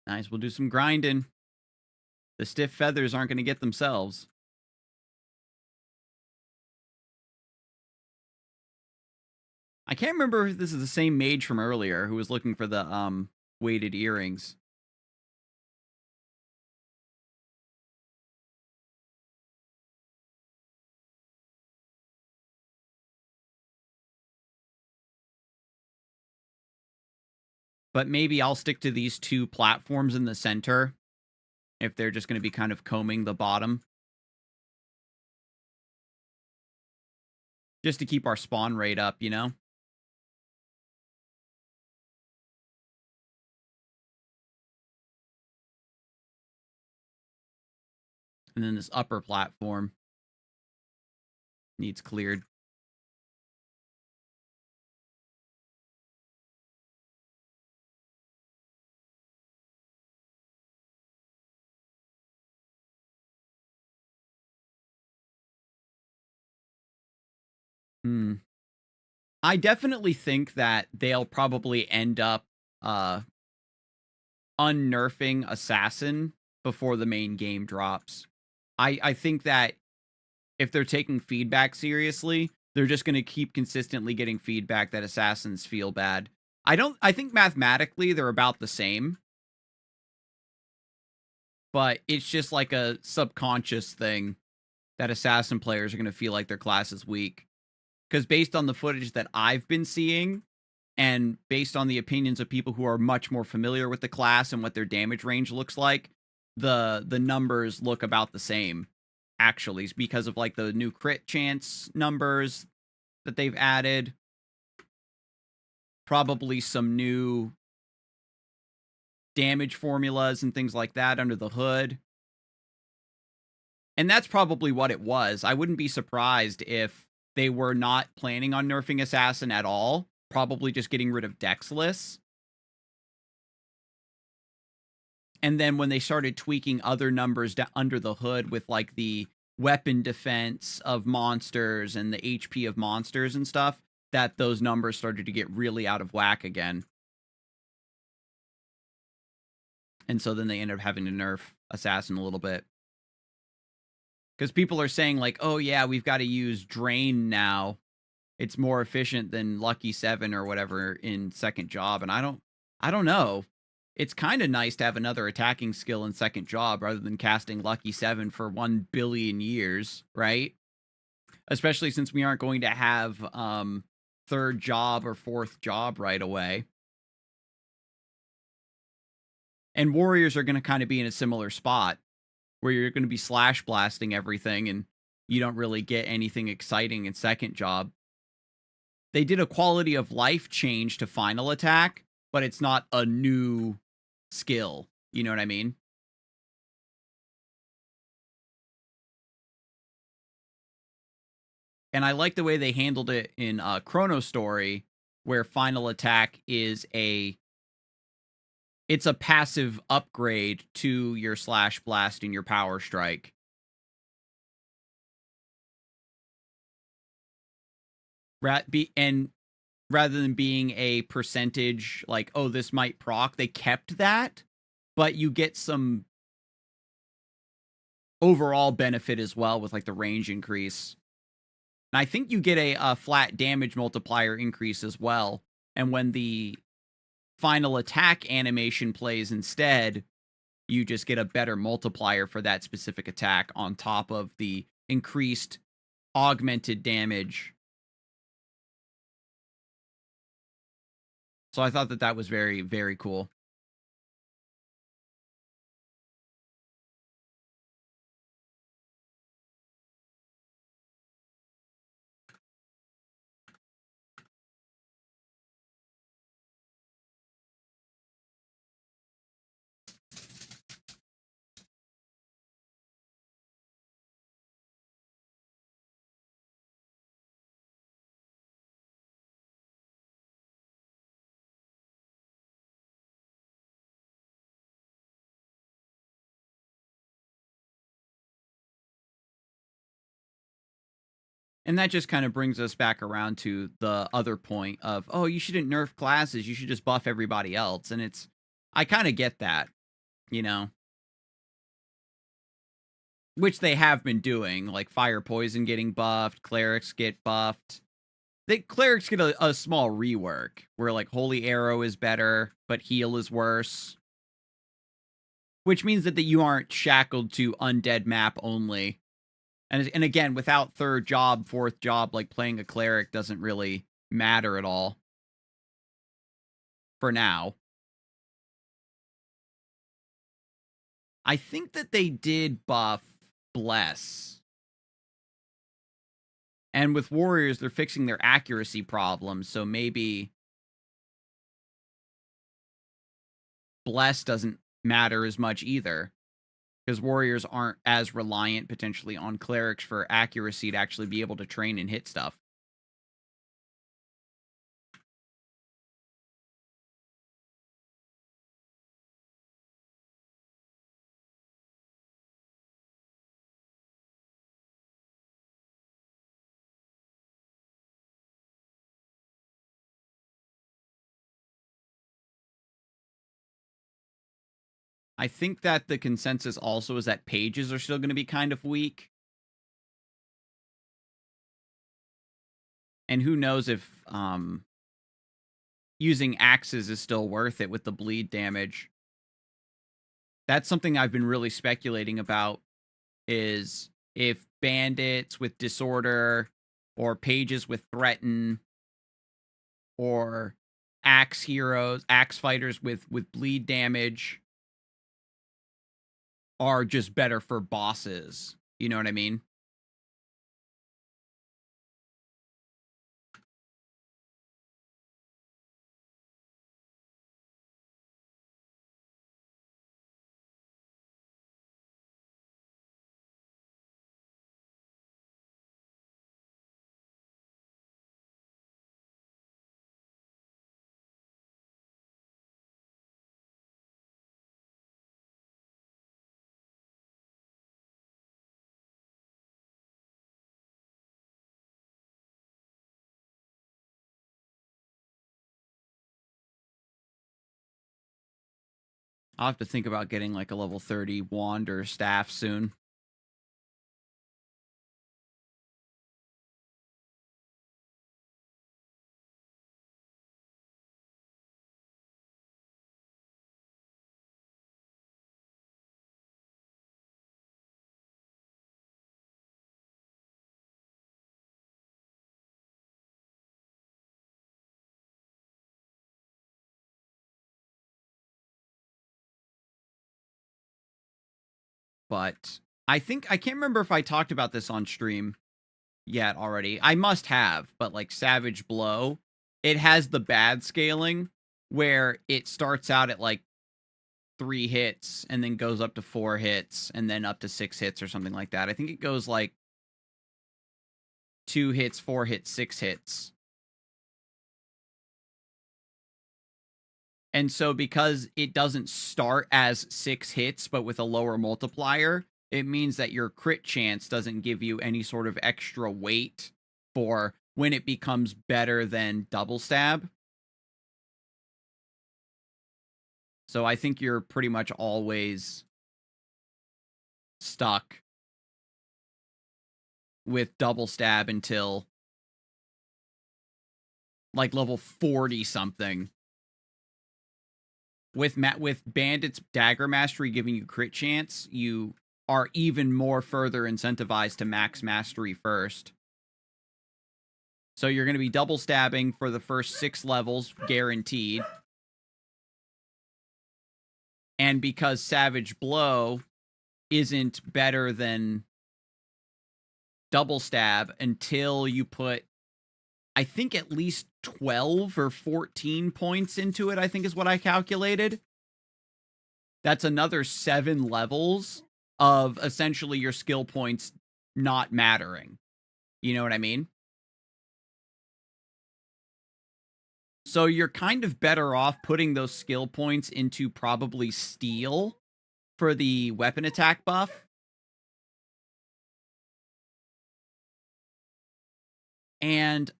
nice, we'll do some grinding. The stiff feathers aren't gonna get themselves. I can't remember if this is the same mage from earlier who was looking for the, weighted earrings. But maybe I'll stick to these 2 platforms in the center if they're just gonna be kind of combing the bottom, just to keep our spawn rate up, you know? And then this upper platform needs cleared. Hmm. I definitely think that they'll probably end up, uh, unnerfing Assassin before the main game drops. I think that if they're taking feedback seriously, they're just gonna keep consistently getting feedback that Assassins feel bad. I think mathematically they're about the same, but it's just like a subconscious thing that Assassin players are gonna feel like their class is weak. Because based on the footage that I've been seeing, and based on the opinions of people who are much more familiar with the class and what their damage range looks like, the numbers look about the same, actually, because of like the new crit chance numbers that they've added, probably some new damage formulas and things like that under the hood. And that's probably what it was. I wouldn't be surprised if they were not planning on nerfing Assassin at all, probably just getting rid of Dexless. And then when they started tweaking other numbers under the hood with like the weapon defense of monsters and the HP of monsters and stuff, that those numbers started to get really out of whack again. And so then they ended up having to nerf Assassin a little bit. Because people are saying like, oh yeah, we've got to use Drain now. It's more efficient than Lucky 7 or whatever in second job. And I don't know. It's kind of nice to have another attacking skill in second job rather than casting Lucky 7 for 1 billion years, right? Especially since we aren't going to have third job or fourth job right away. And warriors are going to kind of be in a similar spot where you're going to be slash blasting everything and you don't really get anything exciting in second job. They did a quality of life change to final attack, but it's not a new skill. You know what I mean? And I like the way they handled it in Chrono Story, where final attack is it's a passive upgrade to your slash blast and your power strike. And rather than being a percentage like, oh, this might proc, they kept that, but you get some overall benefit as well with like the range increase. And I think you get a flat damage multiplier increase as well. And when the final attack animation plays instead, you just get a better multiplier for that specific attack on top of the increased augmented damage. So I thought that that was very, very cool. And that just kind of brings us back around to the other point of, oh, you shouldn't nerf classes, you should just buff everybody else. And it's, I kind of get that, you know, which they have been doing, like Fire Poison getting buffed, Clerics get buffed. Clerics get a small rework, where like Holy Arrow is better, but Heal is worse. Which means that you aren't shackled to undead map only. And again, without third job, fourth job, like playing a cleric doesn't really matter at all. For now. I think that they did buff Bless. And with Warriors, they're fixing their accuracy problems, so maybe Bless doesn't matter as much either. Because Warriors aren't as reliant, potentially, on Clerics for accuracy to actually be able to train and hit stuff. I think that the consensus also is that pages are still going to be kind of weak. And who knows if using axes is still worth it with the bleed damage. That's something I've been really speculating about, is if bandits with disorder or pages with threaten or axe heroes, axe fighters with bleed damage are just better for bosses. You know what I mean? I'll have to think about getting like a level 30 wand or staff soon. But I think, I can't remember if I talked about this on stream yet already. I must have, but like Savage Blow, it has the bad scaling where it starts out at like 3 hits and then goes up to 4 hits and then up to 6 hits or something like that. I think it goes like 2 hits, 4 hits, 6 hits. And so because it doesn't start as 6 hits, but with a lower multiplier, it means that your crit chance doesn't give you any sort of extra weight for when it becomes better than double stab. So I think you're pretty much always stuck with double stab until like level 40 something. With Bandit's Dagger Mastery giving you crit chance, you are even more further incentivized to max mastery first. So you're going to be double stabbing for the first 6 levels, guaranteed. And because Savage Blow isn't better than double stab until you put, I think, at least 12 or 14 points into it, I think is what I calculated. That's another 7 levels of essentially your skill points not mattering. You know what I mean? So you're kind of better off putting those skill points into probably steel for the weapon attack buff. And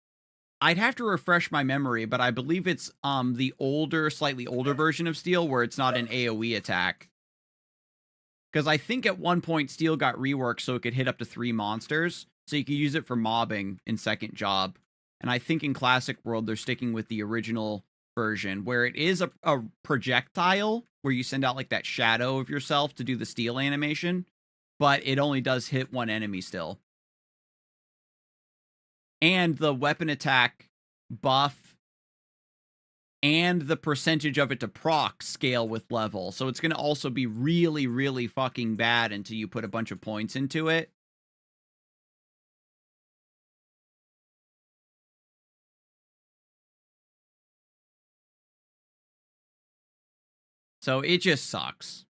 I'd have to refresh my memory, but I believe it's the older, slightly older version of steel where it's not an AoE attack. Because I think at one point steel got reworked so it could hit up to 3 monsters, so you could use it for mobbing in second job. And I think in Classic World they're sticking with the original version where it is a projectile where you send out like that shadow of yourself to do the steel animation, but it only does hit one enemy still. And the weapon attack buff and the percentage of it to proc scale with level. So it's going to also be really, really fucking bad until you put a bunch of points into it. So it just sucks.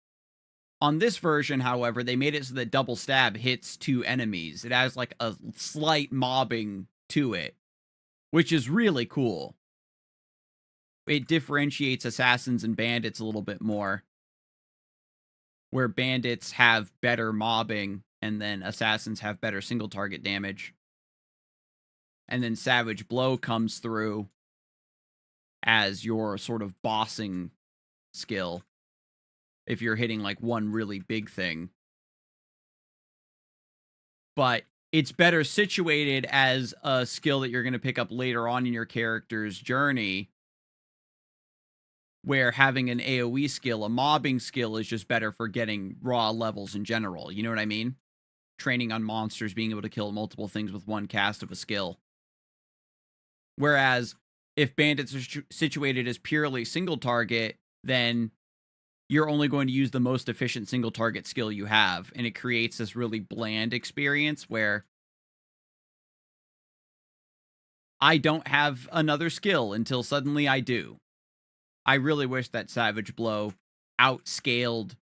On this version, however, they made it so that double stab hits 2 enemies. It has like a slight mobbing to it, which is really cool. It differentiates assassins and bandits a little bit more, where bandits have better mobbing and then assassins have better single target damage. And then Savage Blow comes through as your sort of bossing skill if you're hitting like one really big thing. But it's better situated as a skill that you're going to pick up later on in your character's journey, where having an AoE skill, a mobbing skill, is just better for getting raw levels in general. You know what I mean? Training on monsters, being able to kill multiple things with one cast of a skill. Whereas if bandits are situated as purely single target, then you're only going to use the most efficient single target skill you have. And it creates this really bland experience where I don't have another skill until suddenly I do. I really wish that Savage Blow outscaled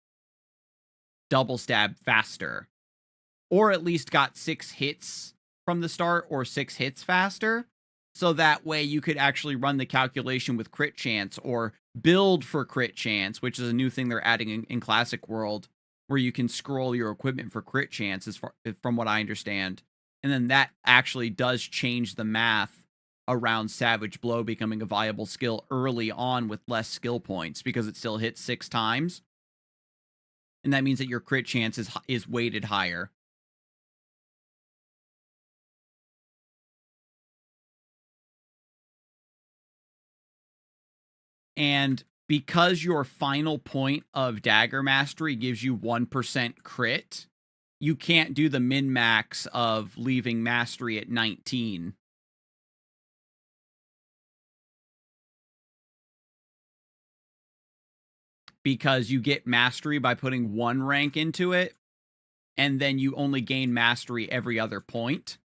double stab faster. Or at least got 6 hits from the start or 6 hits faster. So that way you could actually run the calculation with crit chance or build for crit chance, which is a new thing they're adding in Classic World, where you can scroll your equipment for crit chance, from what I understand. And then that actually does change the math around Savage Blow becoming a viable skill early on with less skill points because it still hits 6 times. And that means that your crit chance is weighted higher. And because your final point of Dagger Mastery gives you 1% crit, you can't do the min-max of leaving Mastery at 19. Because you get Mastery by putting 1 rank into it, and then you only gain Mastery every other point.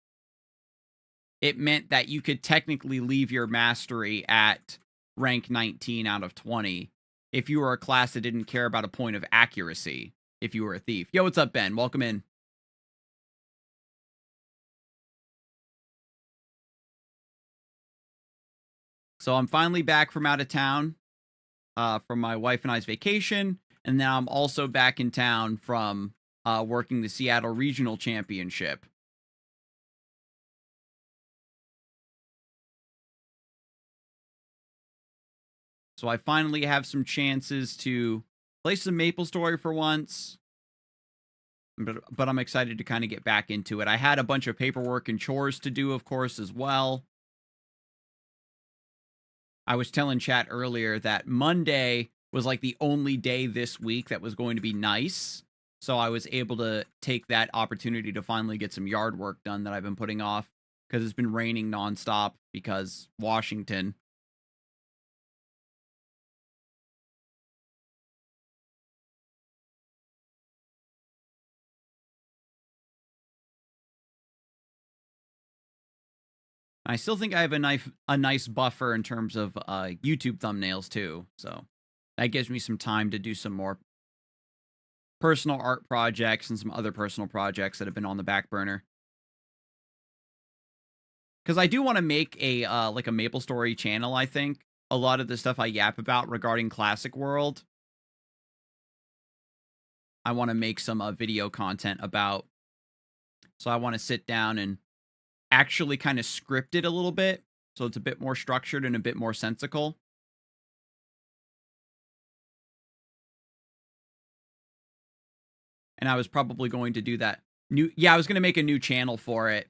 It meant that you could technically leave your Mastery at rank 19 out of 20 if you were a class that didn't care about a point of accuracy if you were a thief. Yo, what's up, Ben? Welcome in. So I'm finally back from out of town from my wife and I's vacation, and now I'm also back in town from working the Seattle Regional Championship. So I finally have some chances to play some Maplestory for once. but I'm excited to kind of get back into it. I had a bunch of paperwork and chores to do, of course, as well. I was telling chat earlier that Monday was like the only day this week that was going to be nice. So I was able to take that opportunity to finally get some yard work done that I've been putting off because it's been raining nonstop because Washington. I still think I have a nice buffer in terms of YouTube thumbnails too. So that gives me some time to do some more personal art projects and some other personal projects that have been on the back burner. Because I do want to make a like a Maplestory channel. I think a lot of the stuff I yap about regarding Classic World, I want to make some video content about. So I want to sit down and actually kind of script it a little bit, so it's a bit more structured and a bit more sensical. And I was probably going to do that. I was going to make a new channel for it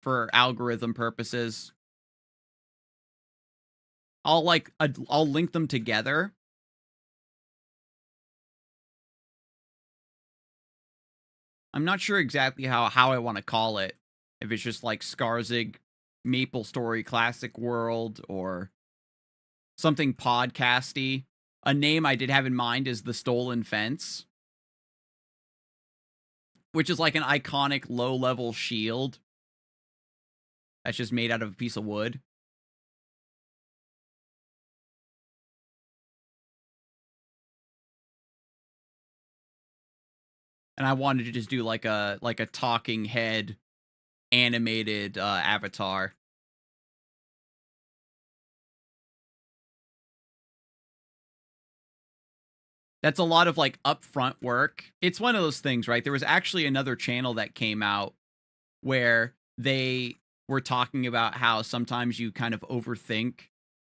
for algorithm purposes. I'll link them together. I'm not sure exactly how I want to call it. If it's just like Scarzig, Maplestory Classic World, or something podcasty. A name I did have in mind is The Stolen Fence, which is like an iconic low-level shield that's just made out of a piece of wood. And I wanted to just do like a talking head animated avatar. That's a lot of like upfront work. It's one of those things, right? There was actually another channel that came out where they were talking about how sometimes you kind of overthink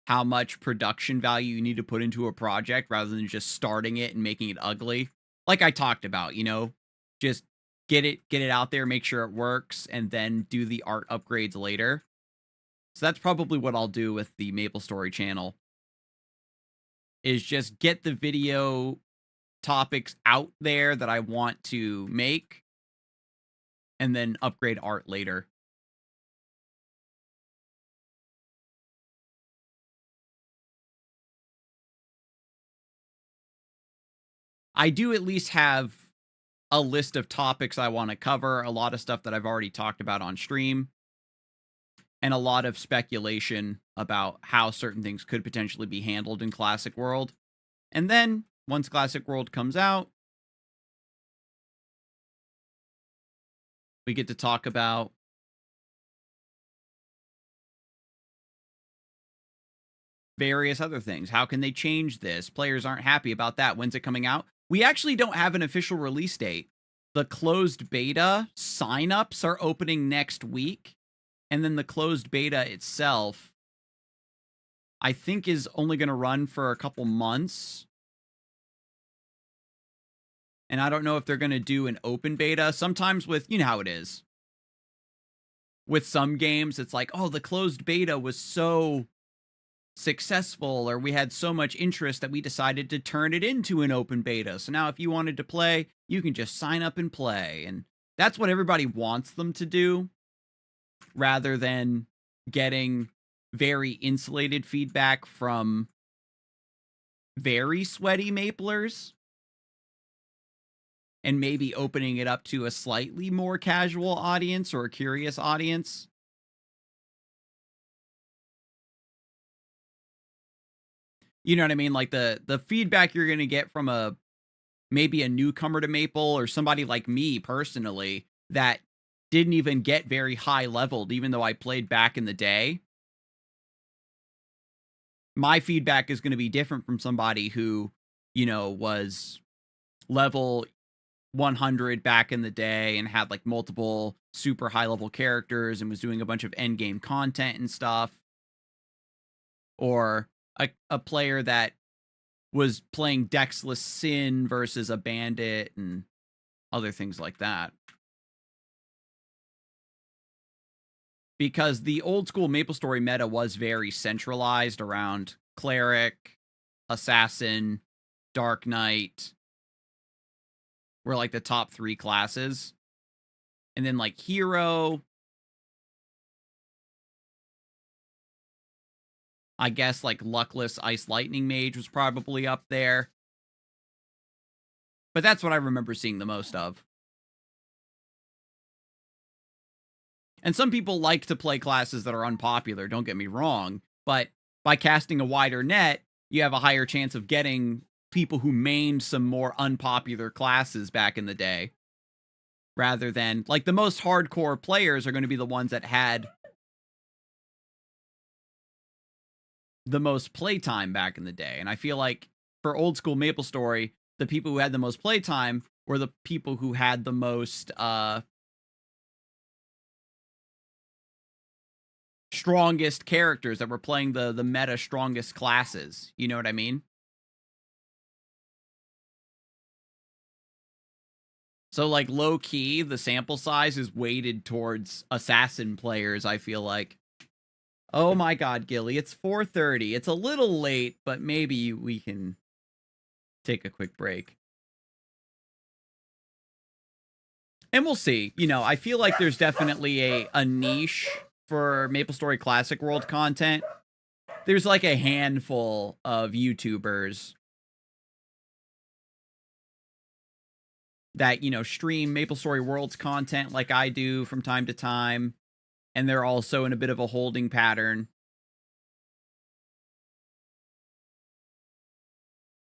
how much production value you need to put into a project rather than just starting it and making it ugly. Like I talked about, just get it out there, make sure it works, and then do the art upgrades later. So that's probably what I'll do with the Maplestory channel. Is just get the video topics out there that I want to make, and then upgrade art later. I do at least have a list of topics I want to cover, a lot of stuff that I've already talked about on stream, and a lot of speculation about how certain things could potentially be handled in Classic World. And then, once Classic World comes out, we get to talk about various other things. How can they change this? Players aren't happy about that. When's it coming out? We actually don't have an official release date. The closed beta signups are opening next week. And then the closed beta itself, I think, is only going to run for a couple months. And I don't know if they're going to do an open beta. Sometimes with, you know how it is. With some games, it's like, oh, the closed beta was so successful, or we had so much interest that we decided to turn it into an open beta. So now if you wanted to play, you can just sign up and play. And that's what everybody wants them to do, rather than getting very insulated feedback from very sweaty maplers and maybe opening it up to a slightly more casual audience or a curious audience. You know what I mean? Like the feedback you're going to get from maybe a newcomer to Maple, or somebody like me personally that didn't even get very high leveled, even though I played back in the day. My feedback is going to be different from somebody who, was level 100 back in the day and had like multiple super high level characters and was doing a bunch of end game content and stuff. Or a player that was playing Dexless Sin versus a bandit and other things like that. Because the old school Maplestory meta was very centralized around cleric, assassin, dark knight were like the top 3 classes. And then like hero, I guess like luckless ice lightning mage was probably up there. But that's what I remember seeing the most of. And some people like to play classes that are unpopular, don't get me wrong, but by casting a wider net, you have a higher chance of getting people who mained some more unpopular classes back in the day. Rather than, like, the most hardcore players are going to be the ones that had the most playtime back in the day. And I feel like for old school Maplestory, the people who had the most playtime were the people who had the most strongest characters that were playing the meta strongest classes. You know what I mean? So, like, low key, the sample size is weighted towards assassin players, I feel like. Oh my god, Gilly, it's 4:30. It's a little late, but maybe we can take a quick break. And we'll see. You know, I feel like there's definitely a niche for Maplestory Classic World content. There's like a handful of YouTubers that, you know, stream Maplestory Worlds content like I do from time to time. And they're also in a bit of a holding pattern.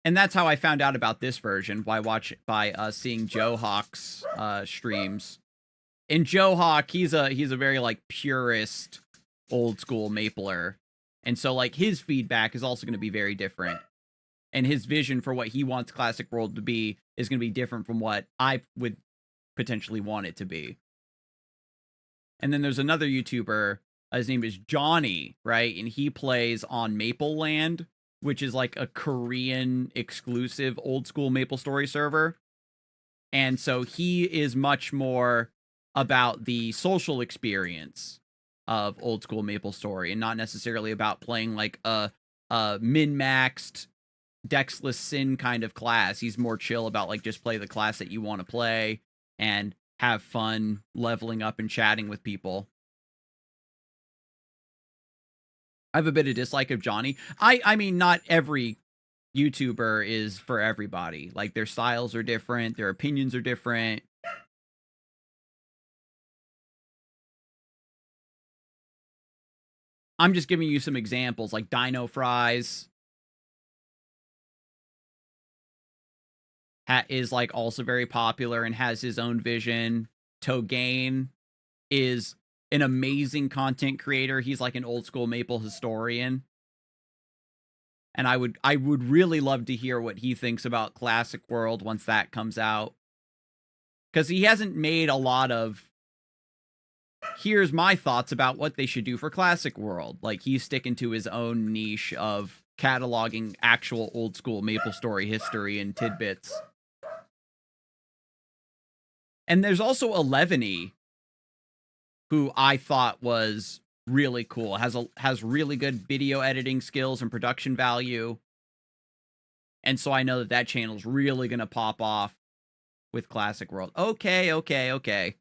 And that's how I found out about this version by seeing Joe Hawk's streams. And Joe Hawk, he's a very like purist old school mapler. And so like his feedback is also going to be very different. And his vision for what he wants Classic World to be is going to be different from what I would potentially want it to be. And then there's another YouTuber, his name is Johnny, right? And he plays on Maple Land, which is like a Korean exclusive old school Maplestory server. And so he is much more about the social experience of old school Maplestory and not necessarily about playing like a min-maxed Dexless Sin kind of class. He's more chill about like just play the class that you want to play and have fun leveling up and chatting with people. I have a bit of dislike of Johnny. I mean, not every YouTuber is for everybody. Like, their styles are different, their opinions are different. I'm just giving you some examples, like Dino Fries is like also very popular and has his own vision. Togain is an amazing content creator. He's like an old school Maple historian. And I would really love to hear what he thinks about Classic World once that comes out. Because he hasn't made a lot of, here's my thoughts about what they should do for Classic World. Like, he's sticking to his own niche of cataloging actual old school Maplestory history and tidbits. And there's also 11E, who I thought was really cool. Has really good video editing skills and production value. And so I know that channel's really going to pop off with Classic World. Okay.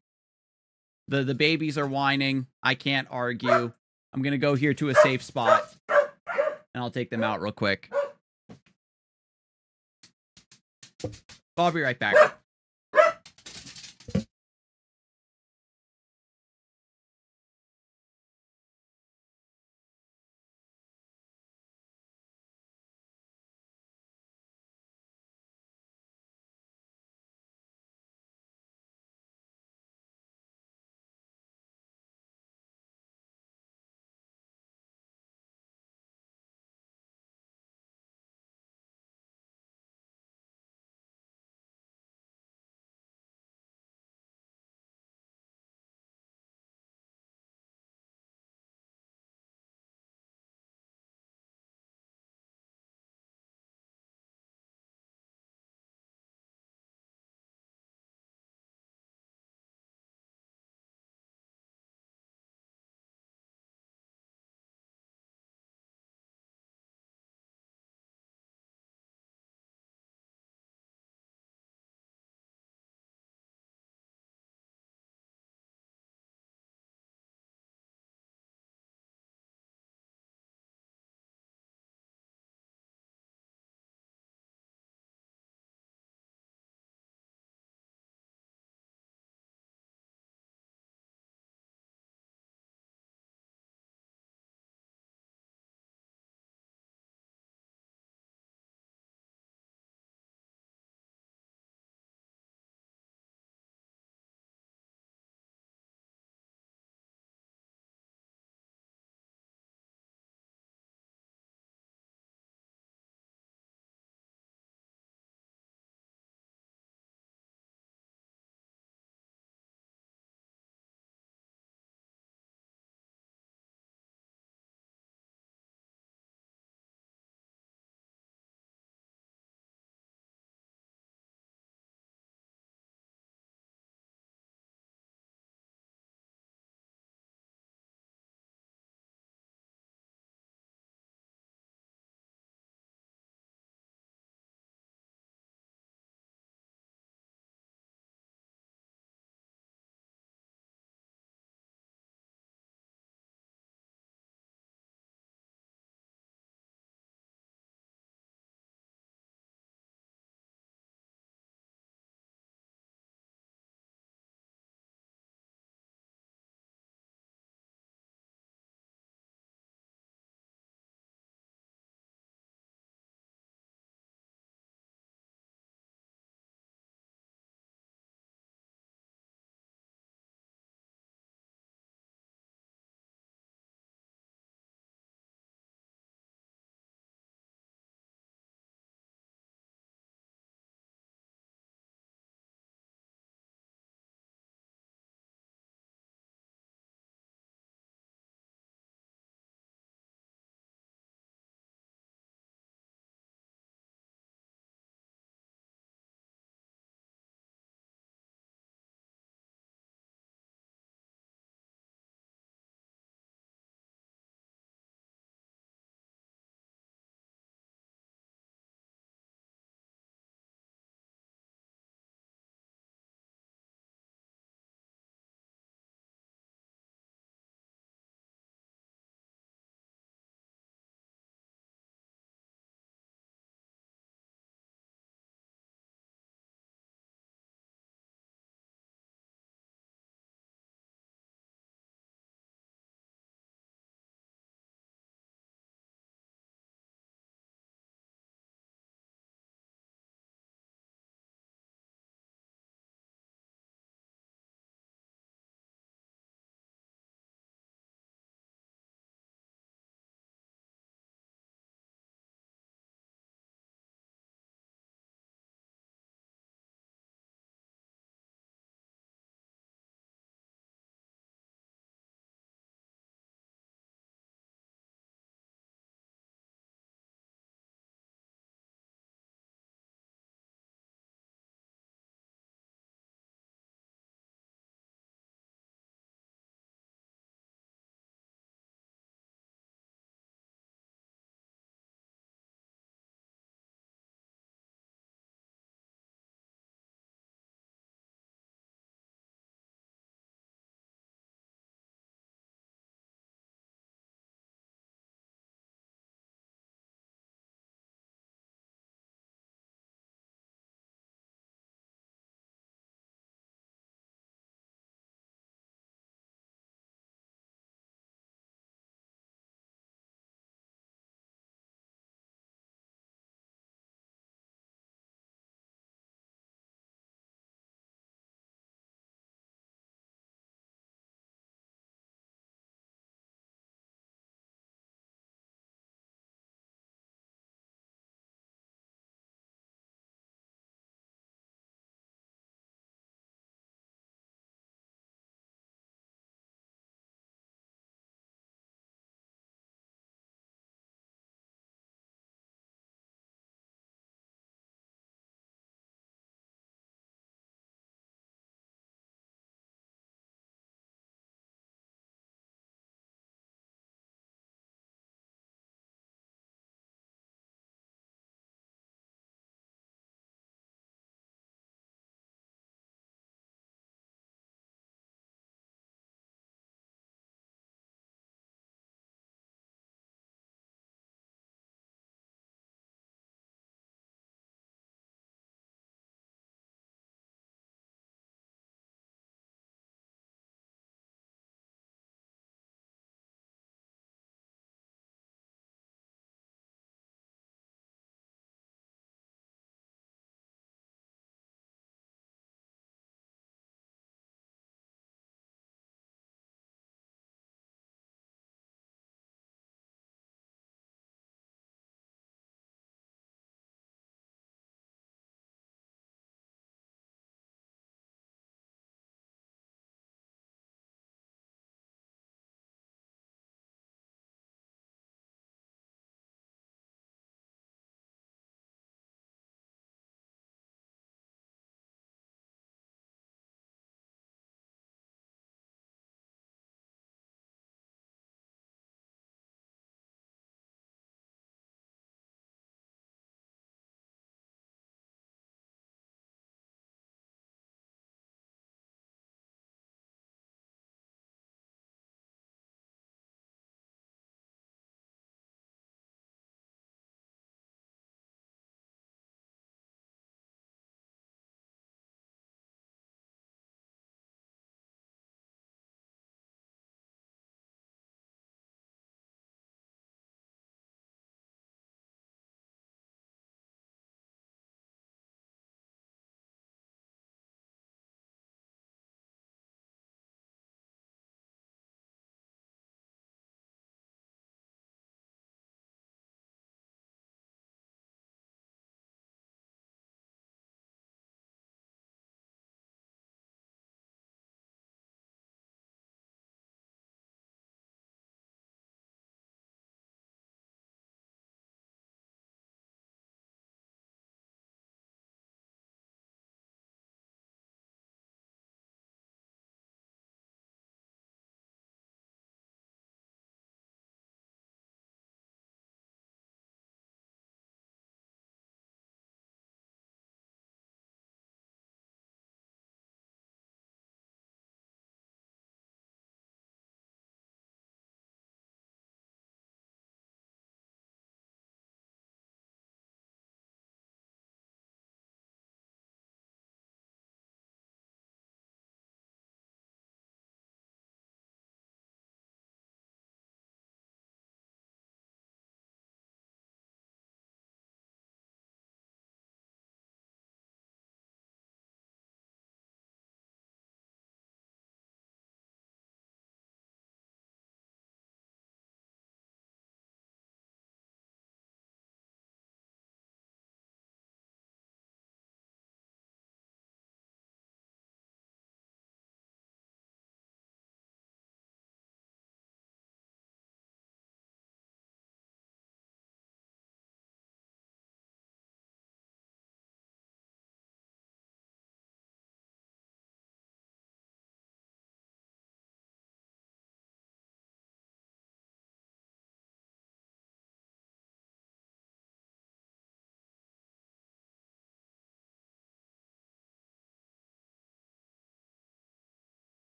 The babies are whining. I can't argue. I'm going to go here to a safe spot, and I'll take them out real quick. I'll be right back.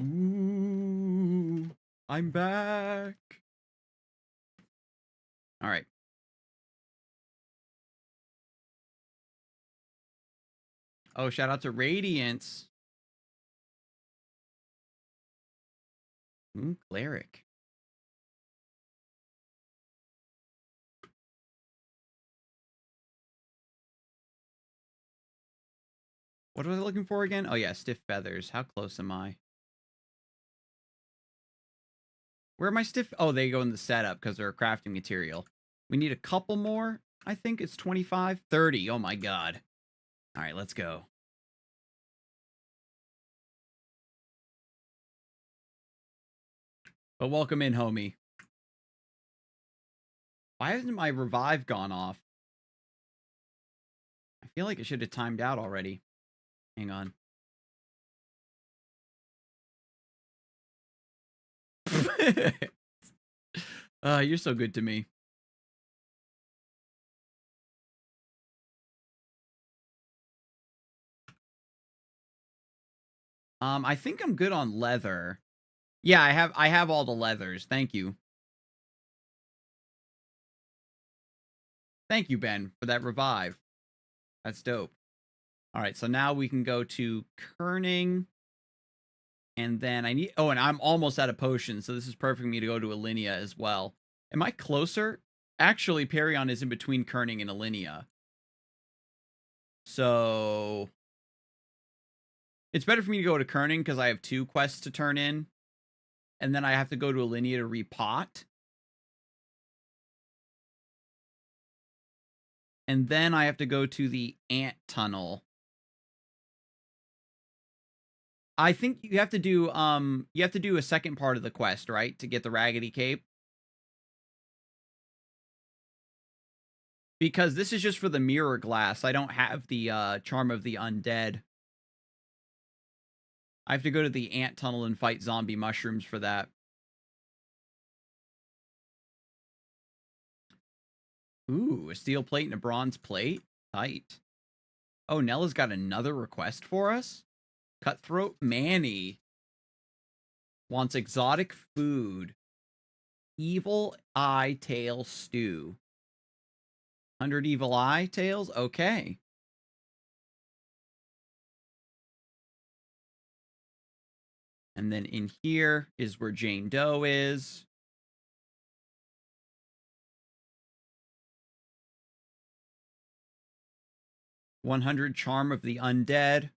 Ooh, I'm back. All right. Oh, shout out to Radiance. Cleric. What was I looking for again? Oh, yeah, stiff feathers. How close am I? Where are my stiff? Oh, they go in the setup because they're a crafting material. We need a couple more. I think it's 25, 30. Oh, my God. All right, let's go. But welcome in, homie. Why hasn't my revive gone off? I feel like it should have timed out already. Hang on. You're so good to me. I think I'm good on leather. Yeah, I have all the leathers. Thank you. Thank you, Ben, for that revive. That's dope. All right, so now we can go to Kerning. And then I need... Oh, and I'm almost out of potions, so this is perfect for me to go to Alinea as well. Am I closer? Actually, Perion is in between Kerning and Alinea. So... It's better for me to go to Kerning because I have 2 quests to turn in. And then I have to go to Alinea to repot. And then I have to go to the ant tunnel. I think you have to do a second part of the quest, right? To get the Raggedy Cape. Because this is just for the mirror glass. I don't have the Charm of the Undead. I have to go to the ant tunnel and fight zombie mushrooms for that. Ooh, a steel plate and a bronze plate? Tight. Oh, Nella's got another request for us? Cutthroat Manny wants exotic food. Evil eye tail stew. 100 evil eye tails? Okay. And then in here is where Jane Doe is. "100 Charm of the Undead."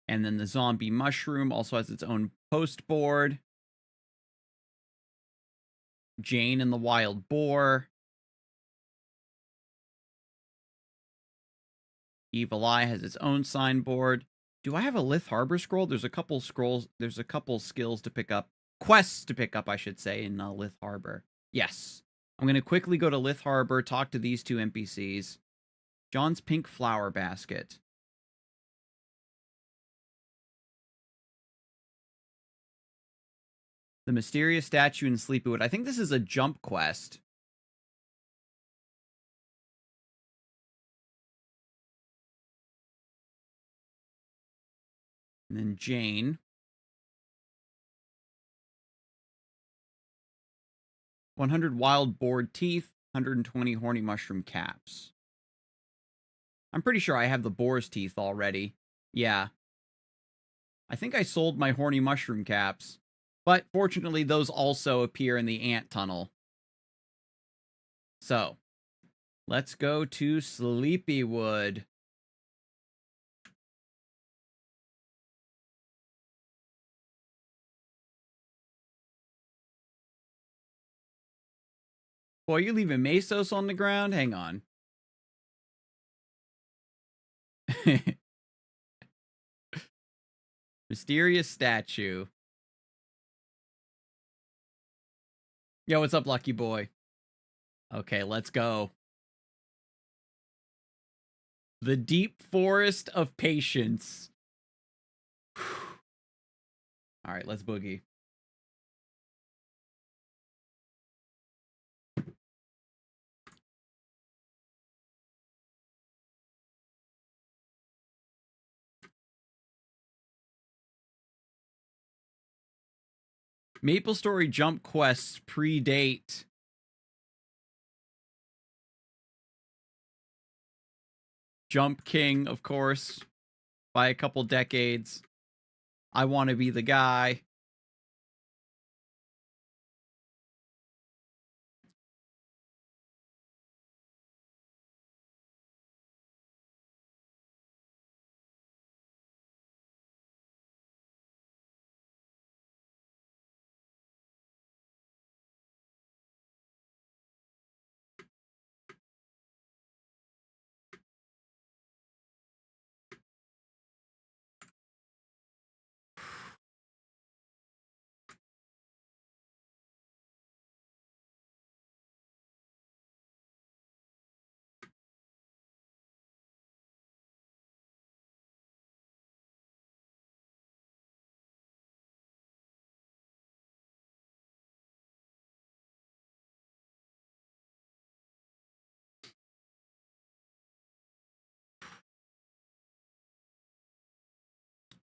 And then the zombie mushroom also has its own post board. Jane and the wild boar. Evil Eye has its own signboard. Do I have a Lith Harbor scroll? There's a couple scrolls. There's a couple skills to pick up. Quests to pick up, I should say, in Lith Harbor. Yes. I'm going to quickly go to Lith Harbor, talk to these 2 NPCs. John's Pink Flower Basket. The Mysterious Statue in Sleepywood. I think this is a jump quest. And then Jane. 100 wild boar teeth, 120 horny mushroom caps. I'm pretty sure I have the boar's teeth already. Yeah. I think I sold my horny mushroom caps. But fortunately, those also appear in the ant tunnel. So, let's go to Sleepywood. Boy, you leaving Mesos on the ground? Hang on. Mysterious statue. Yo, what's up, lucky boy? Okay, let's go. The deep forest of patience. All right, let's boogie. Maplestory jump quests predate Jump King, of course, by a couple decades. I want to be the guy.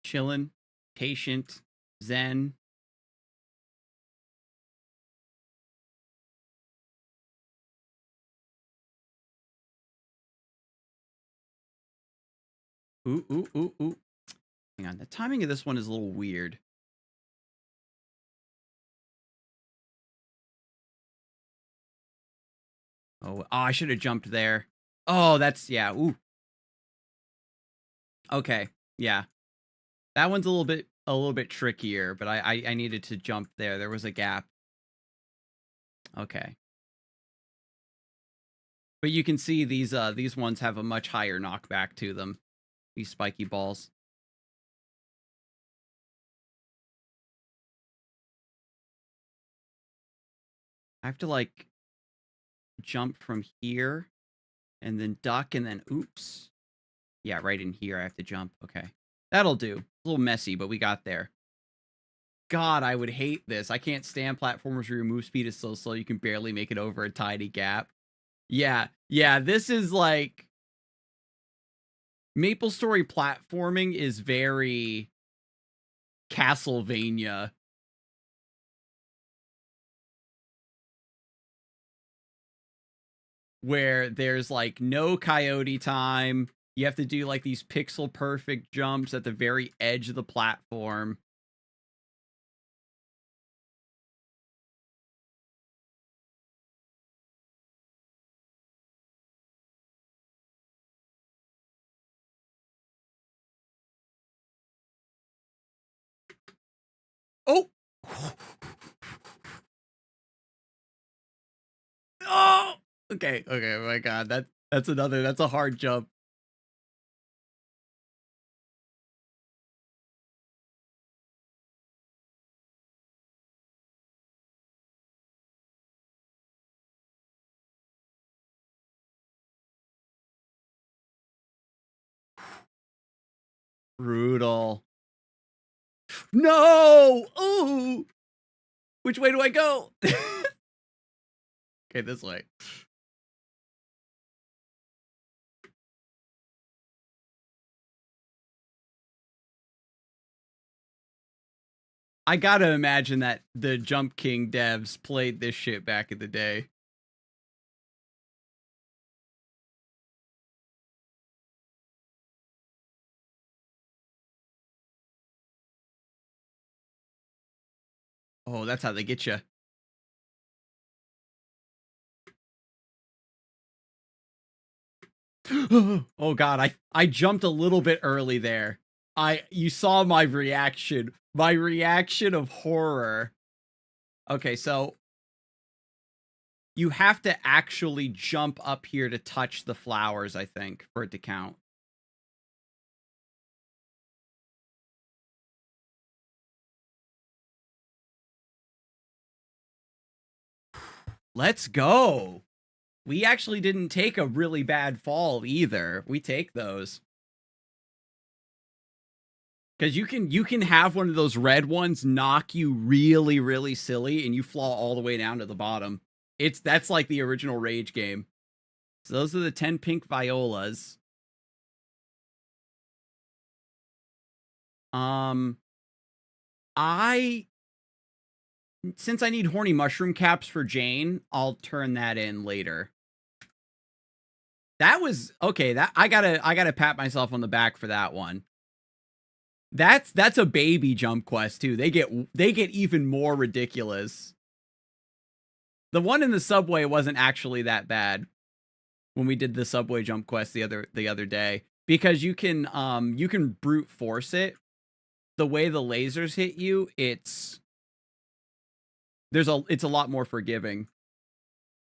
Chillin', patient, zen. Ooh, ooh, ooh, ooh. Hang on, the timing of this one is a little weird. Oh, I should have jumped there. Oh, that's, yeah, ooh. Okay, yeah. That one's a little bit trickier, but I needed to jump there. There was a gap. Okay. But you can see these ones have a much higher knockback to them. These spiky balls. I have to like jump from here and then duck and then oops. Yeah, right in here I have to jump. Okay. That'll do. A little messy, but we got there. God, I would hate this. I can't stand platformers where your move speed is so slow you can barely make it over a tiny gap. Yeah, yeah, this is like... Maplestory platforming is very Castlevania. Where there's like no coyote time. You have to do like these pixel perfect jumps at the very edge of the platform. Oh! Oh! Okay, okay, oh my god, that's a hard jump. Brutal. No! Ooh! Which way do I go? Okay, this way. I gotta imagine that the Jump King devs played this shit back in the day. Oh, that's how they get you. Oh god, I jumped a little bit early there. You saw my reaction. My reaction of horror. Okay, so you have to actually jump up here to touch the flowers, I think, for it to count. Let's go. We actually didn't take a really bad fall either. We take those. Because you can have one of those red ones knock you really, really silly and you fall all the way down to the bottom. That's like the original Rage game. So those are the 10 pink violas. I since I need horny mushroom caps for Jane, I'll turn that in later. That was okay. That I gotta pat myself on the back for that one. That's a baby jump quest too. They get even more ridiculous. The one in the subway wasn't actually that bad when we did the subway jump quest the other day, because you can brute force it. The way the lasers hit you, it's a lot more forgiving.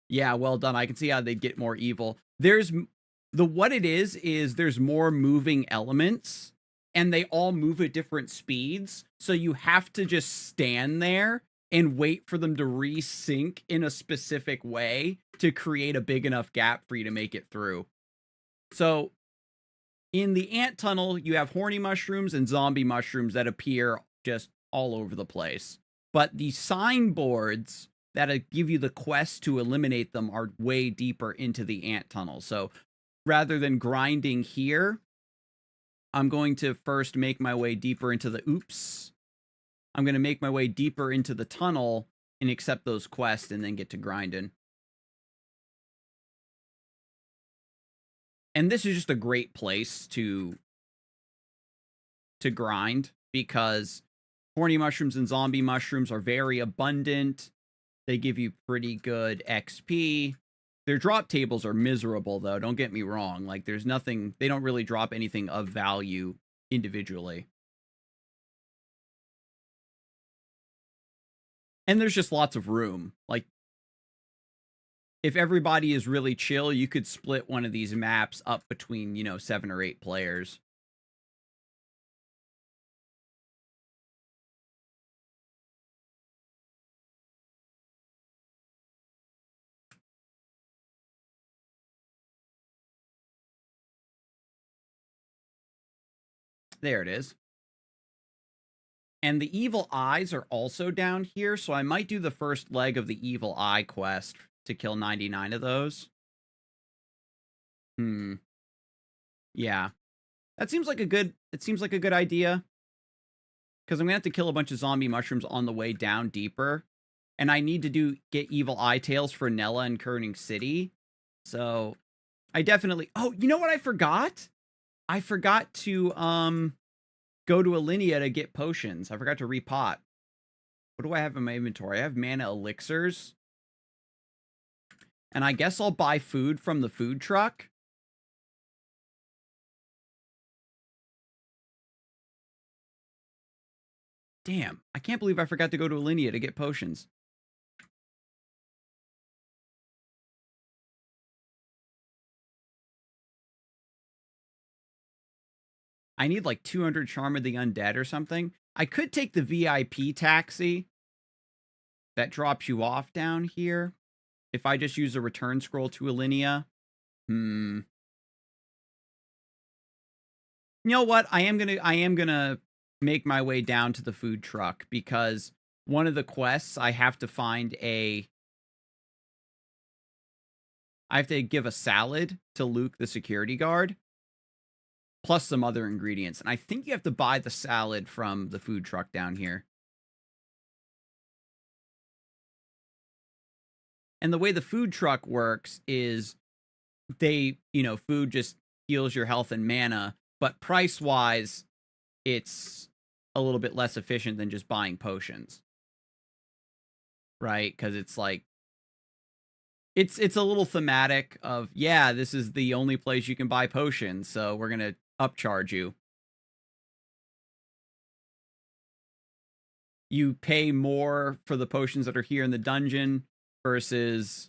Yeah, well done. I can see how they get more evil. What it is there's more moving elements, and they all move at different speeds. So you have to just stand there and wait for them to resync in a specific way to create a big enough gap for you to make it through. So in the ant tunnel, you have horny mushrooms and zombie mushrooms that appear just all over the place. But the signboards that give you the quest to eliminate them are way deeper into the ant tunnel. So rather than grinding here, I'm going to first make my way deeper into the I'm going to make my way deeper into the tunnel and accept those quests and then get to grinding. And this is just a great place to grind, because horny mushrooms and zombie mushrooms are very abundant. They give you pretty good XP. Their drop tables are miserable, though. Don't get me wrong. Like, there's nothing... They don't really drop anything of value individually. And there's just lots of room. Like, if everybody is really chill, you could split one of these maps up between, 7 or 8 players. There it is. And the evil eyes are also down here, so I might do the first leg of the evil eye quest to kill 99 of those. Yeah. That seems like a good idea. Because I'm gonna have to kill a bunch of zombie mushrooms on the way down deeper. And I need to get evil eye tails for Nella and Kerning City. So I definitely... Oh, you know what I forgot? I forgot to go to Alinea to get potions. I forgot to repot. What do I have in my inventory? I have mana elixirs. And I guess I'll buy food from the food truck. Damn, I can't believe I forgot to go to Alinea to get potions. I need like 200 Charm of the Undead or something. I could take the VIP taxi that drops you off down here if I just use a return scroll to Alinea. You know what? I am gonna make my way down to the food truck, because one of the quests I have to give a salad to Luke, the security guard, plus some other ingredients. And I think you have to buy the salad from the food truck down here. And the way the food truck works is food just heals your health and mana, but price-wise, it's a little bit less efficient than just buying potions. Right? Because it's like... It's a little thematic of, yeah, this is the only place you can buy potions, so we're going to upcharge you. You pay more for the potions that are here in the dungeon versus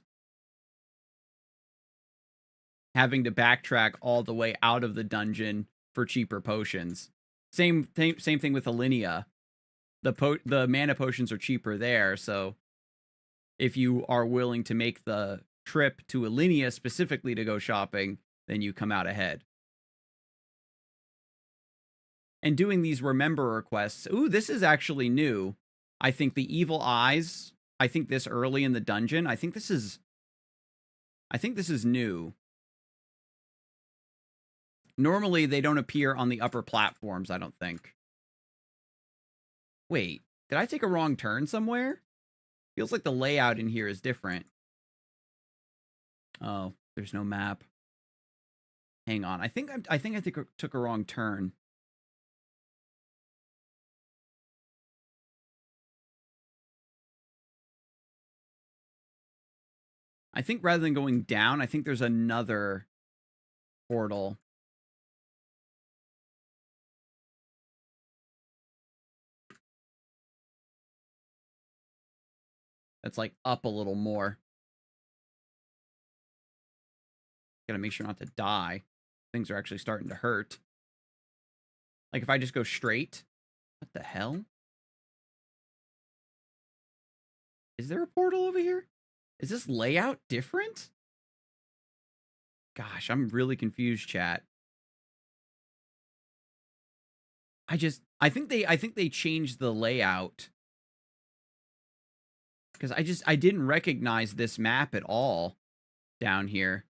having to backtrack all the way out of the dungeon for cheaper potions. Same thing with Alinea. The mana potions are cheaper there, so if you are willing to make the trip to Alinea specifically to go shopping, then you come out ahead. And doing these remember requests. Ooh, this is actually new. I think the evil eyes, I think this early in the dungeon, I think this is new. Normally, they don't appear on the upper platforms, I don't think. Wait, did I take a wrong turn somewhere? Feels like the layout in here is different. Oh, there's no map. Hang on. I think I took a wrong turn. I think rather than going down, I think there's another portal. That's like up a little more. Gotta make sure not to die. Things are actually starting to hurt. Like if I just go straight. What the hell? Is there a portal over here? Is this layout different? Gosh, I'm really confused, chat. I think they changed the layout. Because I didn't recognize this map at all down here.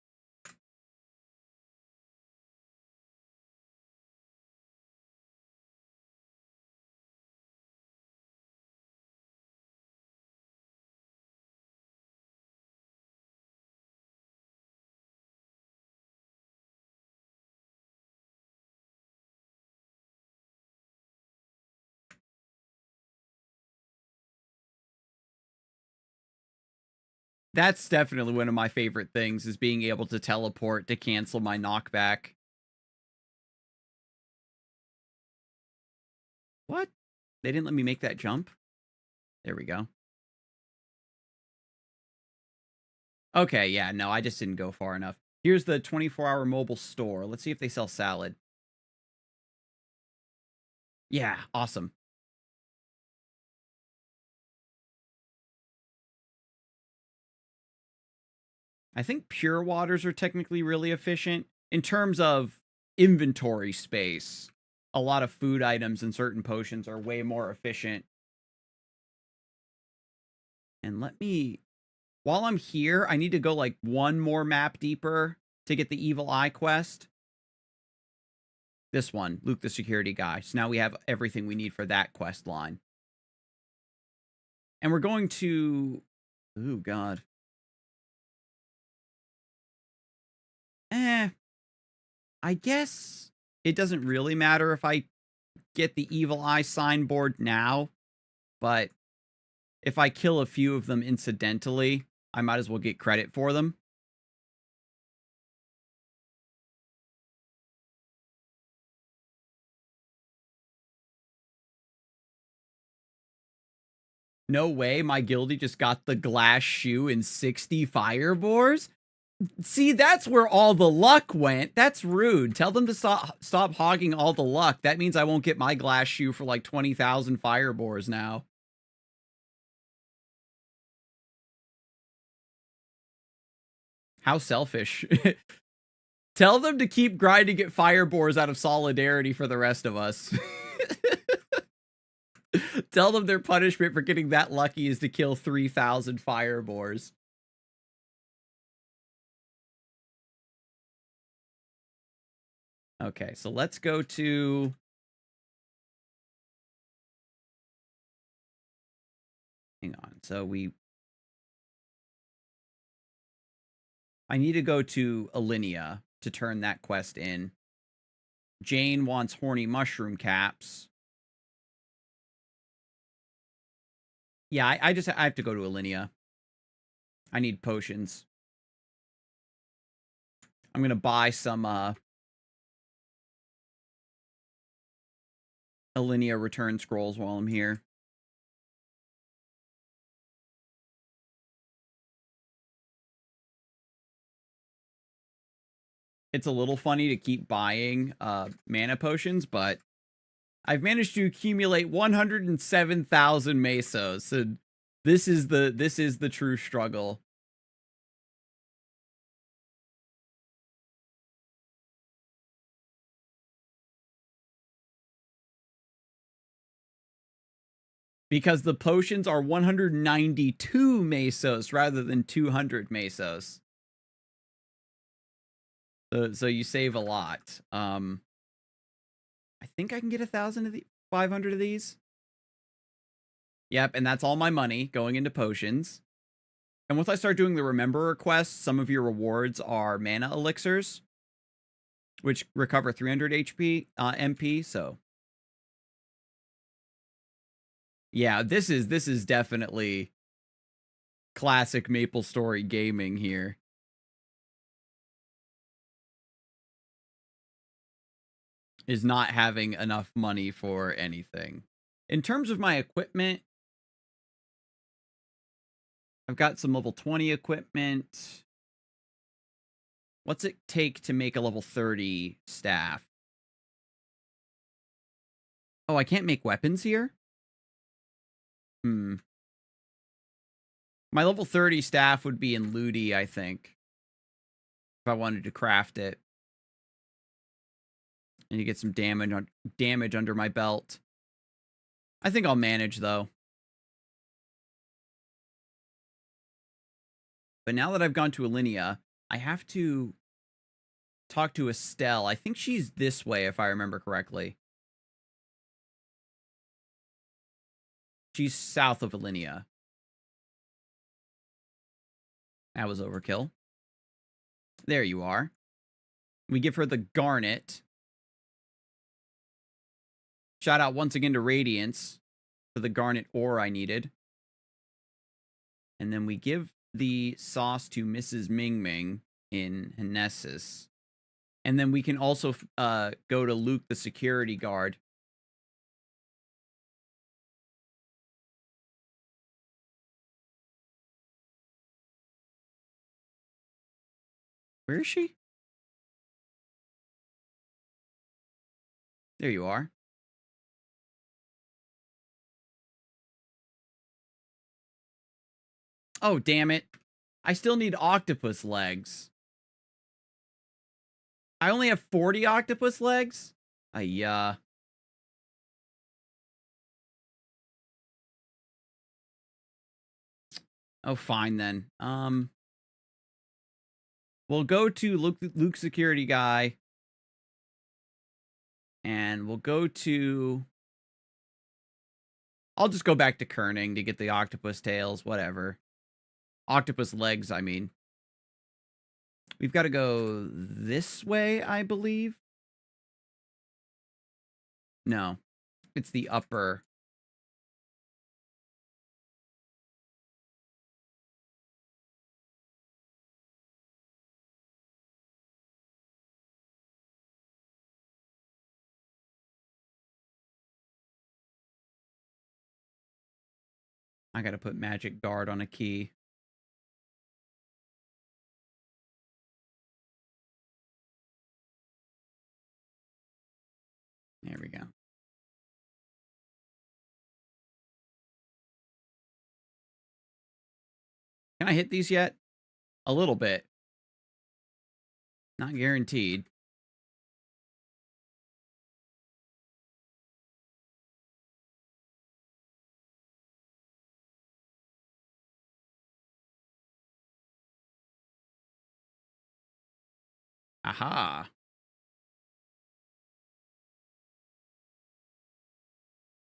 That's definitely one of my favorite things, is being able to teleport to cancel my knockback. What? They didn't let me make that jump? There we go. Okay, yeah, no, I just didn't go far enough. Here's the 24-hour mobile store. Let's see if they sell salad. Yeah, awesome. I think pure waters are technically really efficient. In terms of inventory space, a lot of food items and certain potions are way more efficient. And let me... While I'm here, I need to go like one more map deeper to get the Evil Eye quest. This one, Luke the Security Guy. So now we have everything we need for that quest line. And we're going to... Oh, God. I guess it doesn't really matter if I get the Evil Eye signboard now, but if I kill a few of them incidentally, I might as well get credit for them. No way, my guildie just got the glass shoe and 60 firebores? See, that's where all the luck went. That's rude. Tell them to stop hogging all the luck. That means I won't get my glass shoe for like 20,000 firebores now. How selfish. Tell them to keep grinding at firebores out of solidarity for the rest of us. Tell them their punishment for getting that lucky is to kill 3,000 firebores. Okay, so let's go to... Hang on, so I need to go to Alinea to turn that quest in. Jane wants horny mushroom caps. Yeah, I have to go to Alinea. I need potions. I'm gonna buy some Alinea return scrolls while I'm here. It's a little funny to keep buying mana potions, but I've managed to accumulate 107,000 mesos, and this is the true struggle. Because the potions are 192 mesos rather than 200 mesos. So you save a lot. I think I can get 1,000 of the 500 of these. Yep, and that's all my money going into potions. And once I start doing the remember requests, some of your rewards are mana elixirs, which recover 300 HP, MP. So yeah, this is definitely classic Maplestory gaming here. Is not having enough money for anything. In terms of my equipment, I've got some level 20 equipment. What's it take to make a level 30 staff? Oh, I can't make weapons here? Hmm. My level 30 staff would be in Ludi, I think. If I wanted to craft it. And you get some damage under my belt. I think I'll manage, though. But now that I've gone to Alinea, I have to talk to Estelle. I think she's this way, if I remember correctly. She's south of Alinea. That was overkill. There you are. We give her the Garnet. Shout out once again to Radiance for the Garnet ore I needed. And then we give the sauce to Mrs. Ming Ming in Hnesis. And then we can also go to Luke the security guard. Where is she? There you are. Oh, damn it. I still need octopus legs. I only have 40 octopus legs? Oh, fine then. We'll go to Luke security guy. And we'll go to... I'll just go back to Kerning to get the octopus tails, whatever. Octopus legs, I mean. We've got to go this way, I believe. No. It's the upper. I got to put magic guard on a key. There we go. Can I hit these yet? A little bit. Not guaranteed. Aha.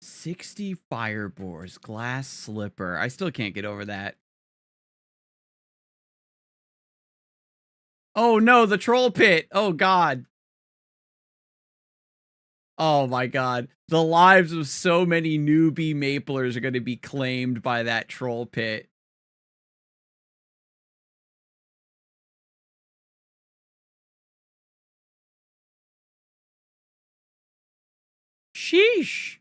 60 firebores, glass slipper. I still can't get over that. Oh no, the troll pit. Oh god. Oh my god. The lives of so many newbie maplers are going to be claimed by that troll pit. Sheesh.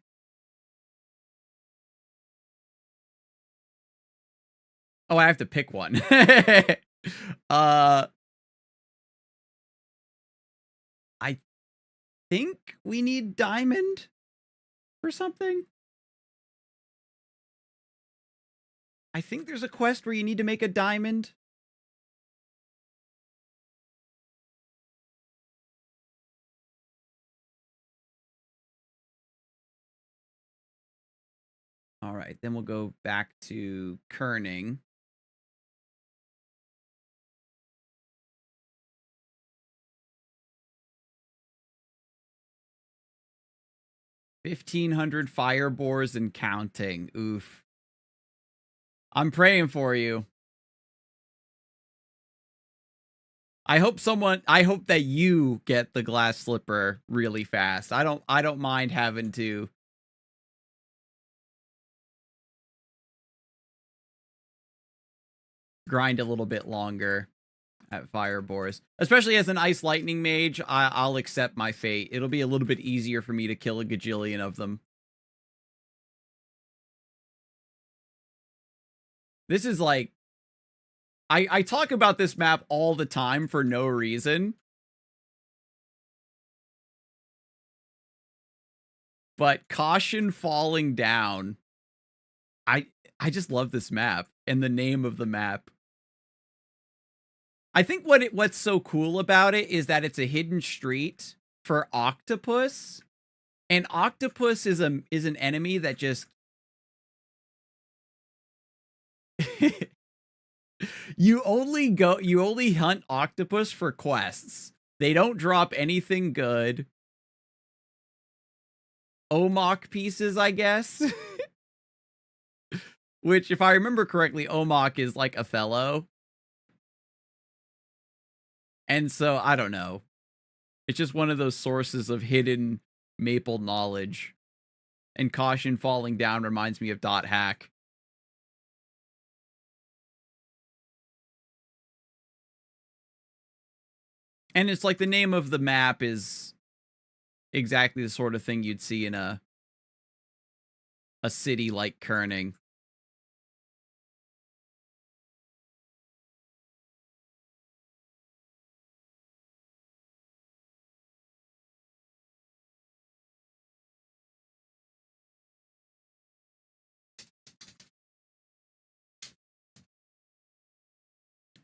Oh, I have to pick one. I think we need diamond or something. I think there's a quest where you need to make a diamond. All right, then we'll go back to Kerning. $1,500 firebores and counting. Oof. I'm praying for you. I hope that you get the glass slipper really fast. I don't mind having to grind a little bit longer at Firebores. Especially as an Ice Lightning Mage, I'll accept my fate. It'll be a little bit easier for me to kill a gajillion of them. This is like... I talk about this map all the time for no reason. But Caution Falling Down... I just love this map and the name of the map. I think what's so cool about it is that it's a hidden street for Octopus, and Octopus is an enemy that just you only hunt Octopus for quests. They don't drop anything good. Omok pieces, I guess. Which, if I remember correctly, Omok is like Othello. And so, I don't know. It's just one of those sources of hidden Maple knowledge. And Caution Falling Down reminds me of Dot Hack. And it's like the name of the map is exactly the sort of thing you'd see in a city like Kerning.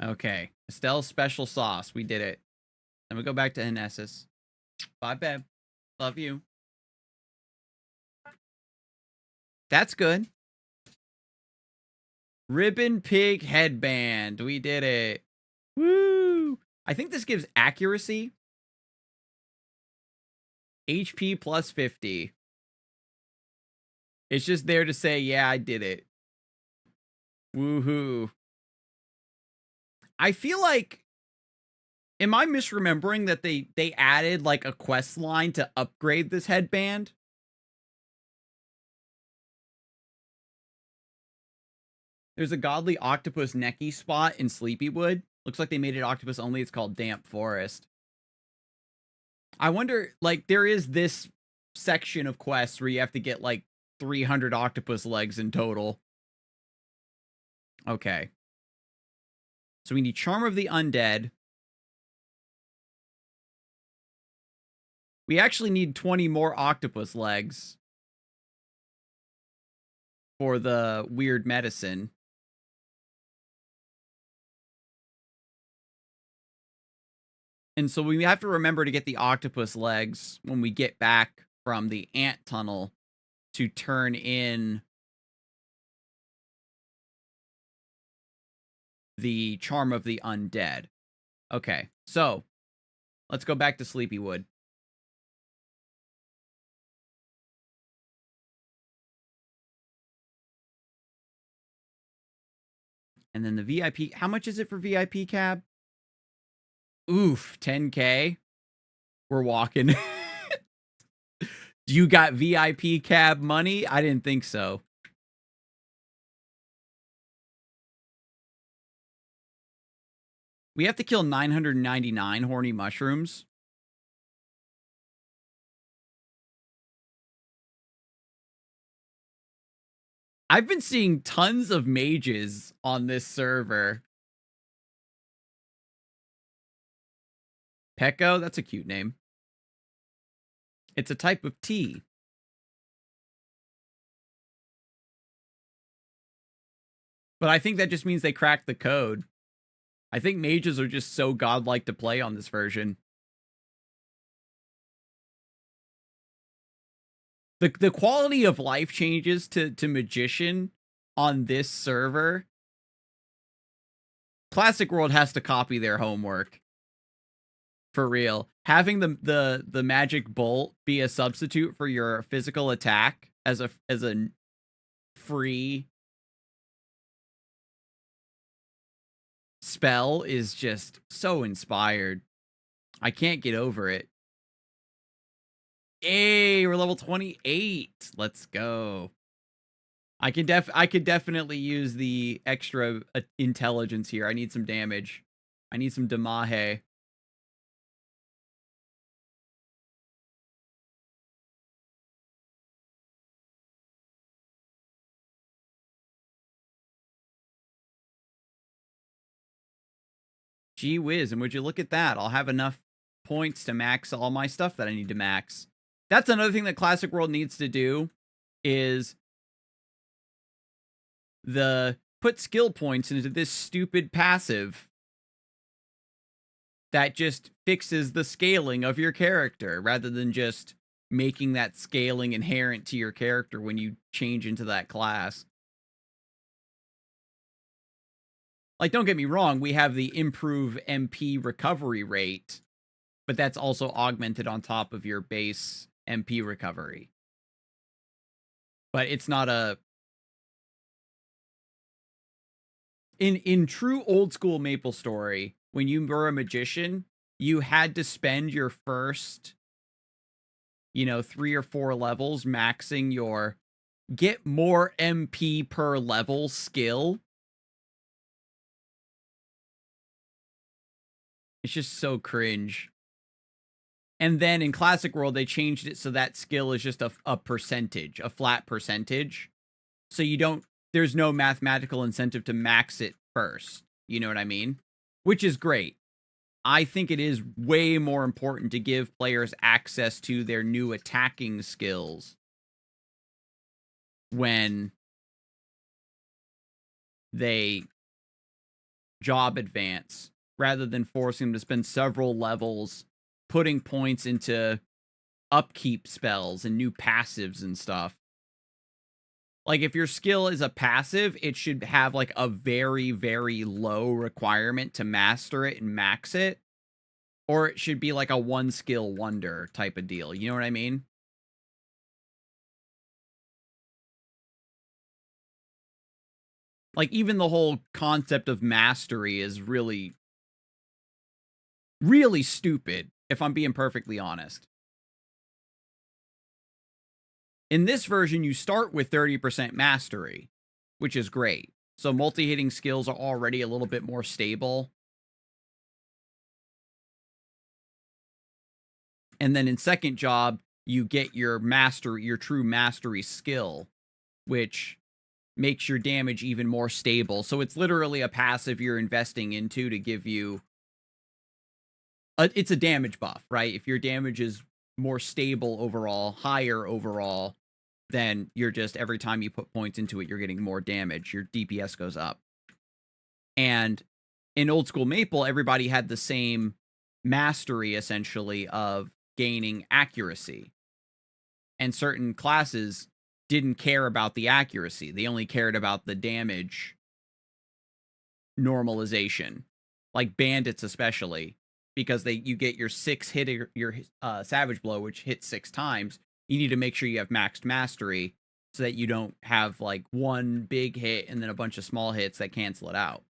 Okay. Estelle's special sauce. We did it. Then we go back to Inessus. Bye, babe. Love you. That's good. Ribbon Pig Headband. We did it. Woo! I think this gives accuracy. HP plus 50. It's just there to say, yeah, I did it. Woohoo. I feel like... Am I misremembering that they added like a quest line to upgrade this headband? There's a godly octopus necky spot in Sleepywood. Looks like they made it octopus only. It's called Damp Forest. I wonder, like, there is this section of quests where you have to get like 300 octopus legs in total. Okay. So we need Charm of the Undead. We actually need 20 more octopus legs for the weird medicine. And so we have to remember to get the octopus legs when we get back from the ant tunnel to turn in the Charm of the Undead. Okay, so let's go back to Sleepywood. And then the VIP, how much is it for VIP cab? Oof, 10K. We're walking. You got VIP cab money? I didn't think so. We have to kill 999 horny mushrooms. I've been seeing tons of mages on this server. Pecco? That's a cute name. It's a type of tea. But I think that just means they cracked the code. I think mages are just so godlike to play on this version. The quality of life changes to magician on this server. Classic World has to copy their homework. For real. Having the magic bolt be a substitute for your physical attack as a free spell is just so inspired. I can't get over it. Hey, we're level 28. Let's go. I could definitely use the extra intelligence here. I need some damage. I need some damahe. Gee whiz, and would you look at that? I'll have enough points to max all my stuff that I need to max. That's another thing that Classic World needs to do, is put skill points into this stupid passive that just fixes the scaling of your character, rather than just making that scaling inherent to your character when you change into that class. Like, don't get me wrong, we have the improve MP recovery rate, but that's also augmented on top of your base MP recovery. But it's not a... In true old school Maplestory, when you were a magician, you had to spend your first, 3 or 4 levels maxing your get more MP per level skill. It's just so cringe. And then in Classic World, they changed it so that skill is just a percentage, a flat percentage. So there's no mathematical incentive to max it first. You know what I mean? Which is great. I think it is way more important to give players access to their new attacking skills when they job advance, rather than forcing them to spend several levels putting points into upkeep spells and new passives and stuff. Like, if your skill is a passive, it should have, like, a very, very low requirement to master it and max it. Or it should be, like, a one-skill wonder type of deal. You know what I mean? Like, even the whole concept of mastery is really, really stupid, if I'm being perfectly honest. In this version, you start with 30% mastery, which is great. So multi-hitting skills are already a little bit more stable. And then in second job, you get your true mastery skill, which makes your damage even more stable. So it's literally a passive you're investing into to give you... it's a damage buff, right? If your damage is more stable overall, higher overall, then you're just, every time you put points into it, you're getting more damage. Your DPS goes up. And in old school Maple, everybody had the same mastery, essentially, of gaining accuracy. And certain classes didn't care about the accuracy. They only cared about the damage normalization. Like bandits especially, because you get your 6 hit, your Savage Blow, which hits 6 times. You need to make sure you have maxed mastery so that you don't have, like, one big hit and then a bunch of small hits that cancel it out.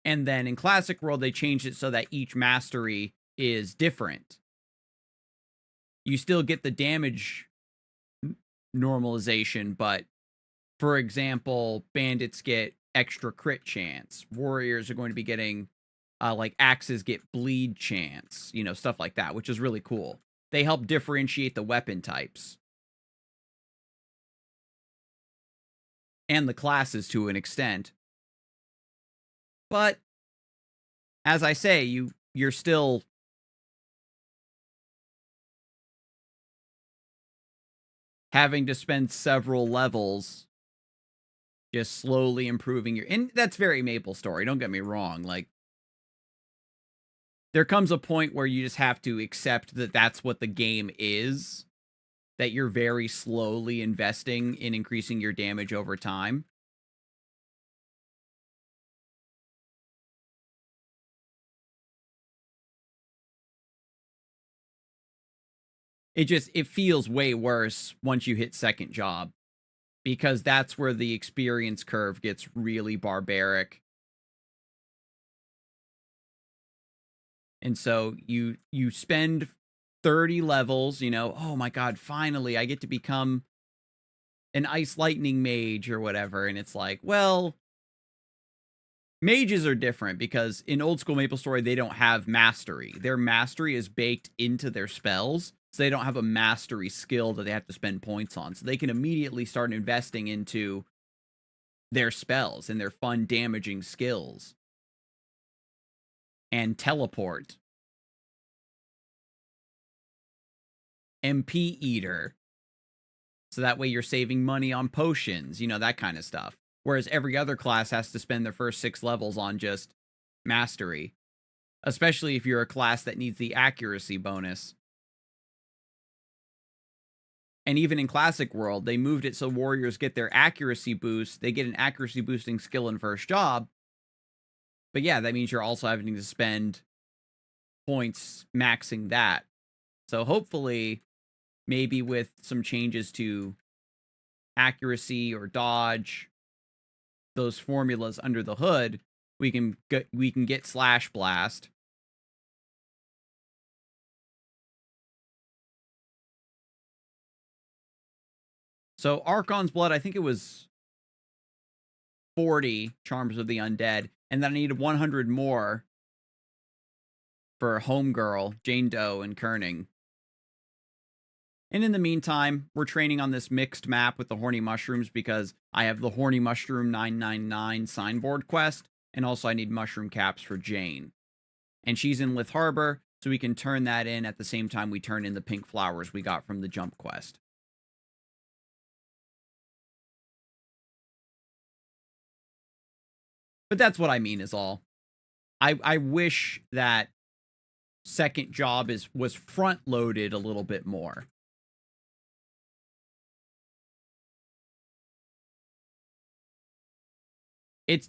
And then in Classic World, they changed it so that each mastery is different. You still get the damage normalization, but, for example, bandits get extra crit chance. Warriors are going to be getting, like, axes get bleed chance, stuff like that, which is really cool. They help differentiate the weapon types. And the classes to an extent. But, as I say, you're still... having to spend several levels just slowly improving your... And that's very Maplestory, don't get me wrong. Like, there comes a point where you just have to accept that that's what the game is, that you're very slowly investing in increasing your damage over time. It feels way worse once you hit second job, because that's where the experience curve gets really barbaric. And so you spend 30 levels, you know, oh my god, finally I get to become an ice lightning mage or whatever. And it's like, well, mages are different because in old school Maplestory, they don't have mastery. Their mastery is baked into their spells. So they don't have a mastery skill that they have to spend points on. So they can immediately start investing into their spells and their fun damaging skills. And teleport. MP Eater. So that way you're saving money on potions, you know, that kind of stuff. Whereas every other class has to spend their first 6 levels on just mastery. Especially if you're a class that needs the accuracy bonus. And even in Classic World, they moved it so warriors get their accuracy boost. They get an accuracy boosting skill in first job. But yeah, that means you're also having to spend points maxing that. So hopefully, maybe with some changes to accuracy or dodge, those formulas under the hood, we can get Slash Blast. So Archon's Blood, I think it was 40 Charms of the Undead, and then I needed 100 more for Homegirl, Jane Doe, and Kerning. And in the meantime, we're training on this mixed map with the Horny Mushrooms because I have the Horny Mushroom 999 signboard quest, and also I need mushroom caps for Jane. And she's in Lith Harbor, so we can turn that in at the same time we turn in the pink flowers we got from the jump quest. But that's what I mean is all. I wish that second job was front loaded a little bit more. It's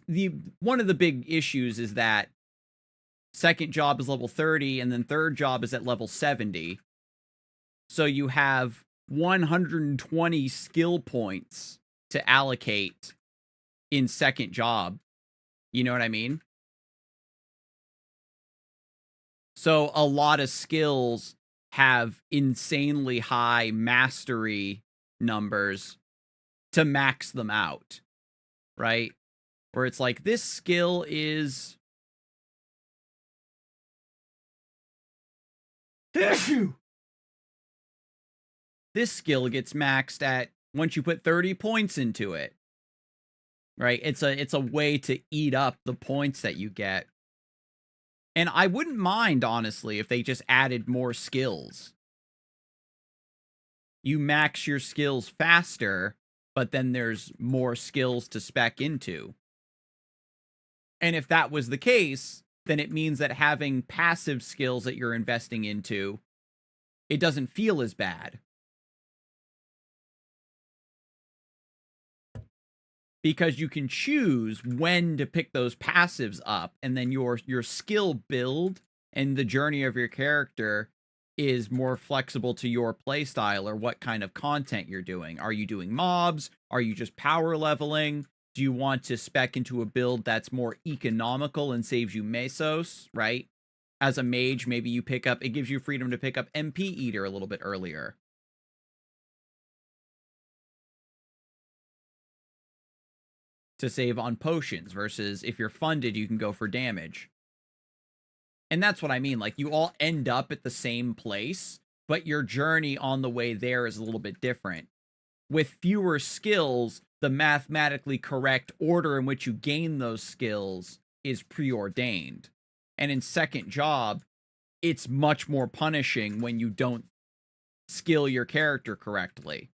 one of the big issues is that second job is level 30 and then third job is at level 70. So you have 120 skill points to allocate in second job. You know what I mean? So a lot of skills have insanely high mastery numbers to max them out, right? Where it's like, this skill is... This skill gets maxed at once you put 30 points into it. Right? It's a way to eat up the points that you get. And I wouldn't mind, honestly, if they just added more skills. You max your skills faster, but then there's more skills to spec into. And if that was the case, then it means that having passive skills that you're investing into, it doesn't feel as bad. Because you can choose when to pick those passives up, and then your skill build and the journey of your character is more flexible to your playstyle or what kind of content you're doing. Are you doing mobs? Are you just power leveling? Do you want to spec into a build that's more economical and saves you mesos, right? As a mage, maybe you pick up, it gives you freedom to pick up MP Eater a little bit earlier. To save on potions versus if you're funded, you can go for damage. And that's what I mean. Like, you all end up at the same place, but your journey on the way there is a little bit different. With fewer skills, the mathematically correct order in which you gain those skills is preordained. And in second job, it's much more punishing when you don't skill your character correctly.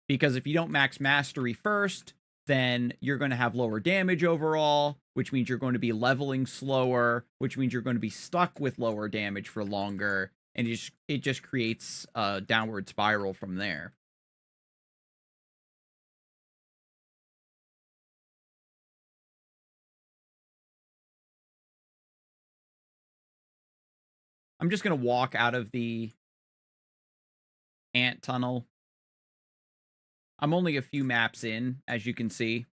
Because if you don't max mastery first, then you're going to have lower damage overall, which means you're going to be leveling slower, which means you're going to be stuck with lower damage for longer, and it just creates a downward spiral from there. I'm just going to walk out of the ant tunnel. I'm only a few maps in, as you can see.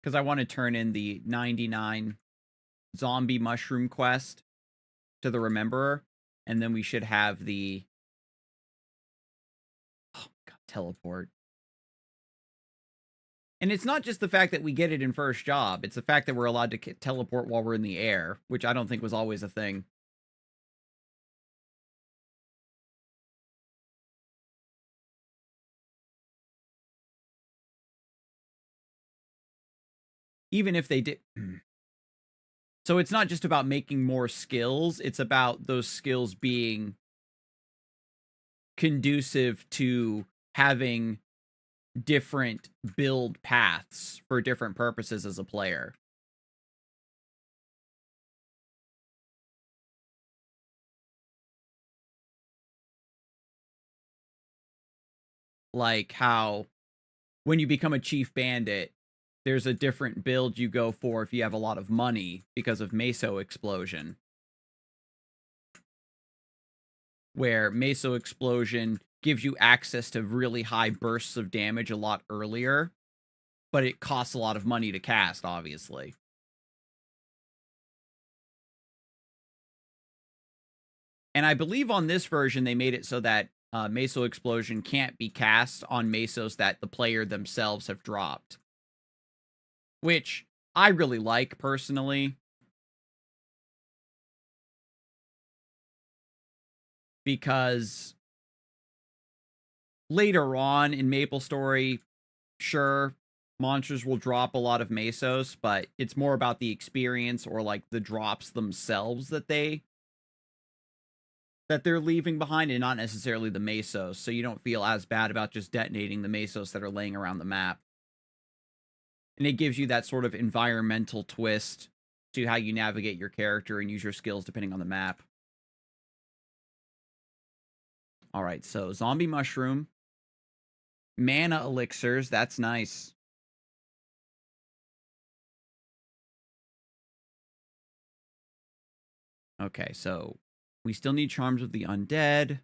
because I want to turn in the 99 zombie mushroom quest to the Rememberer, and then we should have the teleport. And it's not just the fact that we get it in first job, it's the fact that we're allowed to teleport while we're in the air, which I don't think was always a thing. Even if they did. So it's not just about making more skills, it's about those skills being conducive to having different build paths for different purposes as a player. Like how when you become a chief bandit, there's a different build you go for if you have a lot of money because of Meso Explosion. Where Meso Explosion gives you access to really high bursts of damage a lot earlier, but it costs a lot of money to cast, obviously. And I believe on this version, they made it so that Meso Explosion can't be cast on Mesos that the player themselves have dropped. Which I really like, personally. Because later on in Maplestory, sure, monsters will drop a lot of Mesos, but it's more about the experience or, like, the drops themselves that they're leaving behind, and not necessarily the Mesos, so you don't feel as bad about just detonating the Mesos that are laying around the map. And it gives you that sort of environmental twist to how you navigate your character and use your skills depending on the map. Alright, so Zombie Mushroom. Mana Elixirs, that's nice. Okay, so we still need Charms of the Undead.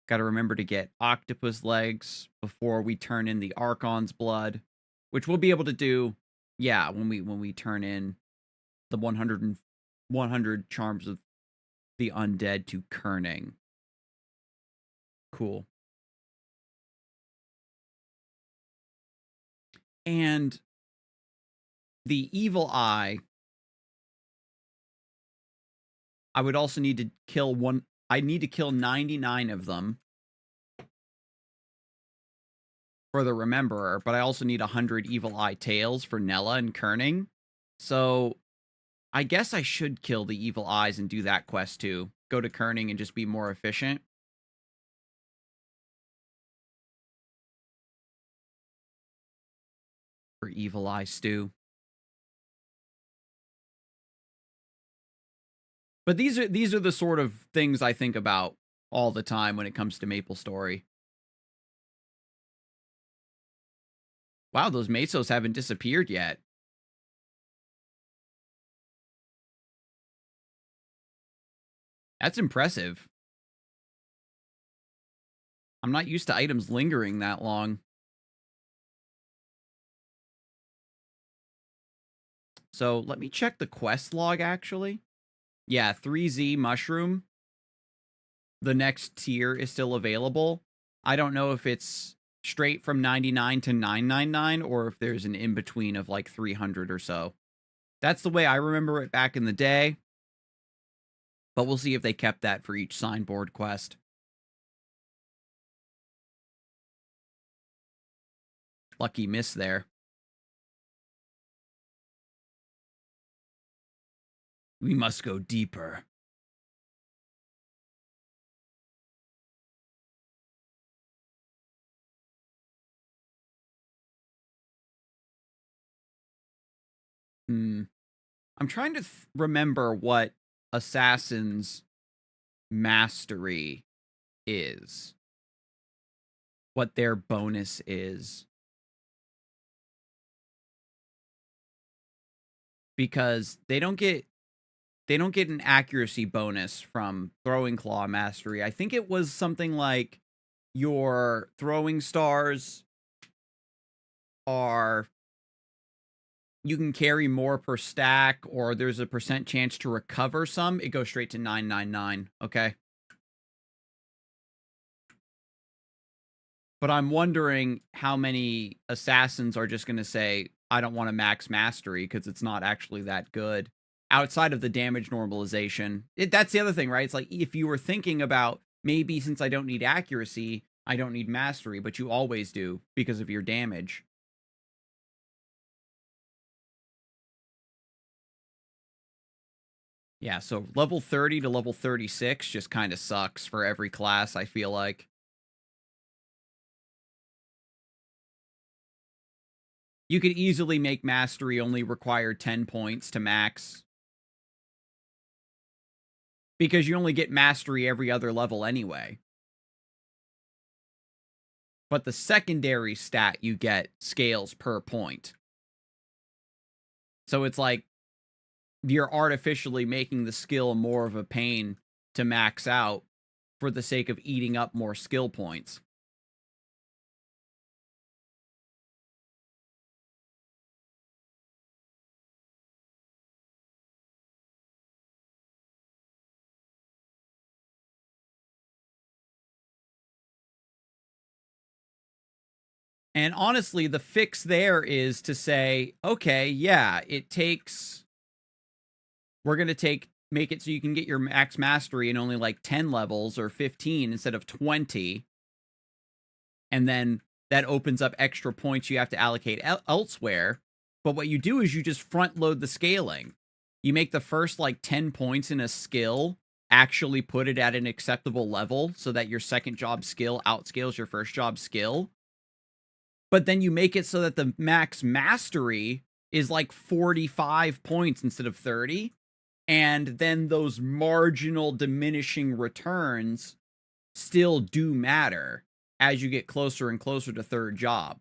Got to remember to get Octopus Legs before we turn in the Archon's Blood, which we'll be able to do, yeah, when we turn in the 100 Charms of the Undead to Kerning. Cool. And the Evil Eye, I would also need to kill I need to kill 99 of them for the Rememberer, but I also need 100 Evil Eye Tails for Nella and Kerning. So I guess I should kill the Evil Eyes and do that quest too. Go to Kerning and just be more efficient. For Evil Eye Stew. But these are the sort of things I think about all the time when it comes to Maplestory. Wow, those Mesos haven't disappeared yet. That's impressive. I'm not used to items lingering that long. So let me check the quest log, actually. Yeah, 3Z Mushroom. The next tier is still available. I don't know if it's straight from 99 to 999 or if there's an in-between of like 300 or so. That's the way I remember it back in the day. But we'll see if they kept that for each signboard quest. Lucky miss there. We must go deeper. I'm trying to remember what Assassin's Mastery is. What their bonus is. Because they don't get an accuracy bonus from Throwing Claw Mastery. I think it was something like your throwing stars are you can carry more per stack, or there's a percent chance to recover some, it goes straight to 999, okay? But I'm wondering how many assassins are just going to say, I don't want to max mastery because it's not actually that good. Outside of the damage normalization, that's the other thing, right? It's like if you were thinking about maybe since I don't need accuracy, I don't need mastery, but you always do because of your damage. Yeah, so level 30 to level 36 just kind of sucks for every class, I feel like. You could easily make mastery only require 10 points to max. Because you only get mastery every other level anyway. But the secondary stat you get scales per point. So it's like you're artificially making the skill more of a pain to max out for the sake of eating up more skill points. And honestly, the fix there is to say, okay, yeah, we're going to make it so you can get your max mastery in only like 10 levels or 15 instead of 20. And then that opens up extra points you have to allocate elsewhere. But what you do is you just front load the scaling. You make the first like 10 points in a skill actually put it at an acceptable level so that your second job skill outscales your first job skill. But then you make it so that the max mastery is like 45 points instead of 30. And then those marginal diminishing returns still do matter as you get closer and closer to third job.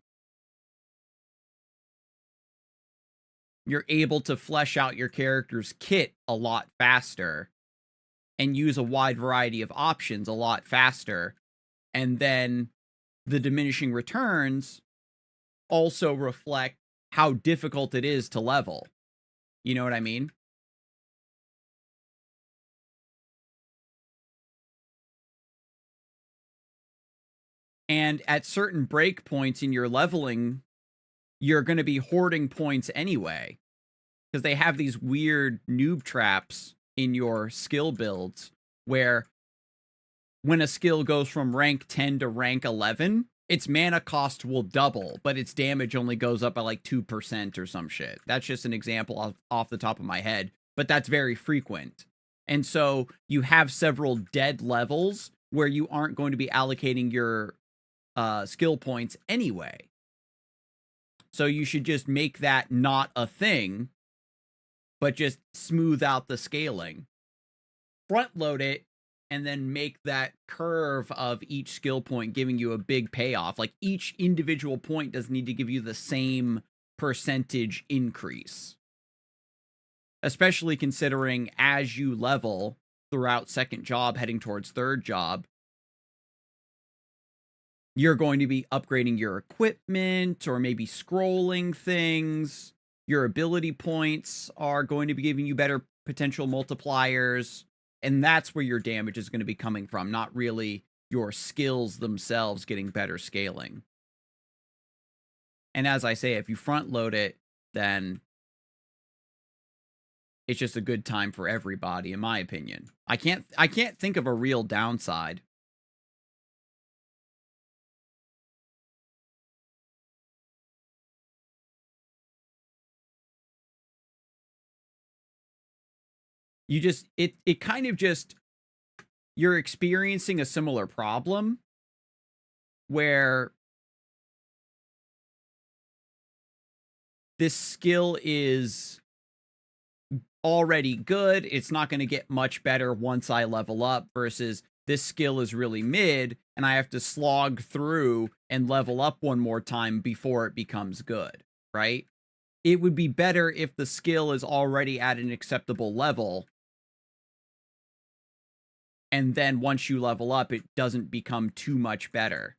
You're able to flesh out your character's kit a lot faster and use a wide variety of options a lot faster. And then the diminishing returns also reflect how difficult it is to level. You know what I mean? And at certain breakpoints in your leveling, you're going to be hoarding points anyway. Because they have these weird noob traps in your skill builds where when a skill goes from rank 10 to rank 11, its mana cost will double, but its damage only goes up by like 2% or some shit. That's just an example off the top of my head, but that's very frequent. And so you have several dead levels where you aren't going to be allocating your skill points anyway. So you should just make that not a thing, but just smooth out the scaling. Front load it, and then make that curve of each skill point giving you a big payoff. Like each individual point doesn't need to give you the same percentage increase. Especially considering as you level throughout second job heading towards third job, you're going to be upgrading your equipment or maybe scrolling things. Your ability points are going to be giving you better potential multipliers. And that's where your damage is going to be coming from, not really your skills themselves getting better scaling. And as I say, if you front load it, then it's just a good time for everybody, in my opinion. I can't think of a real downside. You just it kind of just you're experiencing a similar problem where this skill is already good. It's not going to get much better once I level up versus this skill is really mid and I have to slog through and level up one more time before it becomes good, right? It would be better if the skill is already at an acceptable level. And then once you level up, it doesn't become too much better.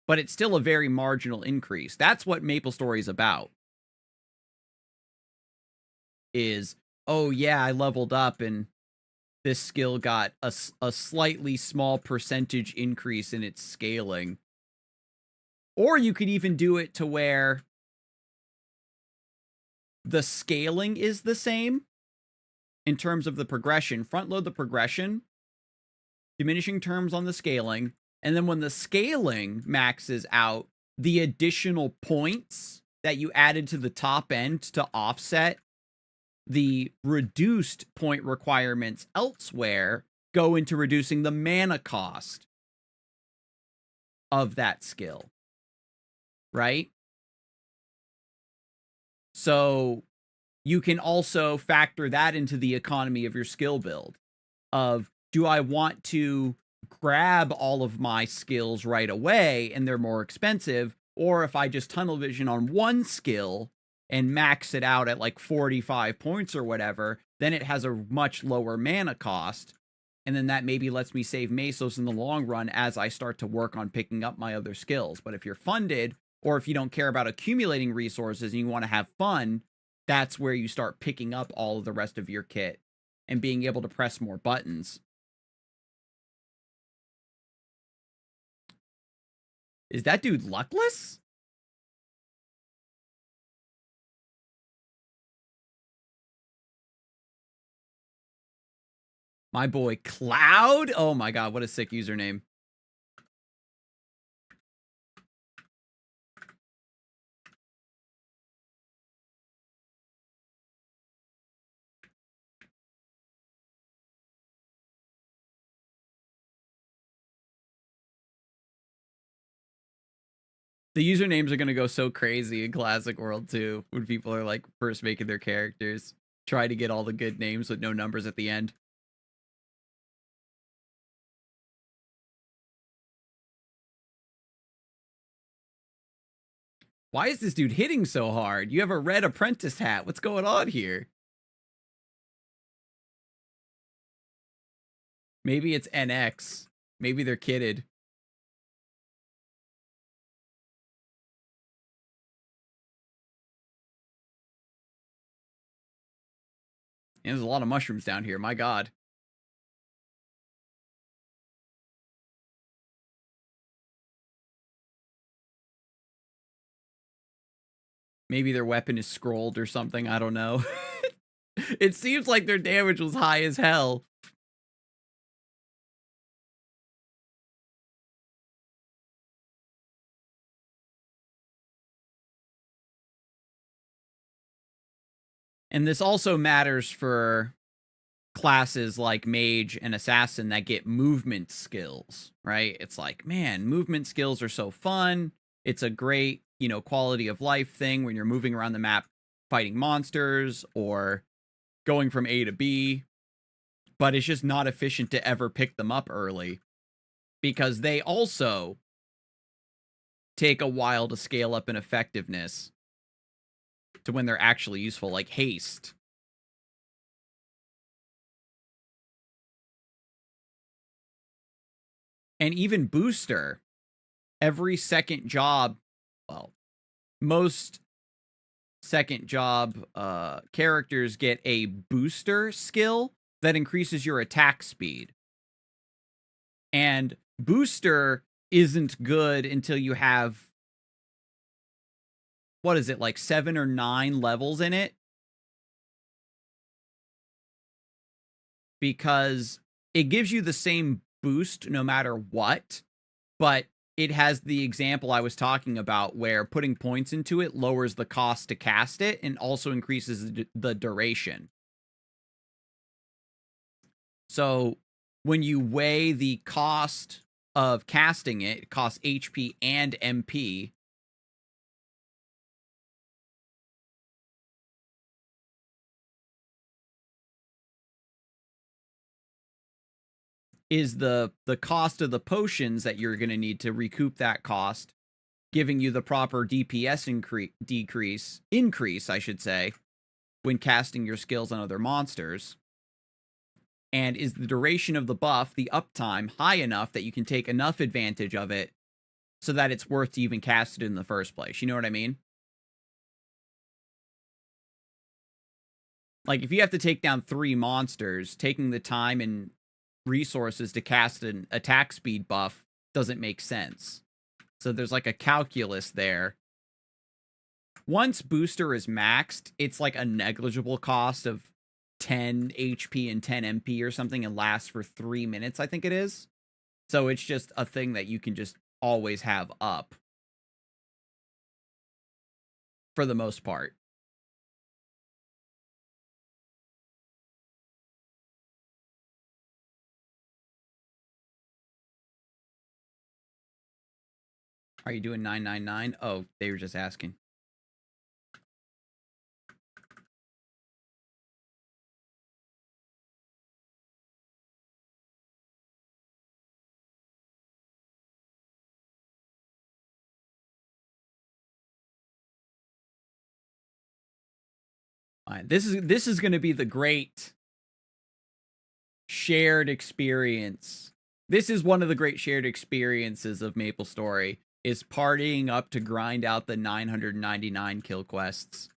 But it's still a very marginal increase. That's what Maplestory is about. is, oh yeah, I leveled up and this skill got a slightly small percentage increase in its scaling. Or you could even do it to where the scaling is the same in terms of the progression. Front load the progression, diminishing terms on the scaling, and then when the scaling maxes out, the additional points that you added to the top end to offset the reduced point requirements elsewhere go into reducing the mana cost of that skill, right? So you can also factor that into the economy of your skill build of, do I want to grab all of my skills right away and they're more expensive, or if I just tunnel vision on one skill and max it out at like 45 points or whatever, then it has a much lower mana cost. And then that maybe lets me save Mesos in the long run as I start to work on picking up my other skills. But if you're funded, or if you don't care about accumulating resources and you want to have fun, that's where you start picking up all of the rest of your kit and being able to press more buttons. Is that dude luckless? My boy Cloud? Oh my god, what a sick username. The usernames are going to go so crazy in Classic World too, when people are like first making their characters. Try to get all the good names with no numbers at the end. Why is this dude hitting so hard? You have a red apprentice hat. What's going on here? Maybe it's NX. Maybe they're kitted. And there's a lot of mushrooms down here. My god. Maybe their weapon is scrolled or something. I don't know. It seems like their damage was high as hell. And this also matters for classes like Mage and Assassin that get movement skills, right? It's like, man, movement skills are so fun. It's a great, you know, quality of life thing when you're moving around the map fighting monsters or going from A to B. But it's just not efficient to ever pick them up early because they also take a while to scale up in effectiveness to when they're actually useful, like haste. And even booster, every second job, well, most second job characters get a booster skill that increases your attack speed. And booster isn't good until you have, what is it, like 7 or 9 levels in it? Because it gives you the same boost no matter what, but it has the example I was talking about where putting points into it lowers the cost to cast it and also increases the duration. So when you weigh the cost of casting it, it costs HP and MP. Is the cost of the potions that you're going to need to recoup that cost, giving you the proper DPS increase, I should say, when casting your skills on other monsters. And is the duration of the buff, the uptime, high enough that you can take enough advantage of it so that it's worth to even cast it in the first place? You know what I mean? Like, if you have to take down 3 monsters, taking the time and resources to cast an attack speed buff doesn't make sense. So there's like a calculus there. Once booster is maxed, it's like a negligible cost of 10 HP and 10 MP or something, and lasts for 3 minutes, I think it is. So it's just a thing that you can just always have up. For the most part. Are you doing 999? Oh, they were just asking. This is going to be the great shared experience. This is one of the great shared experiences of Maplestory, is partying up to grind out the 999 kill quests.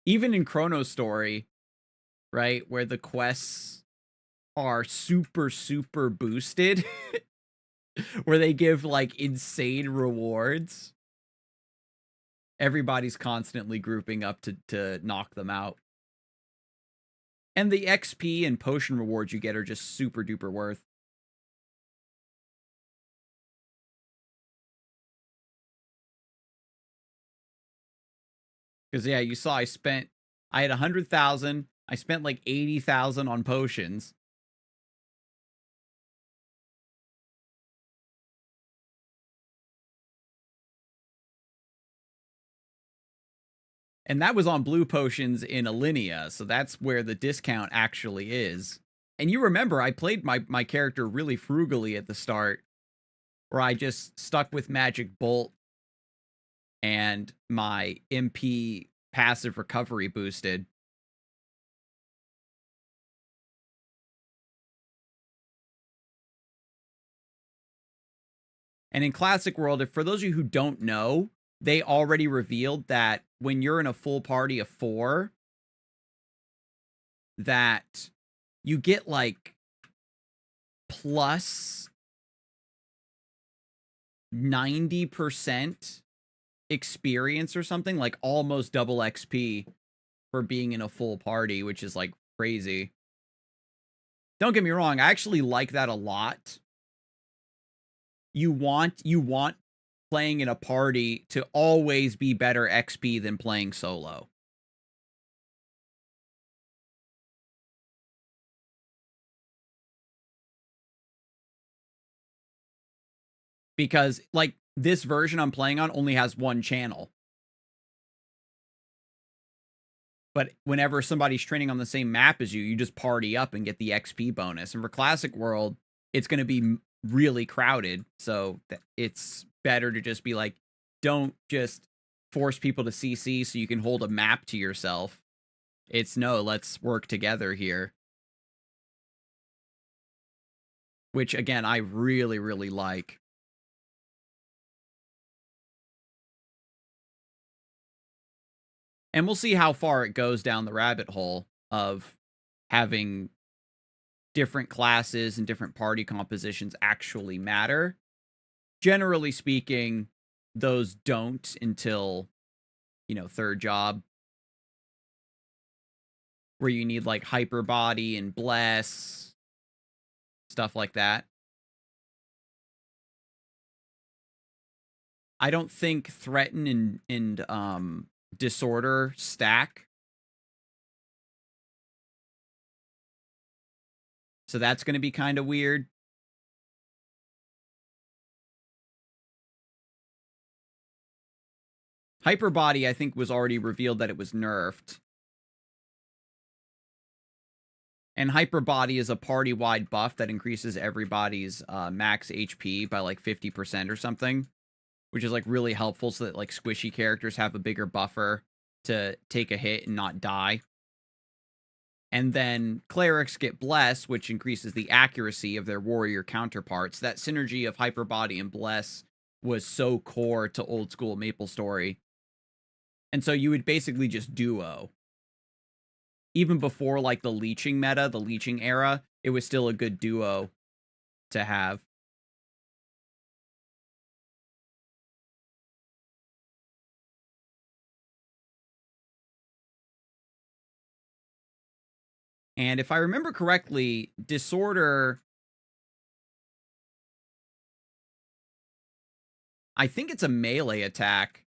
Even in Chrono Story, right, where the quests are super, super boosted, where they give, like, insane rewards, everybody's constantly grouping up to knock them out. And the XP and potion rewards you get are just super duper worth. Because, yeah, you saw I had 100,000. I spent like 80,000 on potions. And that was on blue potions in Alinea, so that's where the discount actually is. And you remember, I played my character really frugally at the start, where I just stuck with Magic Bolt and my MP passive recovery boosted. And in Classic World, for those of you who don't know, they already revealed that when you're in a full party of 4, that you get like plus 90% experience or something, like almost double XP for being in a full party, which is like crazy. Don't get me wrong, I actually like that a lot. You want playing in a party to always be better XP than playing solo. Because, like, this version I'm playing on only has 1 channel. But whenever somebody's training on the same map as you, you just party up and get the XP bonus. And for Classic World, it's going to be really crowded. So it's better to just be like, don't just force people to CC so you can hold a map to yourself. It's no, let's work together here. Which, again, I really, really like. And we'll see how far it goes down the rabbit hole of having different classes and different party compositions actually matter. Generally speaking, those don't until, you know, 3rd job. Where you need, like, Hyper Body and Bless. Stuff like that. I don't think Threaten and Disorder stack. So that's going to be kind of weird. Hyper Body, I think, was already revealed that it was nerfed. And Hyper Body is a party-wide buff that increases everybody's max HP by like 50% or something. Which is like really helpful so that like squishy characters have a bigger buffer to take a hit and not die. And then clerics get Bless, which increases the accuracy of their warrior counterparts. That synergy of Hyper Body and Bless was so core to old school Maplestory. And so you would basically just duo. Even before like the leeching meta, the leeching era, it was still a good duo to have. And if I remember correctly, Disorder, I think it's a melee attack.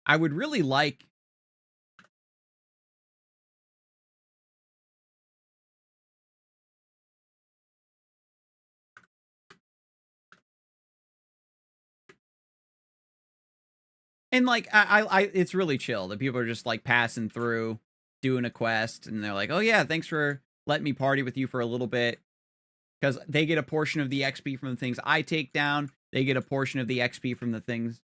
I would really like... And like, it's really chill that people are just like passing through, doing a quest, and they're like, oh yeah, thanks for letting me party with you for a little bit. Because they get a portion of the XP from the things I take down. They get a portion of the XP from the things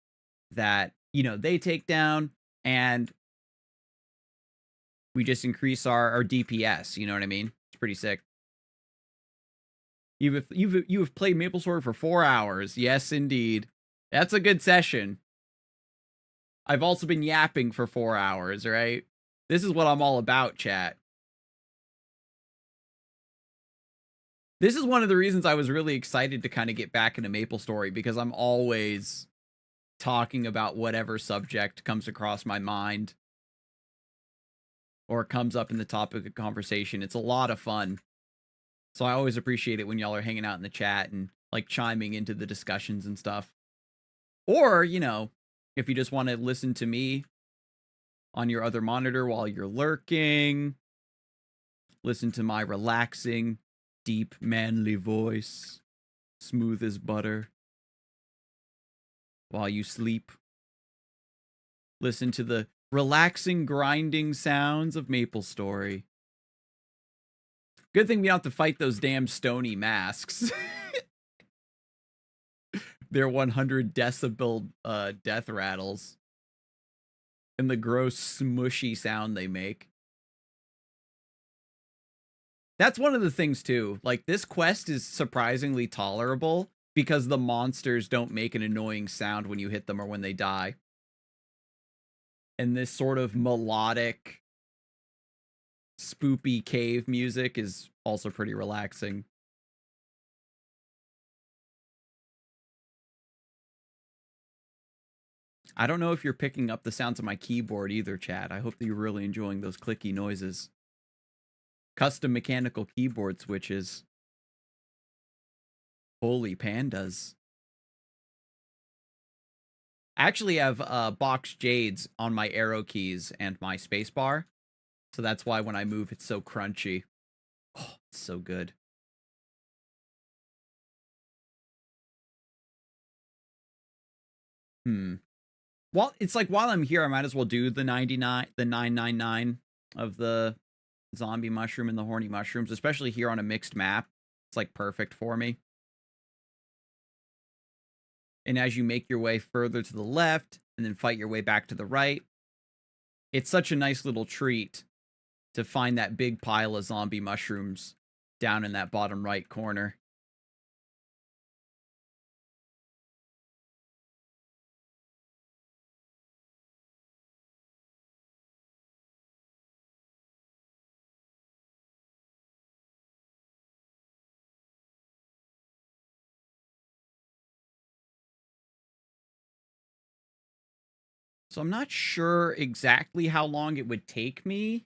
that, you know, they take down. And we just increase our DPS, you know what I mean? It's pretty sick. You have played Maplestory for 4 hours. Yes, indeed. That's a good session. I've also been yapping for 4 hours, right? This is what I'm all about, chat. This is one of the reasons I was really excited to kind of get back into Maplestory, because I'm always talking about whatever subject comes across my mind or comes up in the topic of conversation. It's a lot of fun. So I always appreciate it when y'all are hanging out in the chat and like chiming into the discussions and stuff. Or, you know, if you just want to listen to me on your other monitor while you're lurking, listen to my relaxing, deep, manly voice, smooth as butter, while you sleep. Listen to the relaxing, grinding sounds of Maplestory. Good thing we don't have to fight those damn stony masks. Their 100 decibel death rattles. And the gross, smushy sound they make. That's one of the things, too. Like, this quest is surprisingly tolerable because the monsters don't make an annoying sound when you hit them or when they die. And this sort of melodic, spoopy cave music is also pretty relaxing. I don't know if you're picking up the sounds of my keyboard either, chat. I hope that you're really enjoying those clicky noises. Custom mechanical keyboard switches. Holy pandas. I actually have box jades on my arrow keys and my spacebar. So that's why when I move, it's so crunchy. Oh, it's so good. Well, it's like while I'm here, I might as well do the 999 of the zombie mushroom and the horny mushrooms, especially here on a mixed map. It's like perfect for me. And as you make your way further to the left and then fight your way back to the right, it's such a nice little treat to find that big pile of zombie mushrooms down in that bottom right corner. So I'm not sure exactly how long it would take me.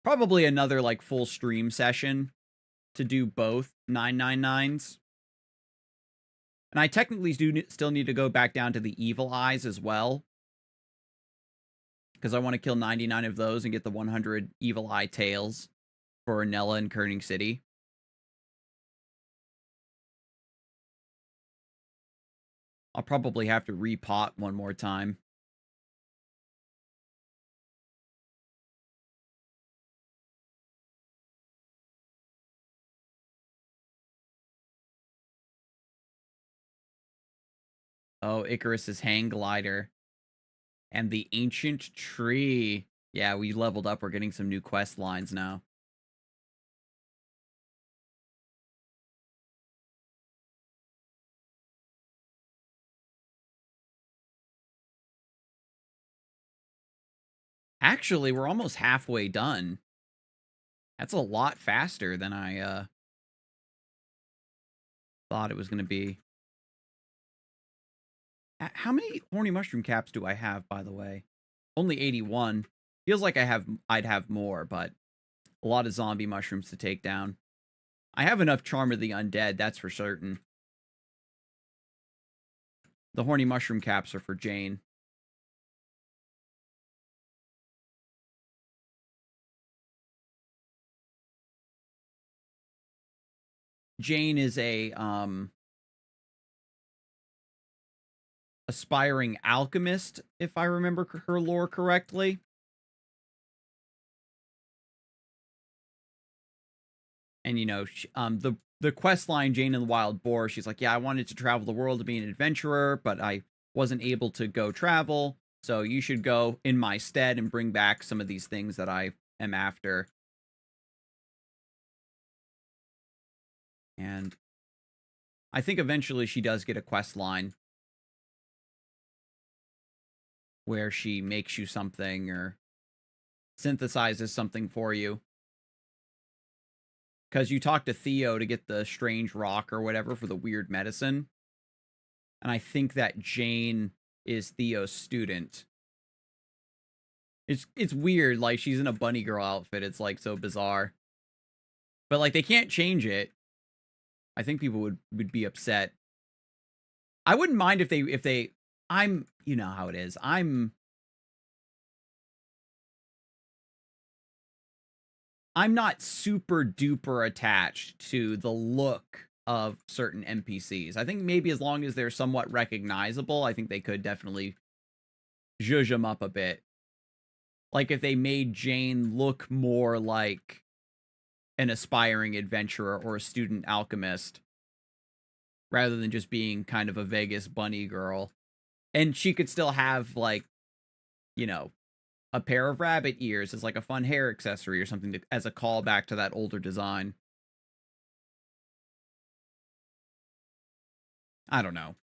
Probably another like full stream session to do both 999s. And I technically do still need to go back down to the evil eyes as well, because I want to kill 99 of those and get the 100 evil eye tails for Nella and Kerning City. I'll probably have to repot one more time. Oh, Icarus's hang glider. And the ancient tree. Yeah, we leveled up. We're getting some new quest lines now. Actually, we're almost halfway done. That's a lot faster than I thought it was going to be. How many horny mushroom caps do I have, by the way? Only 81. Feels like I'd have more, but a lot of zombie mushrooms to take down. I have enough Charm of the Undead, that's for certain. The horny mushroom caps are for Jane. Jane is a aspiring alchemist, if I remember her lore correctly. And you know, the quest line Jane and the Wild Boar, she's like, yeah, I wanted to travel the world to be an adventurer, but I wasn't able to go travel. So you should go in my stead and bring back some of these things that I am after. And I think eventually she does get a quest line where she makes you something or synthesizes something for you. Because you talk to Theo to get the strange rock or whatever for the weird medicine. And I think that Jane is Theo's student. It's weird, like she's in a bunny girl outfit. It's like so bizarre. But like they can't change it. I think people would be upset. I wouldn't mind if they I'm you know how it is. I'm not super duper attached to the look of certain NPCs. I think maybe as long as they're somewhat recognizable, I think they could definitely zhuzh them up a bit. Like if they made Jane look more like an aspiring adventurer or a student alchemist rather than just being kind of a Vegas bunny girl. And she could still have like, you know, a pair of rabbit ears as like a fun hair accessory or something as a callback to that older design. I don't know.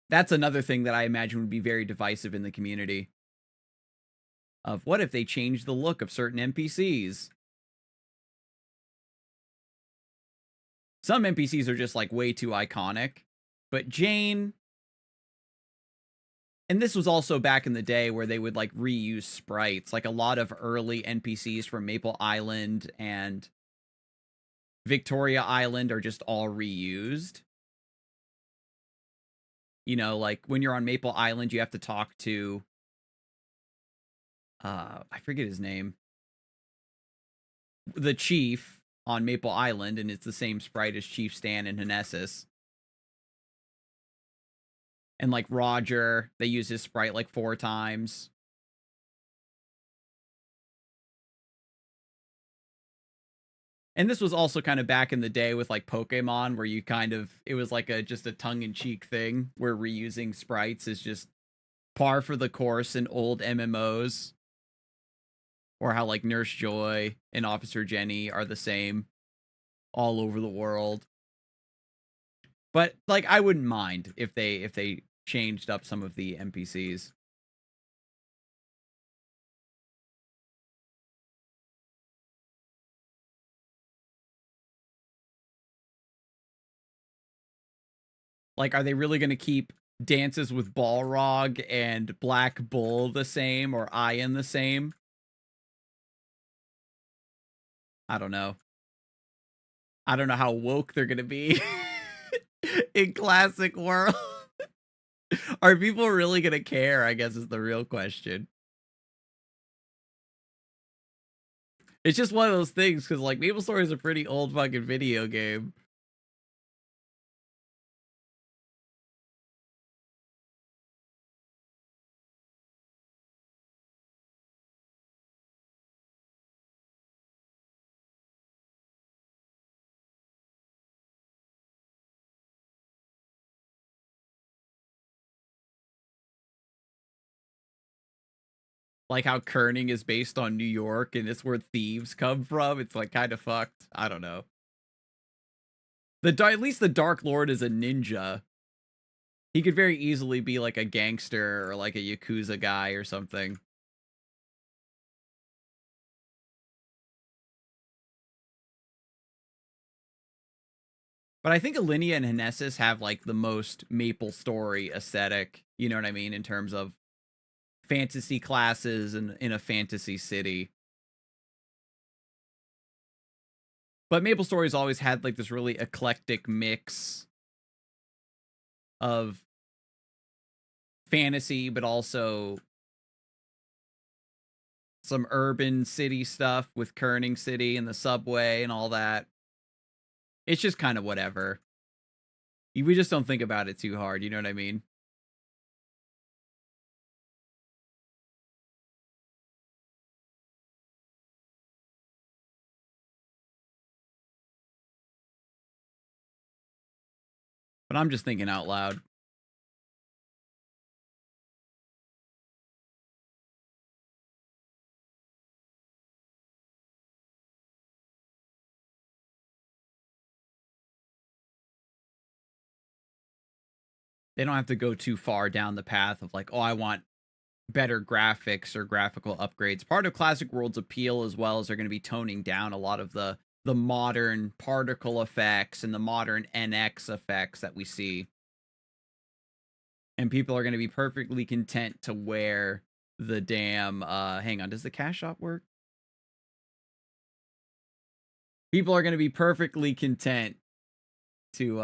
That's another thing that I imagine would be very divisive in the community. Of what if they change the look of certain NPCs? Some NPCs are just like way too iconic, but Jane, and this was also back in the day where they would like reuse sprites. Like a lot of early NPCs from Maple Island and Victoria Island are just all reused. You know, like when you're on Maple Island, you have to talk to I forget his name. The chief on Maple Island, and it's the same sprite as Chief Stan and Hanessis. And like Roger, they use his sprite like 4 times. And this was also kind of back in the day with like Pokemon, where you kind of, it was like just a tongue-in-cheek thing where reusing sprites is just par for the course in old MMOs. Or how like Nurse Joy and Officer Jenny are the same all over the world. But like I wouldn't mind if they changed up some of the NPCs. Like, are they really going to keep Dances with Balrog and Black Bull the same, or Ian the same? I don't know. I don't know how woke they're going to be in classic world. Are people really going to care, I guess is the real question. It's just one of those things, because like Maplestory is a pretty old fucking video game. Like how Kerning is based on New York and it's where thieves come from. It's like kind of fucked. I don't know. At least the Dark Lord is a ninja. He could very easily be like a gangster or like a Yakuza guy or something. But I think Alinea and Hnesis have like the most Maplestory aesthetic, you know what I mean, in terms of fantasy classes and in a fantasy city. But Maplestory's always had like this really eclectic mix of fantasy, but also some urban city stuff with Kerning City and the subway and all that. It's just kind of whatever. We just don't think about it too hard, you know what I mean? But I'm just thinking out loud. They don't have to go too far down the path of like, oh, I want better graphics or graphical upgrades. Part of Classic World's appeal as well is they're going to be toning down a lot of the modern particle effects and the modern NX effects that we see. And people are going to be perfectly content to wear the damn hang on, does the cash shop work? People are going to be perfectly content to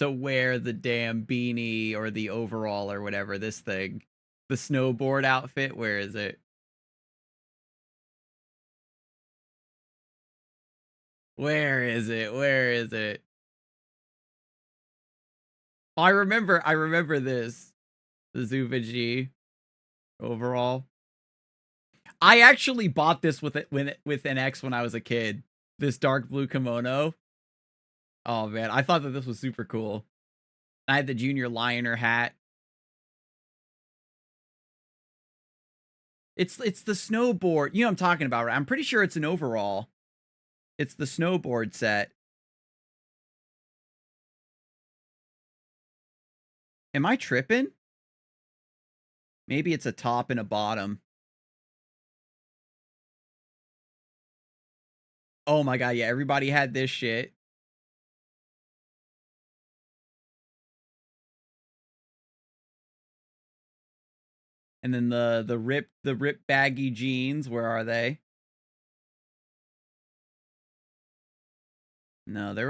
wear the damn beanie or the overall or whatever, this thing. The snowboard outfit, where is it? Where is it? Where is it? Oh, I remember this. The Zuva G overall. I actually bought this with an X when I was a kid. This dark blue kimono. Oh man, I thought that this was super cool. I had the Junior Lioner hat. It's the snowboard. You know what I'm talking about, right? I'm pretty sure it's an overall. It's the snowboard set. Am I tripping? Maybe it's a top and a bottom. Oh my god, yeah, everybody had this shit. And then the rip baggy jeans, where are they? No, there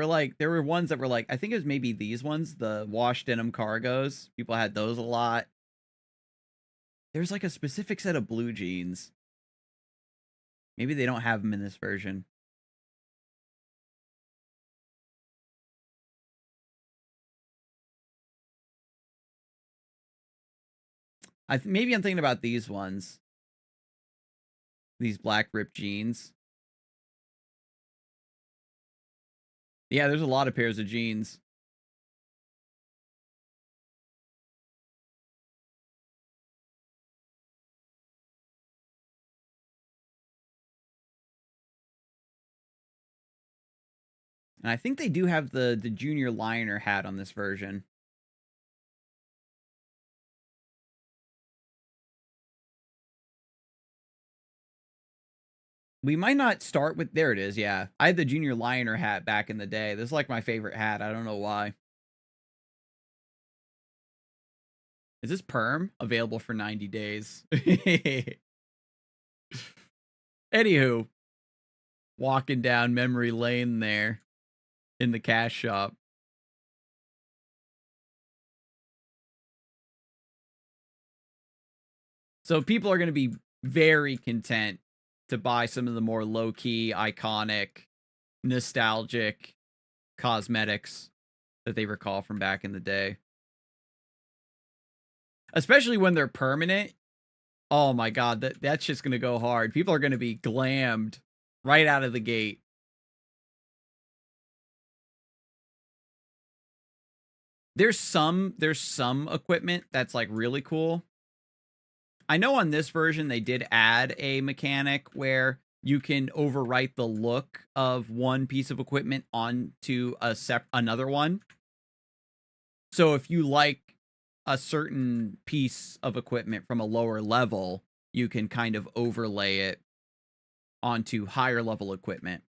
were ones that were like, I think it was maybe these ones, the wash denim cargos. People had those a lot. There's like a specific set of blue jeans. Maybe they don't have them in this version. Maybe I'm thinking about these ones. These black ripped jeans. Yeah, there's a lot of pairs of jeans. And I think they do have the Junior Lioner hat on this version. We might not start with... There it is, yeah. I had the Junior Lioner hat back in the day. This is like my favorite hat. I don't know why. Is this perm? Available for 90 days. Anywho. Walking down memory lane there. In the cash shop. So people are going to be very content to buy some of the more low-key, iconic, nostalgic cosmetics that they recall from back in the day. Especially when they're permanent. Oh my god, that's just going to go hard. People are going to be glammed right out of the gate. There's some equipment that's like really cool. I know on this version they did add a mechanic where you can overwrite the look of one piece of equipment onto another one. So if you like a certain piece of equipment from a lower level, you can kind of overlay it onto higher level equipment.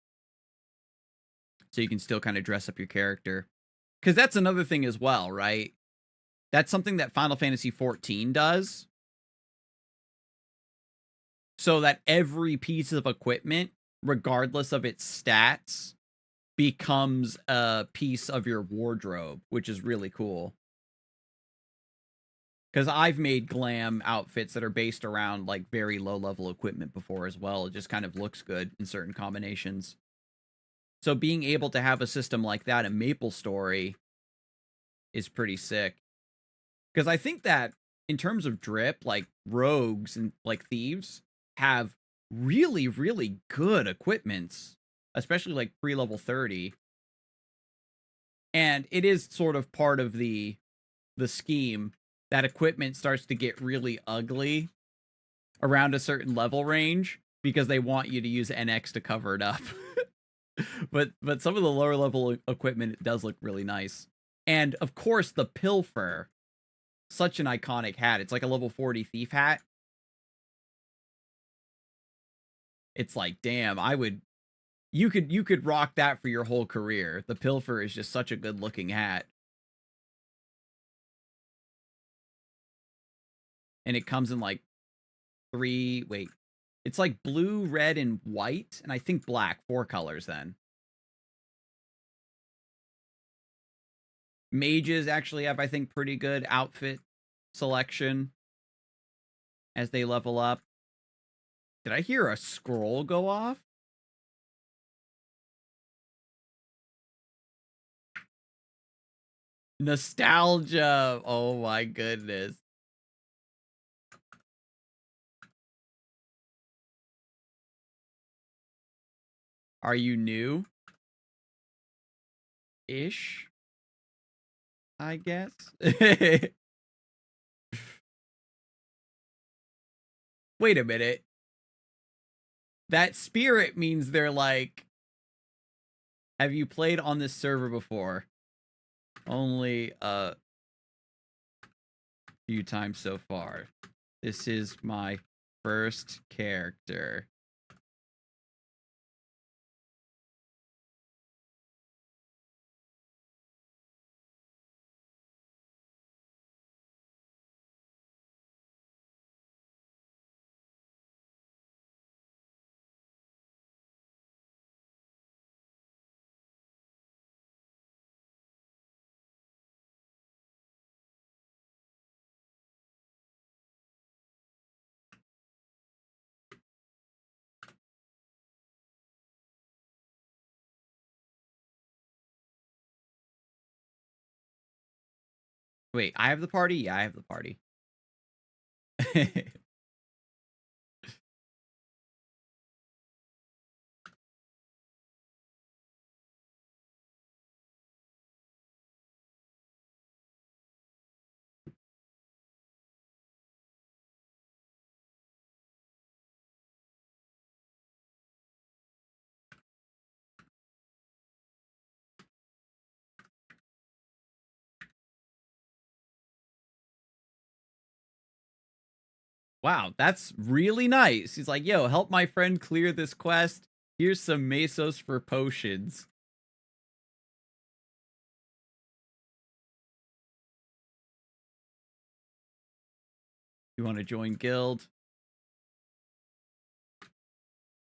so you can still kind of dress up your character. Because that's another thing as well, right? That's something that Final Fantasy XIV does. So that every piece of equipment, regardless of its stats, becomes a piece of your wardrobe, which is really cool. Because I've made glam outfits that are based around like very low level equipment before as well. It just kind of looks good in certain combinations. So being able to have a system like that in Maplestory is pretty sick. Because I think that in terms of drip, like rogues and like thieves have really, really good equipments, especially like pre-level 30. And it is sort of part of the scheme that equipment starts to get really ugly around a certain level range because they want you to use NX to cover it up. but some of the lower level equipment, it does look really nice. And of course the Pilfer, such an iconic hat. It's like a level 40 thief hat. It's like, damn, you could rock that for your whole career. The Pilfer is just such a good looking hat. And it comes in like it's like blue, red, and white, and I think black, 4 colors then. Mages actually have, I think, pretty good outfit selection as they level up. Did I hear a scroll go off? Nostalgia. Oh my goodness. Are you new? Ish, I guess. Wait a minute. That spirit means they're like, have you played on this server before? Only a few times so far. This is my first character. Wait, I have the party? Yeah, I have the party. Wow, that's really nice. He's like, yo, help my friend clear this quest. Here's some mesos for potions. You want to join guild?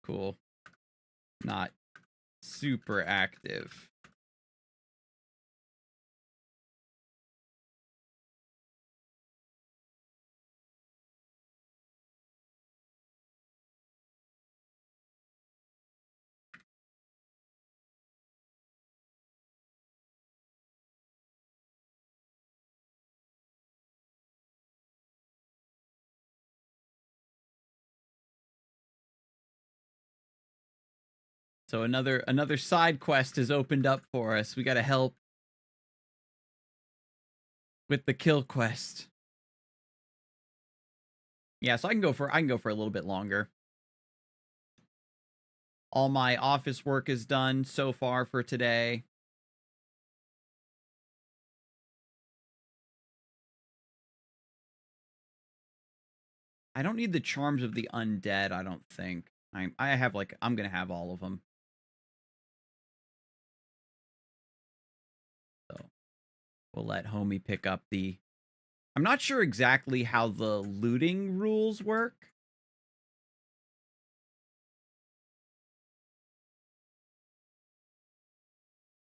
Cool. Not super active. So another side quest has opened up for us. We got to help with the kill quest. Yeah, so I can go for a little bit longer. All my office work is done so far for today. I don't need the charms of the undead, I don't think. I'm gonna have all of them. We'll let homie pick up the... I'm not sure exactly how the looting rules work.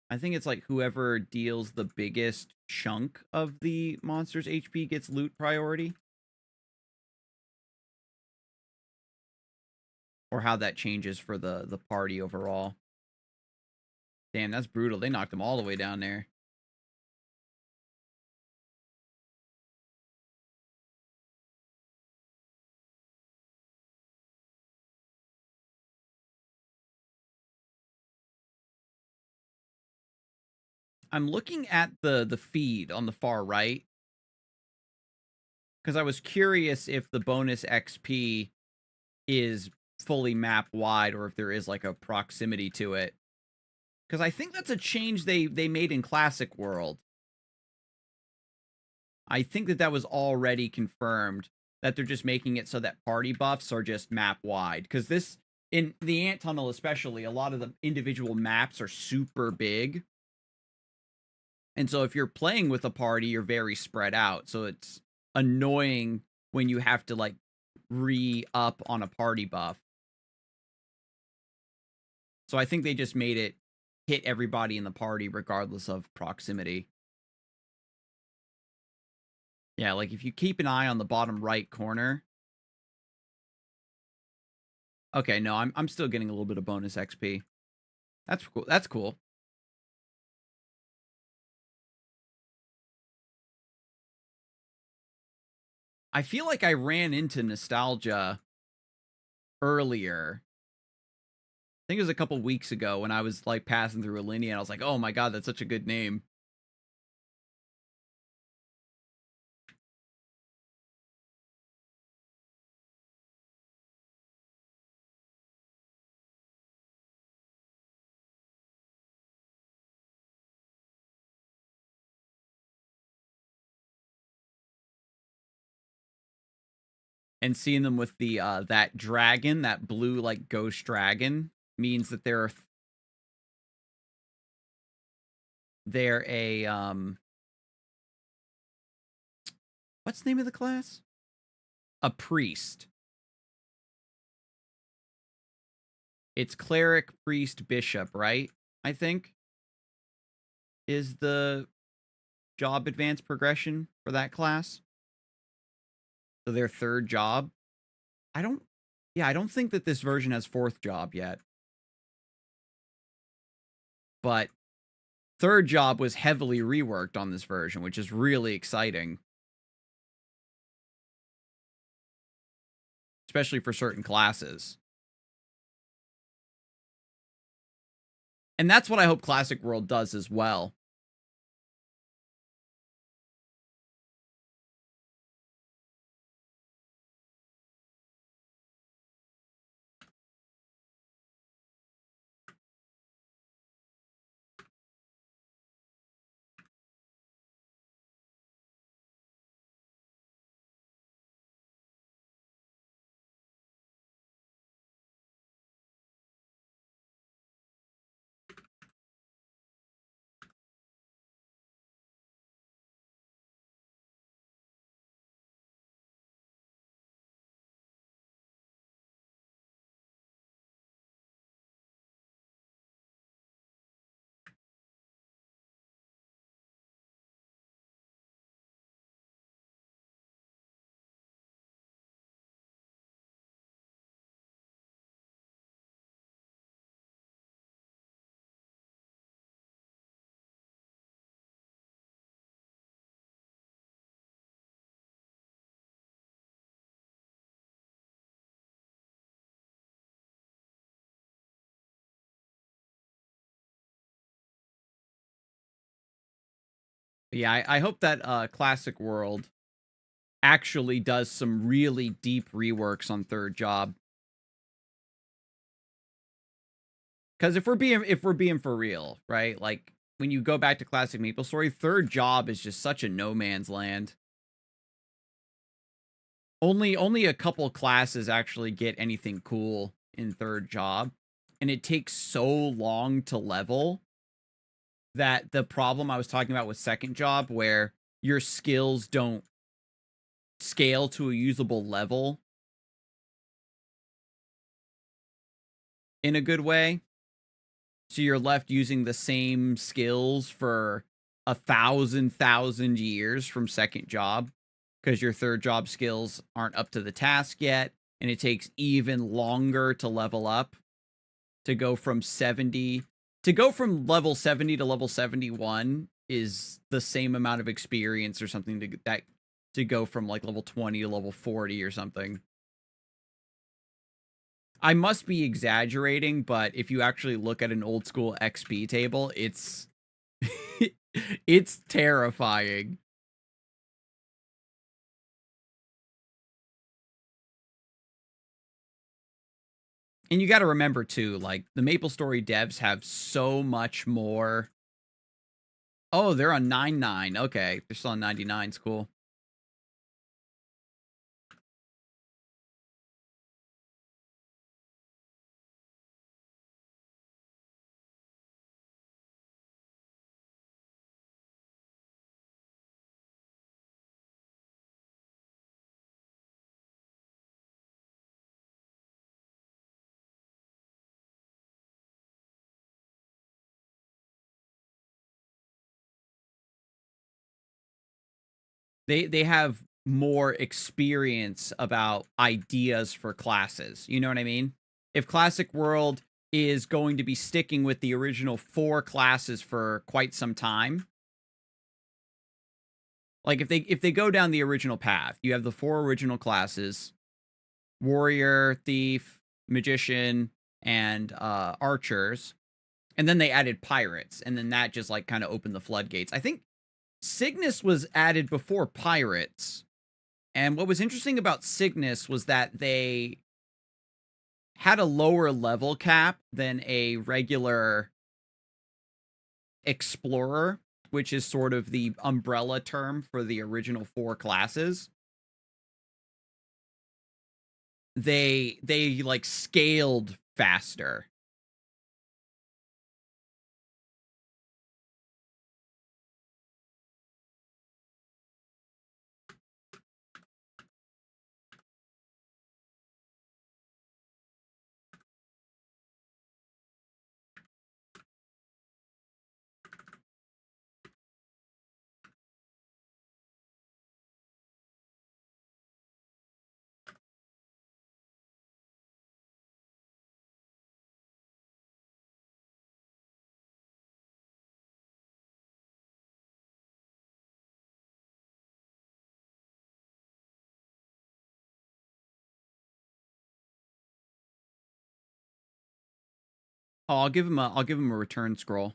I think it's like whoever deals the biggest chunk of the monster's HP gets loot priority. Or how that changes for the party overall. Damn, that's brutal. They knocked them all the way down there. I'm looking at the feed on the far right, because I was curious if the bonus XP is fully map wide or if there is like a proximity to it. Because I think that's a change they made in Classic World. I think that was already confirmed, that they're just making it so that party buffs are just map wide. Because this, in the Ant Tunnel especially, a lot of the individual maps are super big. And so if you're playing with a party, you're very spread out. So it's annoying when you have to like re-up on a party buff. So I think they just made it hit everybody in the party regardless of proximity. Yeah, like if you keep an eye on the bottom right corner. Okay, no, I'm still getting a little bit of bonus XP. That's cool. That's cool. I feel like I ran into Nostalgia earlier. I think it was a couple weeks ago when I was like passing through Alinea and I was like, oh my god, that's such a good name. And seeing them with the that dragon, that blue like ghost dragon, means that they're a what's the name of the class? A priest. It's cleric, priest, bishop, right? I think is the job advance progression for that class. So their third job. I don't think that this version has fourth job yet. But third job was heavily reworked on this version, which is really exciting. Especially for certain classes. And that's what I hope Classic World does as well. Yeah, I hope that Classic World actually does some really deep reworks on third job. Because if we're being for real, right? Like when you go back to Classic Maplestory, third job is just such a no man's land. Only a couple classes actually get anything cool in third job, and it takes so long to level that the problem I was talking about with second job, where your skills don't scale to a usable level in a good way. So you're left using the same skills for 1,000 years from second job because your third job skills aren't up to the task yet. And it takes even longer to level up to go from 70 to go from level 70 to level 71 is the same amount of experience or something to go from like level 20 to level 40 or something. I must be exaggerating, but if you actually look at an old school XP table, it's it's terrifying. And you got to remember too, like the Maplestory devs have so much more. Oh, they're on 99. Okay, they're still on 99. It's cool. They have more experience about ideas for classes. You know what I mean? If Classic World is going to be sticking with the original 4 classes for quite some time, like if they go down the original path, you have the 4 original classes: warrior, thief, magician, and archers. And then they added pirates, and then that just like kind of opened the floodgates. I think Cygnus was added before pirates. And what was interesting about Cygnus was that they had a lower level cap than a regular explorer, which is sort of the umbrella term for the original 4 classes. They like scaled faster. Oh, I'll give him a return scroll.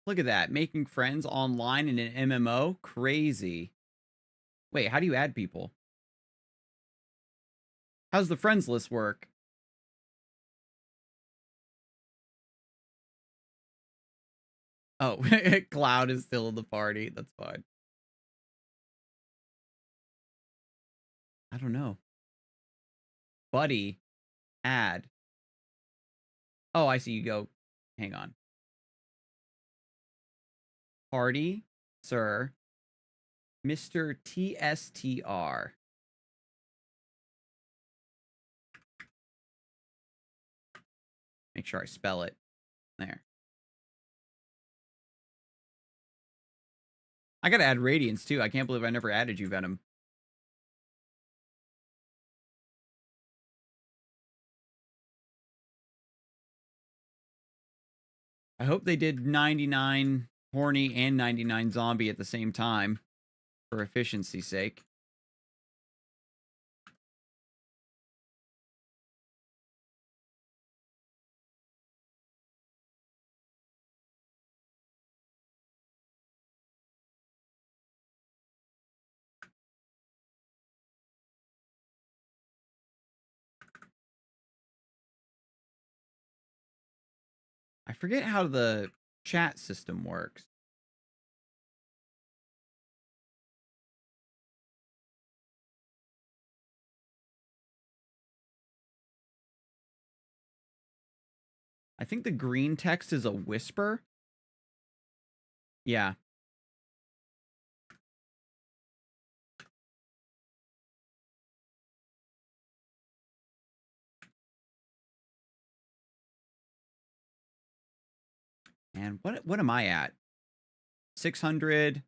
Look at that, making friends online in an MMO, crazy. Wait, how do you add people? How's the friends list work? Oh, Cloud is still in the party. That's fine. I don't know. Buddy, add. Oh, I see you go. Hang on. Party, sir. Mr. TSTR. Make sure I spell it. There. I gotta add Radiance, too. I can't believe I never added you, Venom. I hope they did 99 Horny and 99 Zombie at the same time, for efficiency's sake. I forget how the chat system works. I think the green text is a whisper. Yeah. And what am I at? 600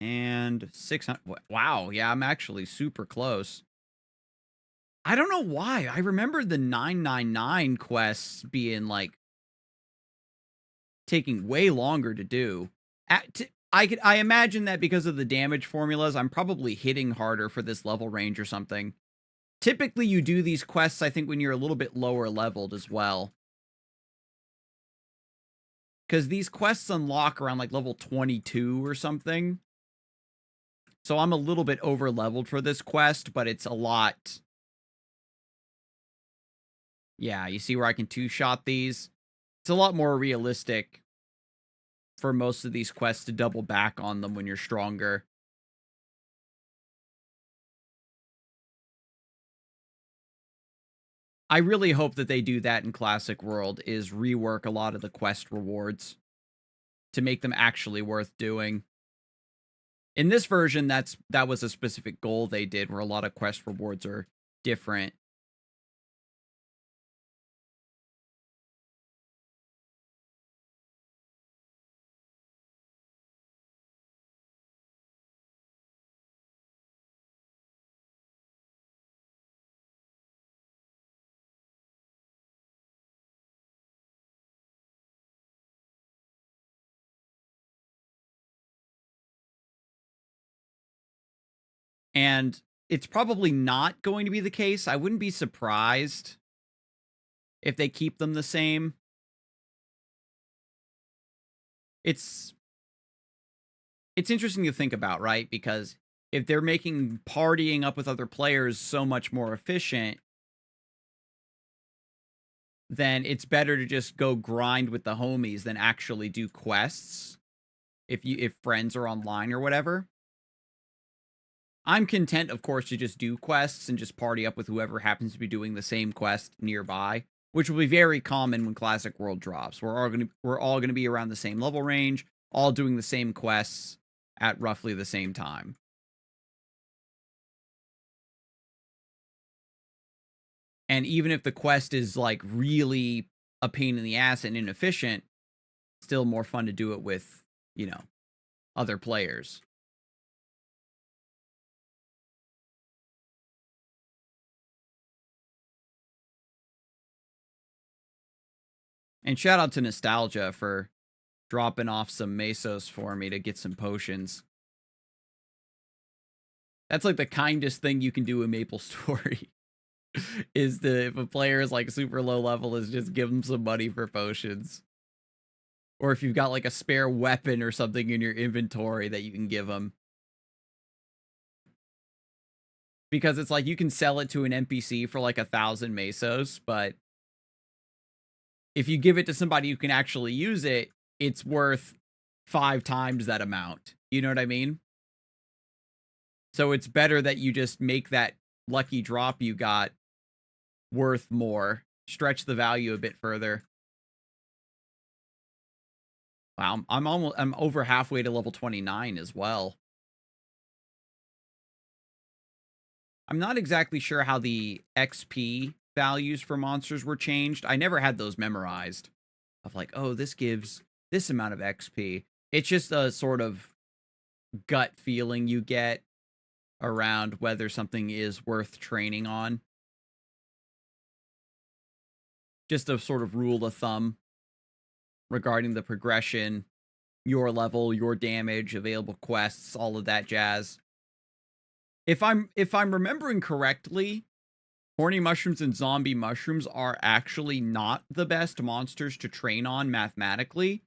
and 600. Wow, yeah, I'm actually super close. I don't know why. I remember the 999 quests being like taking way longer to do. I imagine that because of the damage formulas, I'm probably hitting harder for this level range or something. Typically, you do these quests, I think, when you're a little bit lower leveled as well. Because these quests unlock around, like, level 22 or something. So I'm a little bit over-leveled for this quest, but it's a lot... Yeah, you see where I can two-shot these? It's a lot more realistic for most of these quests to double back on them when you're stronger. I really hope that they do that in Classic World, is rework a lot of the quest rewards to make them actually worth doing. In this version, that was a specific goal they did, where a lot of quest rewards are different. And it's probably not going to be the case. I wouldn't be surprised if they keep them the same. It's interesting to think about, right? Because if they're making partying up with other players so much more efficient, then it's better to just go grind with the homies than actually do quests if friends are online or whatever. I'm content, of course, to just do quests and just party up with whoever happens to be doing the same quest nearby, which will be very common when Classic World drops. We're all gonna be around the same level range, all doing the same quests at roughly the same time. And even if the quest is like really a pain in the ass and inefficient, still more fun to do it with, you know, other players. And shout out to Nostalgia for dropping off some Mesos for me to get some potions. That's like the kindest thing you can do in Maplestory. Is if a player is like super low level, is just give them some money for potions. Or if you've got like a spare weapon or something in your inventory that you can give them. Because it's like you can sell it to an NPC for like 1,000 Mesos, but if you give it to somebody who can actually use it, it's worth 5 times that amount. You know what I mean? So it's better that you just make that lucky drop you got worth more. Stretch the value a bit further. Wow, I'm over halfway to level 29 as well. I'm not exactly sure how the XP values for monsters were changed. I never had those memorized. Of like, oh, this gives this amount of XP. It's just a sort of gut feeling you get around whether something is worth training on. Just a sort of rule of thumb regarding the progression, your level, your damage, available quests, all of that jazz. If I'm remembering correctly, horny mushrooms and zombie mushrooms are actually not the best monsters to train on mathematically,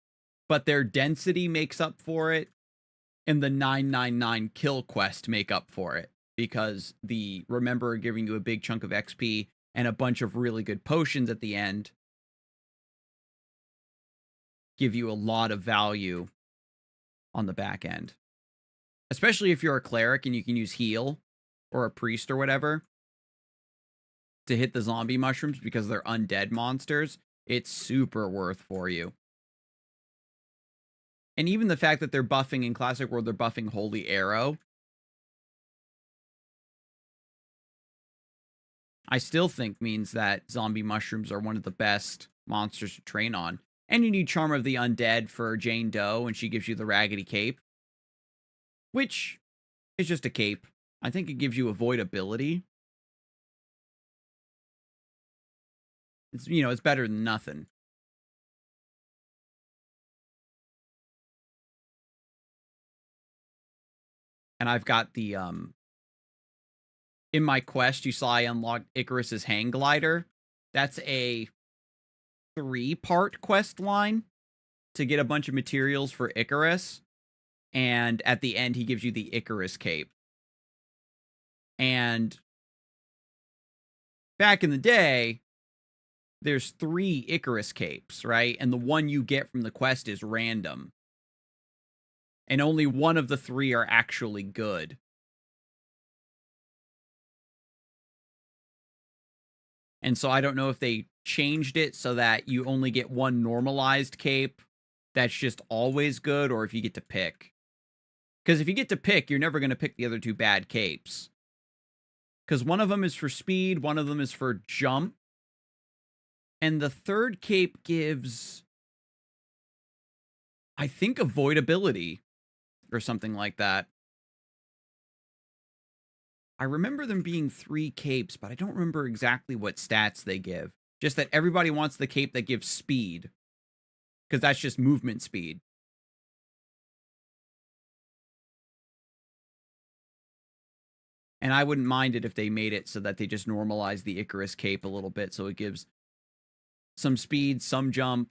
but their density makes up for it, and the 999 kill quest make up for it, because the Remember giving you a big chunk of XP and a bunch of really good potions at the end give you a lot of value on the back end. Especially if you're a cleric and you can use heal or a priest or whatever to hit the zombie mushrooms because they're undead monsters, it's super worth for you. And even the fact that they're buffing in Classic World, they're buffing Holy Arrow, I still think means that zombie mushrooms are one of the best monsters to train on. And you need Charm of the Undead for Jane Doe, and she gives you the Raggedy Cape, which is just a cape. I think it gives you avoidability. It's, you know, it's better than nothing. And I've got the, in my quest, you saw I unlocked Icarus's hang glider. That's a 3-part quest line to get a bunch of materials for Icarus. And at the end, he gives you the Icarus cape. And back in the day, there's 3 Icarus capes, right? And the one you get from the quest is random. And only one of the 3 are actually good. And so I don't know if they changed it so that you only get one normalized cape that's just always good, or if you get to pick. Because if you get to pick, you're never going to pick the other 2 bad capes. Because one of them is for speed, one of them is for jump. And the 3rd cape gives, I think, avoidability or something like that. I remember them being 3 capes, but I don't remember exactly what stats they give. Just that everybody wants the cape that gives speed, because that's just movement speed. And I wouldn't mind it if they made it so that they just normalize the Icarus cape a little bit, so it gives some speed, some jump.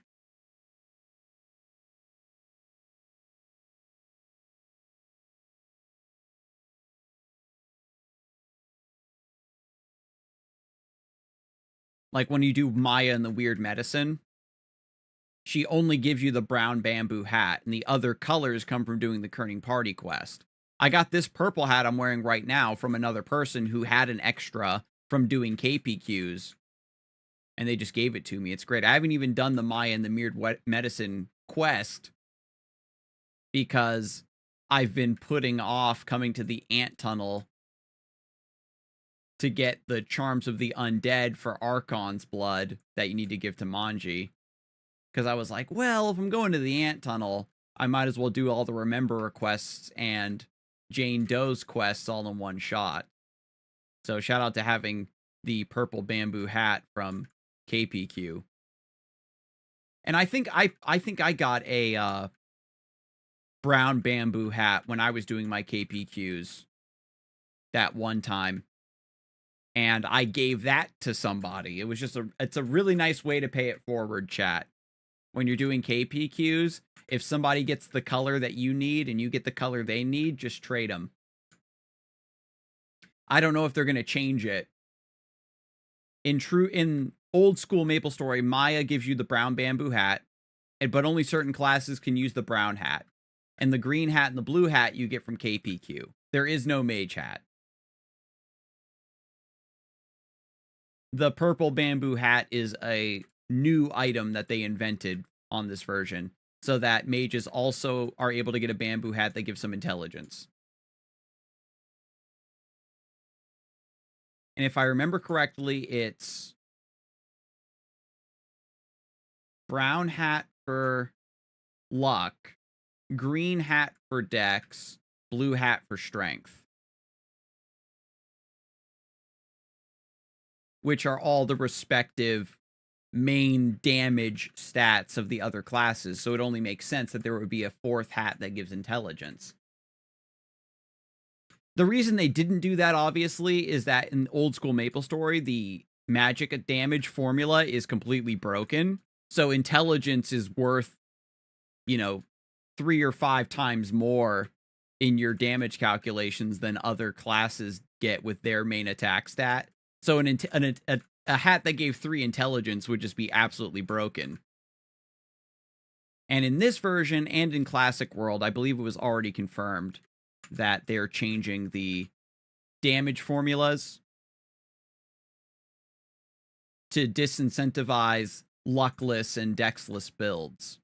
Like when you do Maya and the Weird Medicine, she only gives you the brown bamboo hat, and the other colors come from doing the Kerning Party quest. I got this purple hat I'm wearing right now from another person who had an extra from doing KPQs, and they just gave it to me. It's great. I haven't even done the Maya and the Weird Medicine quest because I've been putting off coming to the ant tunnel to get the Charms of the Undead for Archon's blood that you need to give to Manji. Because I was like, well, if I'm going to the ant tunnel, I might as well do all the Rememberer quests and Jane Doe's quests all in one shot. So shout out to having the purple bamboo hat from KPQ. And I think I got a brown bamboo hat when I was doing my KPQs that one time. And I gave that to somebody. It was just it's a really nice way to pay it forward, chat. When you're doing KPQs, if somebody gets the color that you need and you get the color they need, just trade them. I don't know if they're going to change it. In old school Maplestory, Maya gives you the brown bamboo hat, but only certain classes can use the brown hat. And the green hat and the blue hat you get from KPQ. There is no mage hat. The purple bamboo hat is a new item that they invented on this version, so that mages also are able to get a bamboo hat that gives some intelligence. And if I remember correctly, it's brown hat for luck, green hat for dex, blue hat for strength, which are all the respective main damage stats of the other classes. So it only makes sense that there would be a fourth hat that gives intelligence. The reason they didn't do that, obviously, is that in old school Maplestory, the magic damage formula is completely broken. So intelligence is worth, 3 or 5 times more in your damage calculations than other classes get with their main attack stat. So a hat that gave 3 intelligence would just be absolutely broken. And in this version and in Classic World, I believe it was already confirmed that they're changing the damage formulas to disincentivize luckless and dexless builds.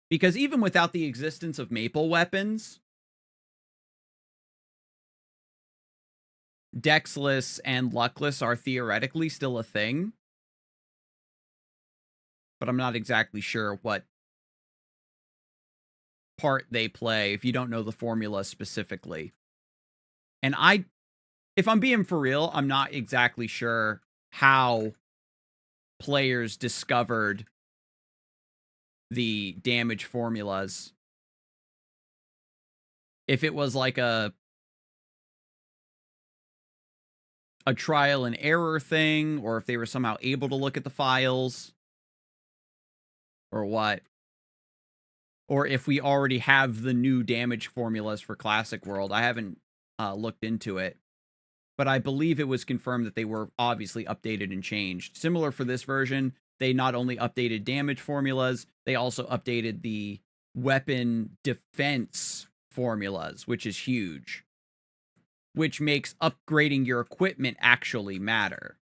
Because even without the existence of Maple weapons, dexless and luckless are theoretically still a thing. But I'm not exactly sure what part they play if you don't know the formula specifically. And if I'm being for real, I'm not exactly sure how players discovered the damage formulas. If it was like a trial and error thing, or if they were somehow able to look at the files, or what. Or if we already have the new damage formulas for Classic World. I haven't looked into it. But I believe it was confirmed that they were obviously updated and changed. Similar for this version, they not only updated damage formulas, they also updated the weapon defense formulas, which is huge. Which makes upgrading your equipment actually matter.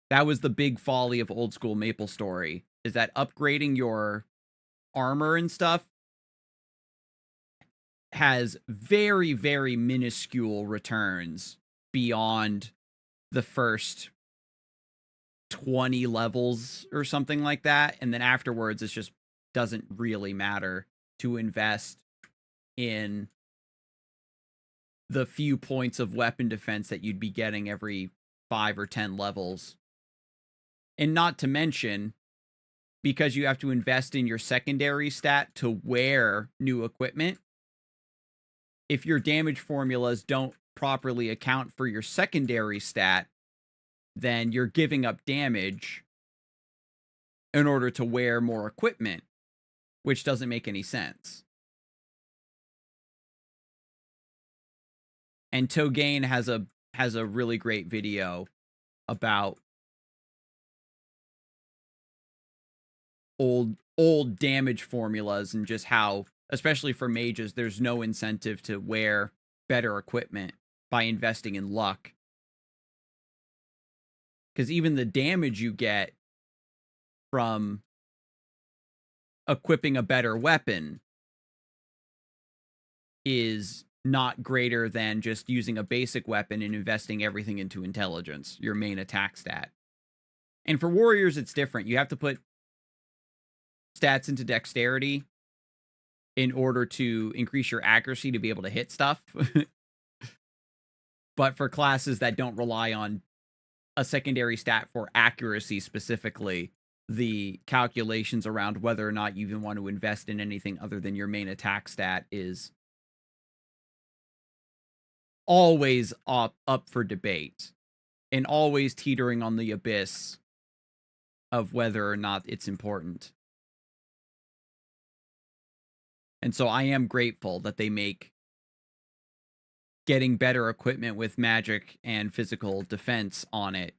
That was the big folly of old school Maplestory, is that upgrading your armor and stuff has very, very minuscule returns beyond the first 20 levels or something like that. And then afterwards, it just doesn't really matter to invest in the few points of weapon defense that you'd be getting every 5 or 10 levels. And not to mention, because you have to invest in your secondary stat to wear new equipment, if your damage formulas don't properly account for your secondary stat, then you're giving up damage in order to wear more equipment, which doesn't make any sense. And Togain has a really great video about old damage formulas and just how, especially for mages, there's no incentive to wear better equipment by investing in luck. Because even the damage you get from equipping a better weapon is not greater than just using a basic weapon and investing everything into intelligence, your main attack stat. And for warriors, it's different. You have to put stats into dexterity in order to increase your accuracy to be able to hit stuff. But for classes that don't rely on a secondary stat for accuracy specifically, the calculations around whether or not you even want to invest in anything other than your main attack stat is always up for debate and always teetering on the abyss of whether or not it's important. And so I am grateful that they make getting better equipment with magic and physical defense on it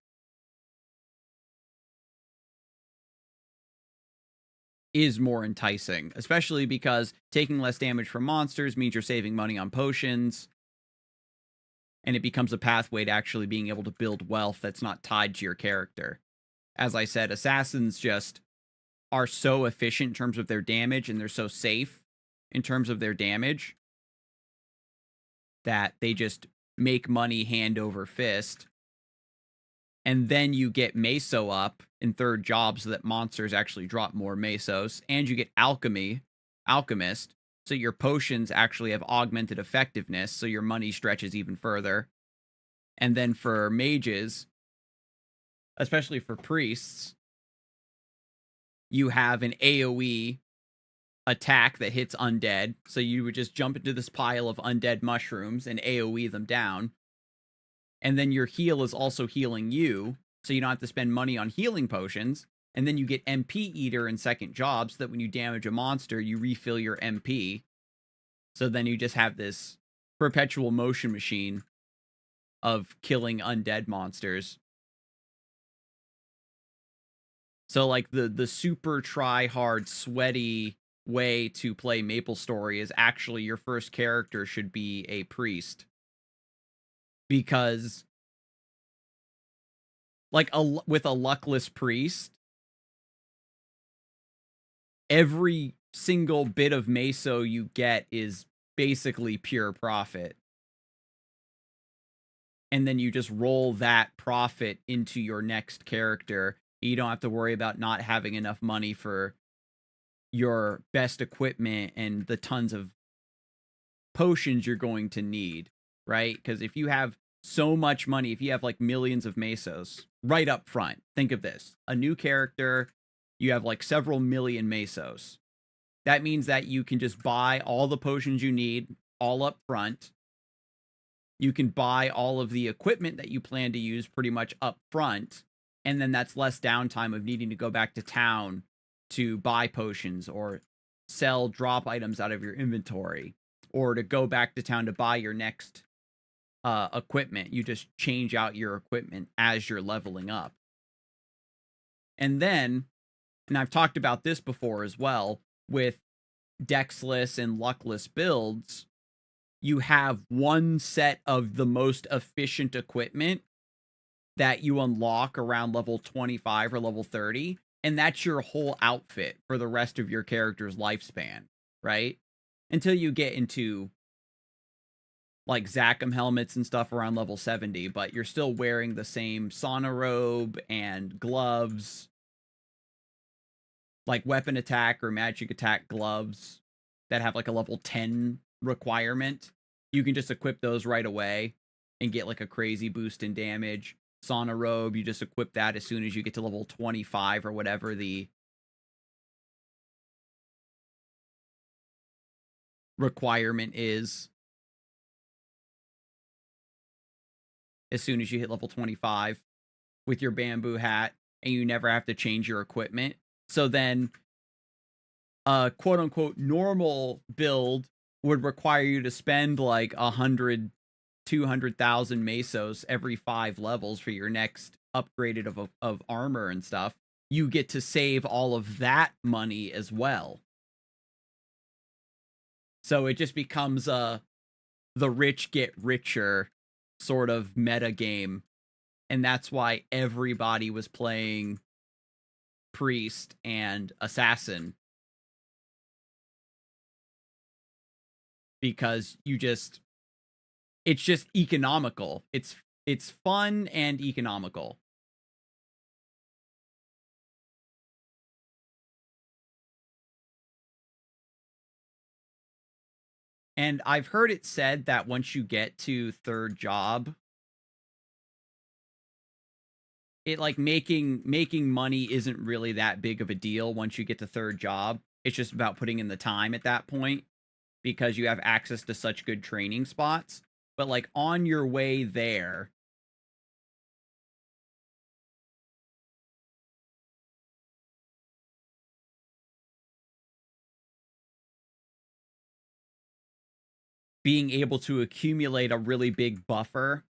is more enticing, especially because taking less damage from monsters means you're saving money on potions, and it becomes a pathway to actually being able to build wealth that's not tied to your character. As I said, assassins just are so efficient in terms of their damage, and they're so safe in terms of their damage, that they just make money hand over fist. And then you get Meso up in third job so that monsters actually drop more Mesos. And you get Alchemist, So your potions actually have augmented effectiveness, so your money stretches even further. And then for mages, especially for priests, you have an AoE attack that hits undead. So you would just jump into this pile of undead mushrooms and AoE them down. And then your heal is also healing you, so you don't have to spend money on healing potions. And then you get MP Eater in second job, so that when you damage a monster, you refill your MP. So then you just have this perpetual motion machine of killing undead monsters. So like the super try hard, sweaty way to play Maplestory is actually your first character should be a priest. Because like with a luckless priest, every single bit of meso you get is basically pure profit. And then you just roll that profit into your next character. You don't have to worry about not having enough money for your best equipment and the tons of potions you're going to need, right? Because if you have so much money, if you have like millions of mesos right up front, think of this. A new character, you have like several million mesos. That means that you can just buy all the potions you need all up front. You can buy all of the equipment that you plan to use pretty much up front. And then that's less downtime of needing to go back to town to buy potions or sell drop items out of your inventory or to go back to town to buy your next equipment. You just change out your equipment as you're leveling up. And then, and I've talked about this before as well, with dexless and luckless builds, you have one set of the most efficient equipment that you unlock around level 25 or level 30, and that's your whole outfit for the rest of your character's lifespan, right? Until you get into like Zachem helmets and stuff around level 70, but you're still wearing the same sauna robe and gloves, like weapon attack or magic attack gloves that have like a level 10 requirement. You can just equip those right away and get like a crazy boost in damage. Sauna robe, you just equip that as soon as you get to level 25 or whatever the requirement is. As soon as you hit level 25 with your bamboo hat, and you never have to change your equipment. So then quote unquote normal build would require you to spend like 100, 200,000 mesos every 5 levels for your next upgraded of armor and stuff. You get to save all of that money as well. So it just becomes the rich get richer sort of meta game. And that's why everybody was playing priest and assassin, because it's just economical. It's fun and economical. And I've heard it said that once you get to third job, it like making money isn't really that big of a deal once you get to third job. It's just about putting in the time at that point because you have access to such good training spots. But like on your way there, being able to accumulate a really big buffer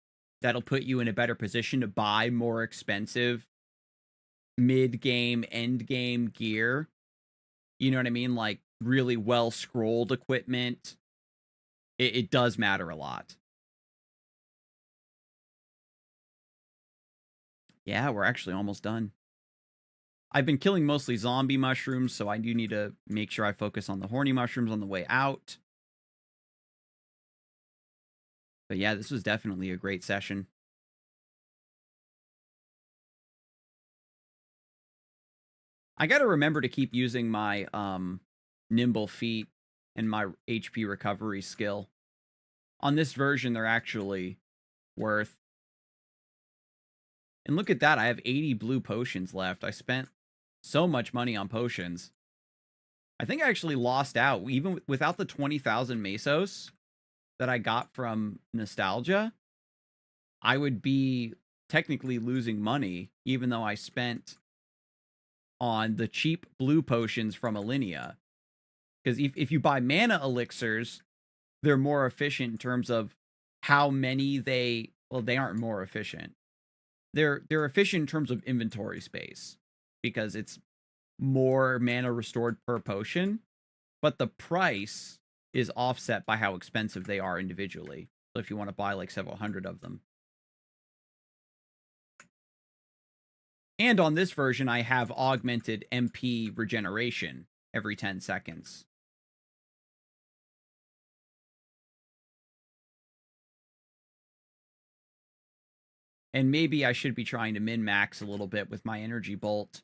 that'll put you in a better position to buy more expensive mid-game, end-game gear. You know what I mean? Like really well-scrolled equipment. It does matter a lot. Yeah, we're actually almost done. I've been killing mostly zombie mushrooms, so I do need to make sure I focus on the horny mushrooms on the way out. But yeah, this was definitely a great session. I got to remember to keep using my nimble feet and my HP recovery skill. On this version, they're actually worth. And look at that, I have 80 blue potions left. I spent so much money on potions. I think I actually lost out, even without the 20,000 mesos that I got from Nostalgia. I would be technically losing money, even though I spent on the cheap blue potions from Alinea. Because if you buy mana elixirs, they're more efficient in terms of how many they aren't more efficient. They're efficient in terms of inventory space because it's more mana restored per potion, but the price is offset by how expensive they are individually. So if you want to buy like several hundred of them. And on this version, I have augmented MP regeneration every 10 seconds. And maybe I should be trying to min-max a little bit with my energy bolt.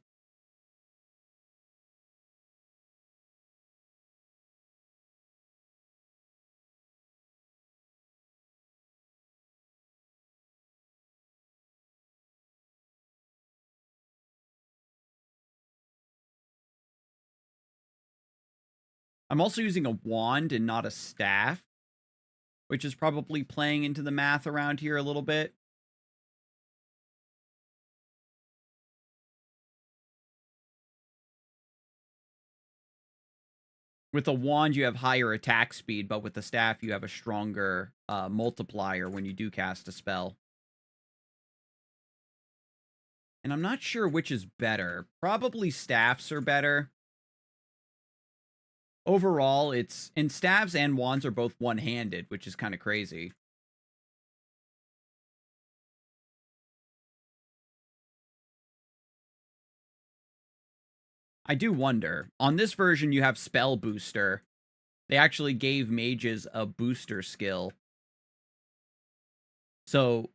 I'm also using a wand and not a staff, which is probably playing into the math around here a little bit. With a wand, you have higher attack speed, but with the staff, you have a stronger multiplier when you do cast a spell. And I'm not sure which is better. Probably staffs are better. Overall, and staves and wands are both one-handed, which is kind of crazy. I do wonder. On this version, you have Spell Booster. They actually gave mages a booster skill. So,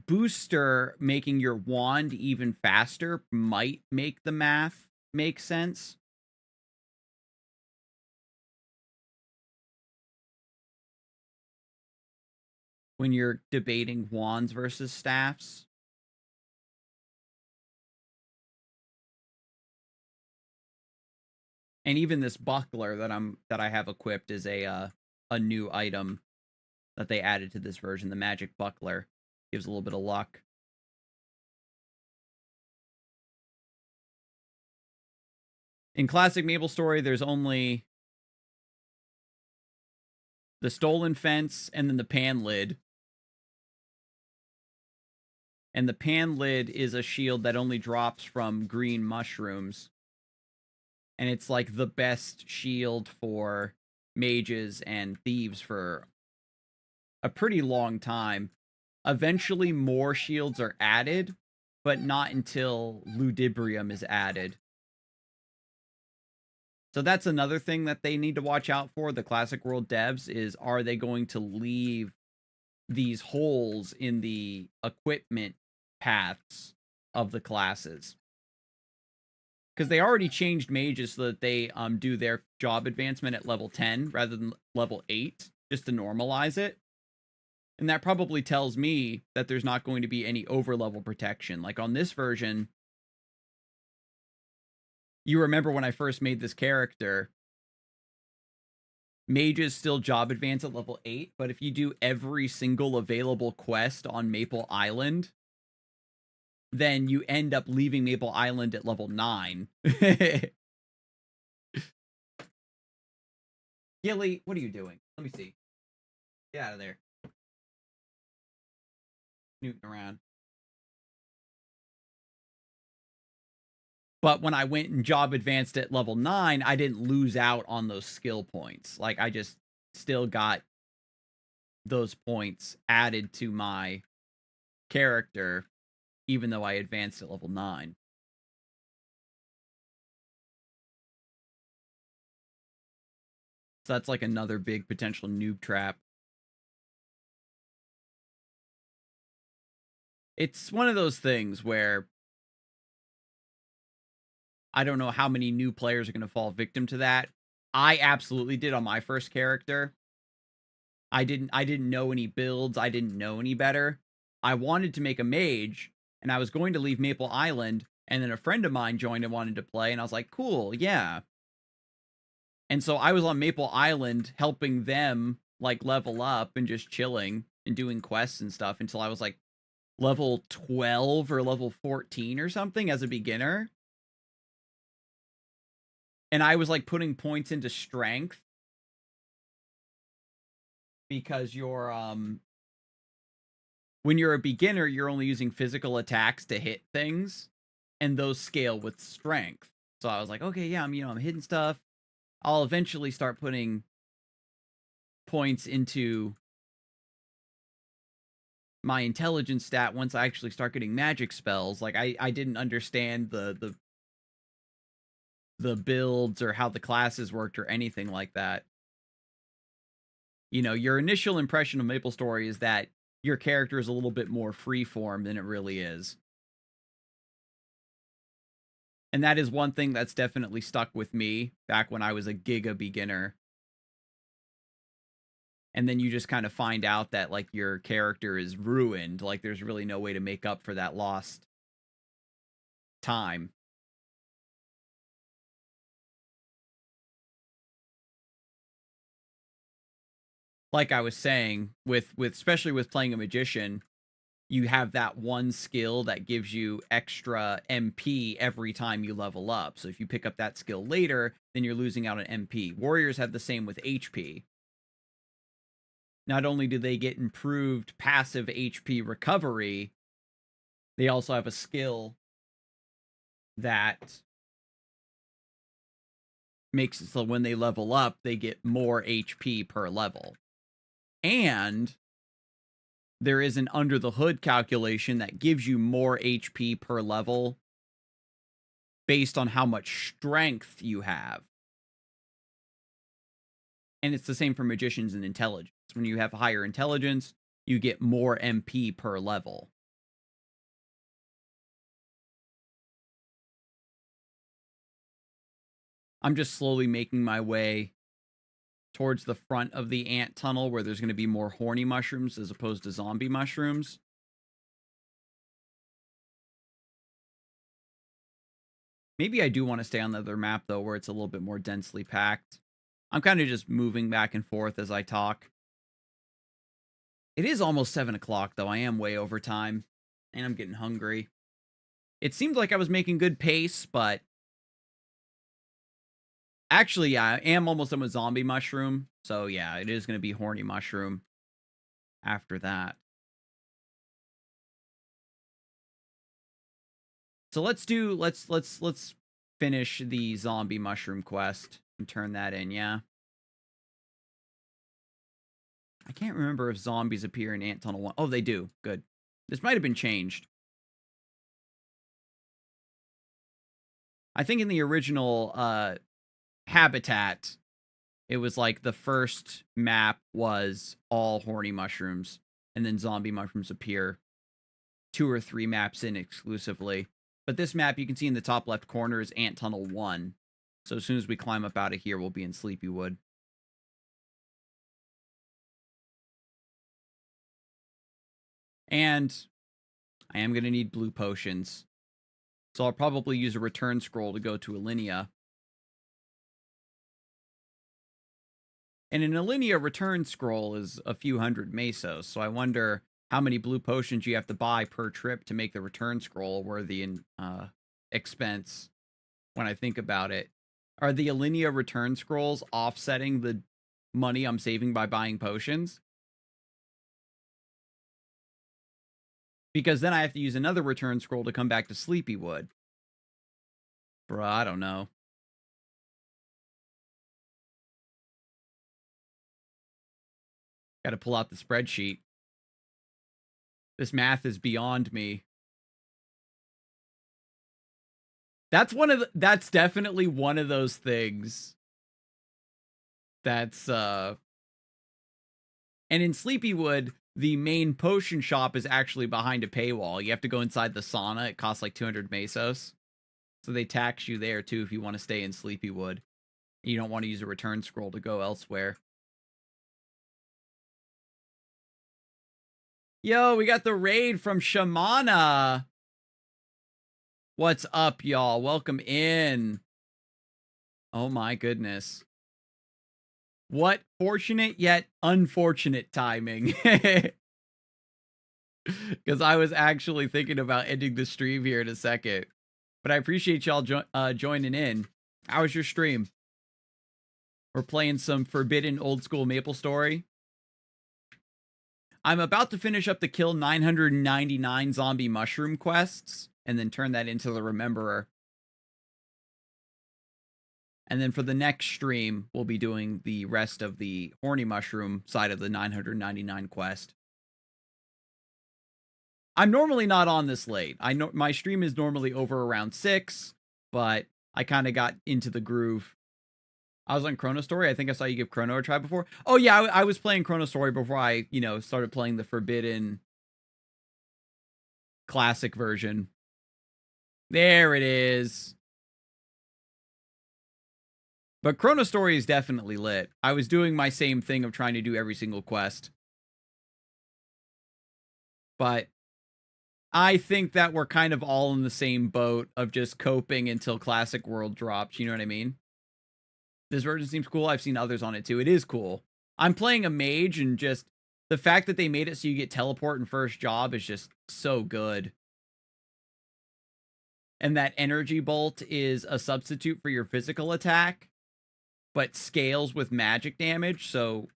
booster making your wand even faster might make the math make sense. When you're debating wands versus staffs. And even this buckler that I have equipped is a new item that they added to this version. The magic buckler gives a little bit of luck. In classic Maplestory, there's only the stolen fence and then the pan lid. And the pan lid is a shield that only drops from green mushrooms. And it's like the best shield for mages and thieves for a pretty long time. Eventually, more shields are added, but not until Ludibrium is added. So that's another thing that they need to watch out for, the Classic World devs, is are they going to leave these holes in the equipment paths of the classes? Because they already changed mages so that they do their job advancement at level 10 rather than level 8, just to normalize it. And that probably tells me that there's not going to be any over-level protection. Like on this version, you remember when I first made this character, mages still job advance at level 8, but if you do every single available quest on Maple Island, then you end up leaving Maple Island at level 9. Gilly, what are you doing? Let me see. Get out of there. Snooting around. But when I went and job advanced at level 9, I didn't lose out on those skill points. Like, I just still got those points added to my character, even though I advanced at level 9. So that's like another big potential noob trap. It's one of those things where I don't know how many new players are going to fall victim to that. I absolutely did on my first character. I didn't know any builds. I didn't know any better. I wanted to make a mage, and I was going to leave Maple Island, and then a friend of mine joined and wanted to play, and I was like, cool, yeah. And so I was on Maple Island helping them like level up and just chilling and doing quests and stuff until I was like level 12 or level 14 or something as a beginner. And I was like putting points into strength because when you're a beginner, you're only using physical attacks to hit things, and those scale with strength. So I was like, okay, yeah, I'm hitting stuff. I'll eventually start putting points into my intelligence stat once I actually start getting magic spells. Like I didn't understand the builds or how the classes worked or anything like that. You know, your initial impression of Maplestory is that your character is a little bit more freeform than it really is. And that is one thing that's definitely stuck with me back when I was a giga beginner. And then you just kind of find out that like your character is ruined. Like there's really no way to make up for that lost time. Like I was saying, with especially with playing a magician, you have that one skill that gives you extra MP every time you level up. So if you pick up that skill later, then you're losing out on MP. Warriors have the same with HP. Not only do they get improved passive HP recovery, they also have a skill that makes it so when they level up, they get more HP per level. And there is an under the hood calculation that gives you more HP per level based on how much strength you have. And it's the same for magicians and intelligence. When you have higher intelligence, you get more MP per level. I'm just slowly making my way towards the front of the ant tunnel where there's going to be more horny mushrooms as opposed to zombie mushrooms. Maybe I do want to stay on the other map, though, where it's a little bit more densely packed. I'm kind of just moving back and forth as I talk. It is almost 7 o'clock, though. I am way over time, and I'm getting hungry. It seemed like I was making good pace, but actually, yeah, I am almost done with zombie mushroom. So, yeah, it is going to be horny mushroom after that. So let's finish the zombie mushroom quest and turn that in, yeah. I can't remember if zombies appear in Ant Tunnel 1. Oh, they do. Good. This might have been changed. I think in the original Habitat, it was like the first map was all horny mushrooms, and then zombie mushrooms appear 2 or 3 maps in exclusively. But this map, you can see in the top left corner, is Ant Tunnel 1. So as soon as we climb up out of here, we'll be in Sleepywood. And I am going to need blue potions. So I'll probably use a return scroll to go to Alinea. And an Alinea return scroll is a few hundred mesos, so I wonder how many blue potions you have to buy per trip to make the return scroll worthy in expense when I think about it. Are the Alinea return scrolls offsetting the money I'm saving by buying potions? Because then I have to use another return scroll to come back to Sleepywood. Bruh, I don't know. Got to pull out the spreadsheet. This math is beyond me. That's definitely one of those things that's and in Sleepywood, the main potion shop is actually behind a paywall. You have to go inside the sauna. It costs like 200 mesos. So they tax you there too if you want to stay in Sleepywood. You don't want to use a return scroll to go elsewhere. Yo, we got the raid from Shamana. What's up, y'all? Welcome in. Oh my goodness. What fortunate yet unfortunate timing. Because I was actually thinking about ending the stream here in a second. But I appreciate y'all joining in. How was your stream? We're playing some forbidden old school Maplestory. I'm about to finish up the kill 999 zombie mushroom quests and then turn that into the Rememberer. And then for the next stream, we'll be doing the rest of the horny mushroom side of the 999 quest. I'm normally not on this late. I know my stream is normally over around 6, but I kind of got into the groove. I was on Chrono Story. I think I saw you give Chrono a try before. Oh yeah, I was playing Chrono Story before I, started playing the Forbidden Classic version. There it is. But Chrono Story is definitely lit. I was doing my same thing of trying to do every single quest. But I think that we're kind of all in the same boat of just coping until Classic World drops. You know what I mean? This version seems cool. I've seen others on it too. It is cool. I'm playing a mage, and just the fact that they made it so you get teleport in first job is just so good. And that energy bolt is a substitute for your physical attack, but scales with magic damage, so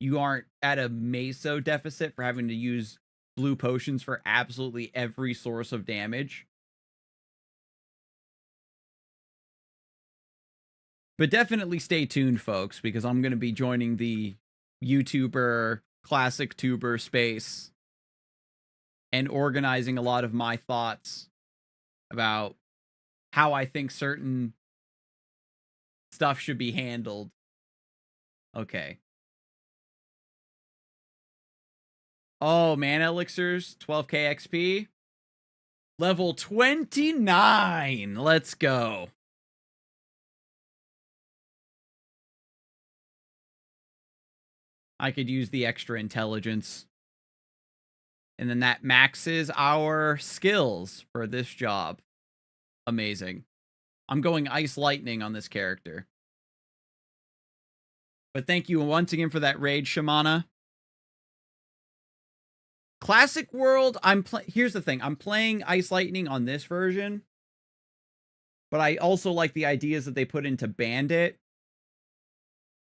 you aren't at a meso deficit for having to use blue potions for absolutely every source of damage. But definitely stay tuned, folks, because I'm going to be joining the YouTuber, classic tuber space and organizing a lot of my thoughts about how I think certain stuff should be handled. Okay. Oh, mana elixirs, 12k XP. Level 29. Let's go. I could use the extra intelligence. And then that maxes our skills for this job. Amazing. I'm going Ice Lightning on this character. But thank you once again for that raid, Shamana. Classic World, here's the thing. I'm playing Ice Lightning on this version. But I also like the ideas that they put into Bandit.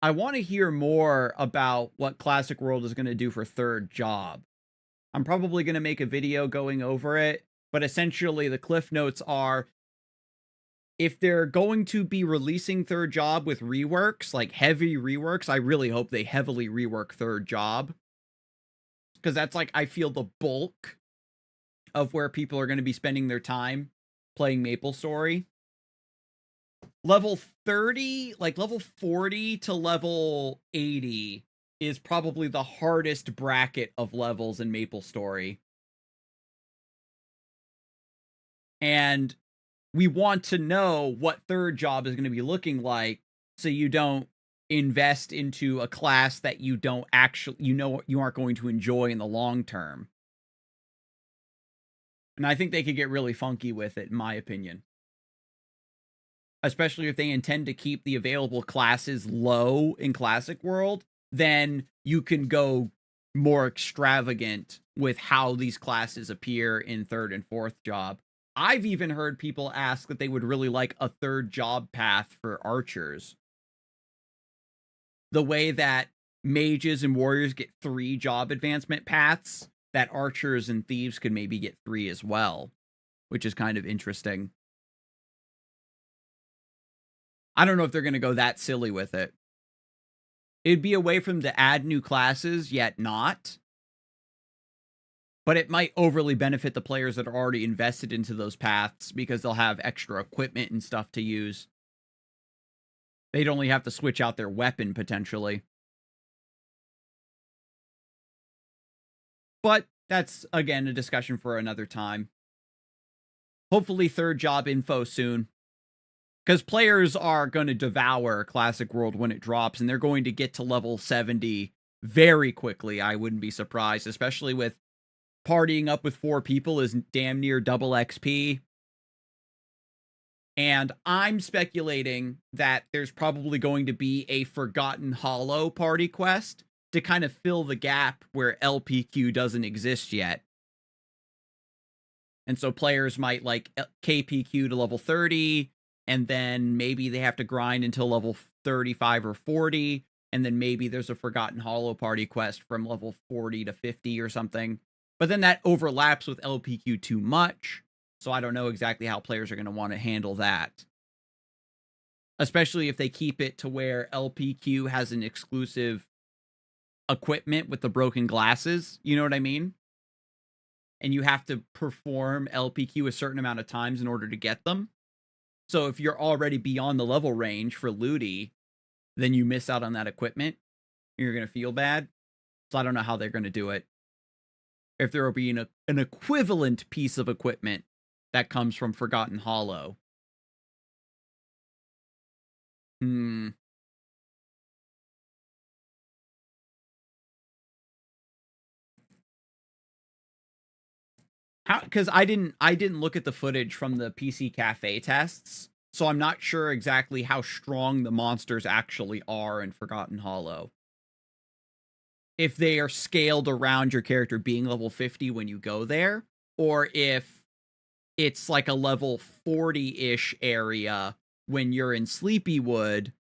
I want to hear more about what Classic World is going to do for third job. I'm probably going to make a video going over it, but essentially the cliff notes are, if they're going to be releasing third job with reworks, like heavy reworks, I really hope they heavily rework third job. Because that's like, I feel the bulk of where people are going to be spending their time playing Maplestory. Level 30, like level 40 to level 80 is probably the hardest bracket of levels in Maplestory. And we want to know what third job is going to be looking like, so you don't invest into a class that you don't actually, you aren't going to enjoy in the long term. And I think they could get really funky with it, in my opinion. Especially if they intend to keep the available classes low in Classic World, then you can go more extravagant with how these classes appear in third and fourth job. I've even heard people ask that they would really like a third job path for archers. The way that mages and warriors get 3 job advancement paths, that archers and thieves could maybe get 3 as well, which is kind of interesting. I don't know if they're going to go that silly with it. It'd be a way for them to add new classes, yet not. But it might overly benefit the players that are already invested into those paths, because they'll have extra equipment and stuff to use. They'd only have to switch out their weapon, potentially. But that's, again, a discussion for another time. Hopefully third job info soon. Because players are going to devour Classic World when it drops, and they're going to get to level 70 very quickly. I wouldn't be surprised, especially with partying up with 4 people is damn near double XP. And I'm speculating that there's probably going to be a Forgotten Hollow party quest to kind of fill the gap where LPQ doesn't exist yet. And so players might like KPQ to level 30, and then maybe they have to grind until level 35 or 40, and then maybe there's a Forgotten Hollow party quest from level 40 to 50 or something. But then that overlaps with LPQ too much, so I don't know exactly how players are going to want to handle that. Especially if they keep it to where LPQ has an exclusive equipment with the broken glasses, you know what I mean? And you have to perform LPQ a certain amount of times in order to get them. So if you're already beyond the level range for Ludi, then you miss out on that equipment. You're going to feel bad. So I don't know how they're going to do it. If there will be an equivalent piece of equipment that comes from Forgotten Hollow. Because I didn't look at the footage from the PC Cafe tests, so I'm not sure exactly how strong the monsters actually are in Forgotten Hollow. If they are scaled around your character being level 50 when you go there, or if it's like a level 40-ish area when you're in Sleepywood,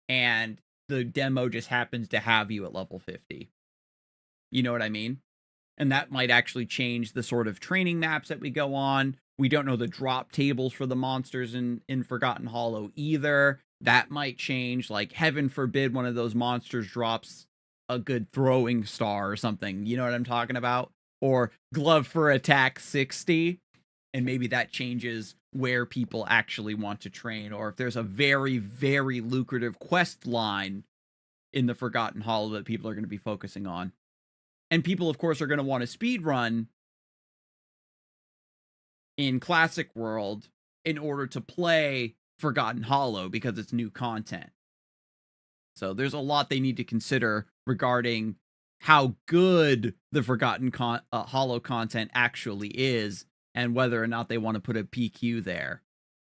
and the demo just happens to have you at level 50. You know what I mean? And that might actually change the sort of training maps that we go on. We don't know the drop tables for the monsters in Forgotten Hollow either. That might change. Like, heaven forbid one of those monsters drops a good throwing star or something. You know what I'm talking about? Or glove for attack 60. And maybe that changes where people actually want to train. Or if there's a very, very lucrative quest line in the Forgotten Hollow that people are going to be focusing on. And people, of course, are going to want to speed run in Classic World in order to play Forgotten Hollow because it's new content. So there's a lot they need to consider regarding how good the Forgotten Hollow content actually is and whether or not they want to put a PQ there.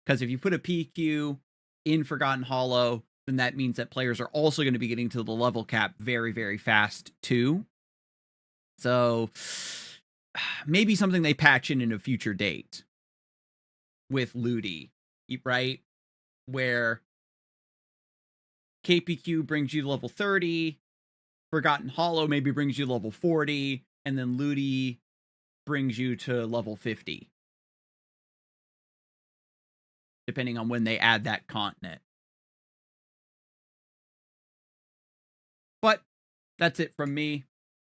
Because if you put a PQ in Forgotten Hollow, then that means that players are also going to be getting to the level cap very, very fast too. So maybe something they patch in a future date with Ludi, right? Where KPQ brings you to level 30, Forgotten Hollow maybe brings you level 40, and then Ludi brings you to level 50. Depending on when they add that continent. But that's it from me.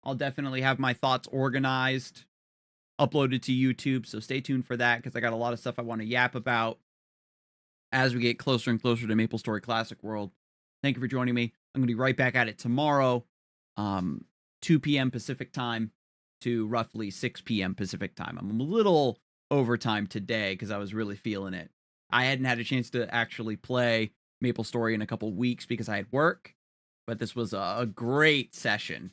I'll definitely have my thoughts organized, uploaded to YouTube, so stay tuned for that, because I got a lot of stuff I want to yap about as we get closer and closer to Maplestory Classic World. Thank you for joining me. I'm going to be right back at it tomorrow, 2 p.m. Pacific time to roughly 6 p.m. Pacific time. I'm a little overtime today because I was really feeling it. I hadn't had a chance to actually play Maplestory in a couple weeks because I had work, but this was a great session.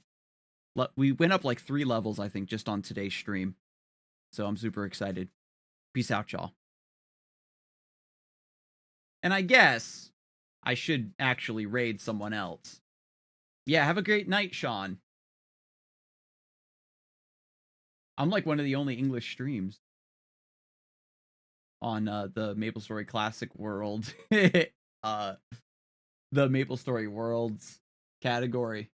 We went up like 3 levels, I think, just on today's stream. So I'm super excited. Peace out, y'all. And I guess I should actually raid someone else. Yeah, have a great night, Sean. I'm like one of the only English streams on the Maplestory Classic World. The Maplestory Worlds category.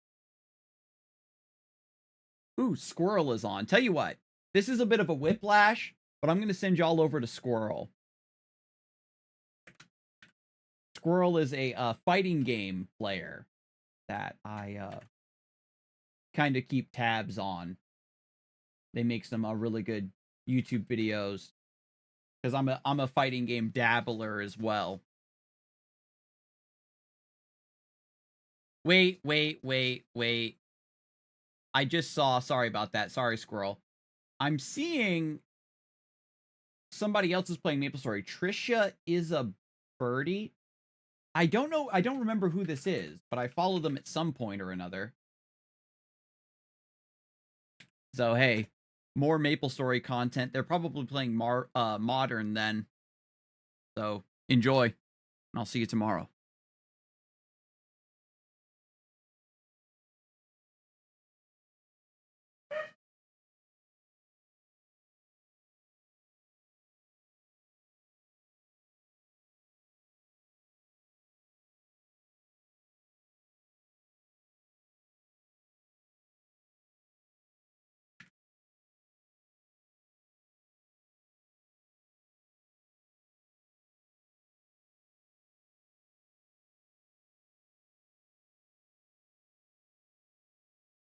Ooh, Squirrel is on. Tell you what, this is a bit of a whiplash, but I'm going to send y'all over to Squirrel. Squirrel is a fighting game player that I kind of keep tabs on. They make some really good YouTube videos because I'm a fighting game dabbler as well. Wait. I just saw, sorry about that. Sorry, Squirrel. I'm seeing somebody else is playing Maplestory. Trisha is a birdie. I don't know. I don't remember who this is, but I follow them at some point or another. So hey, more Maplestory content. They're probably playing modern then. So enjoy, and I'll see you tomorrow.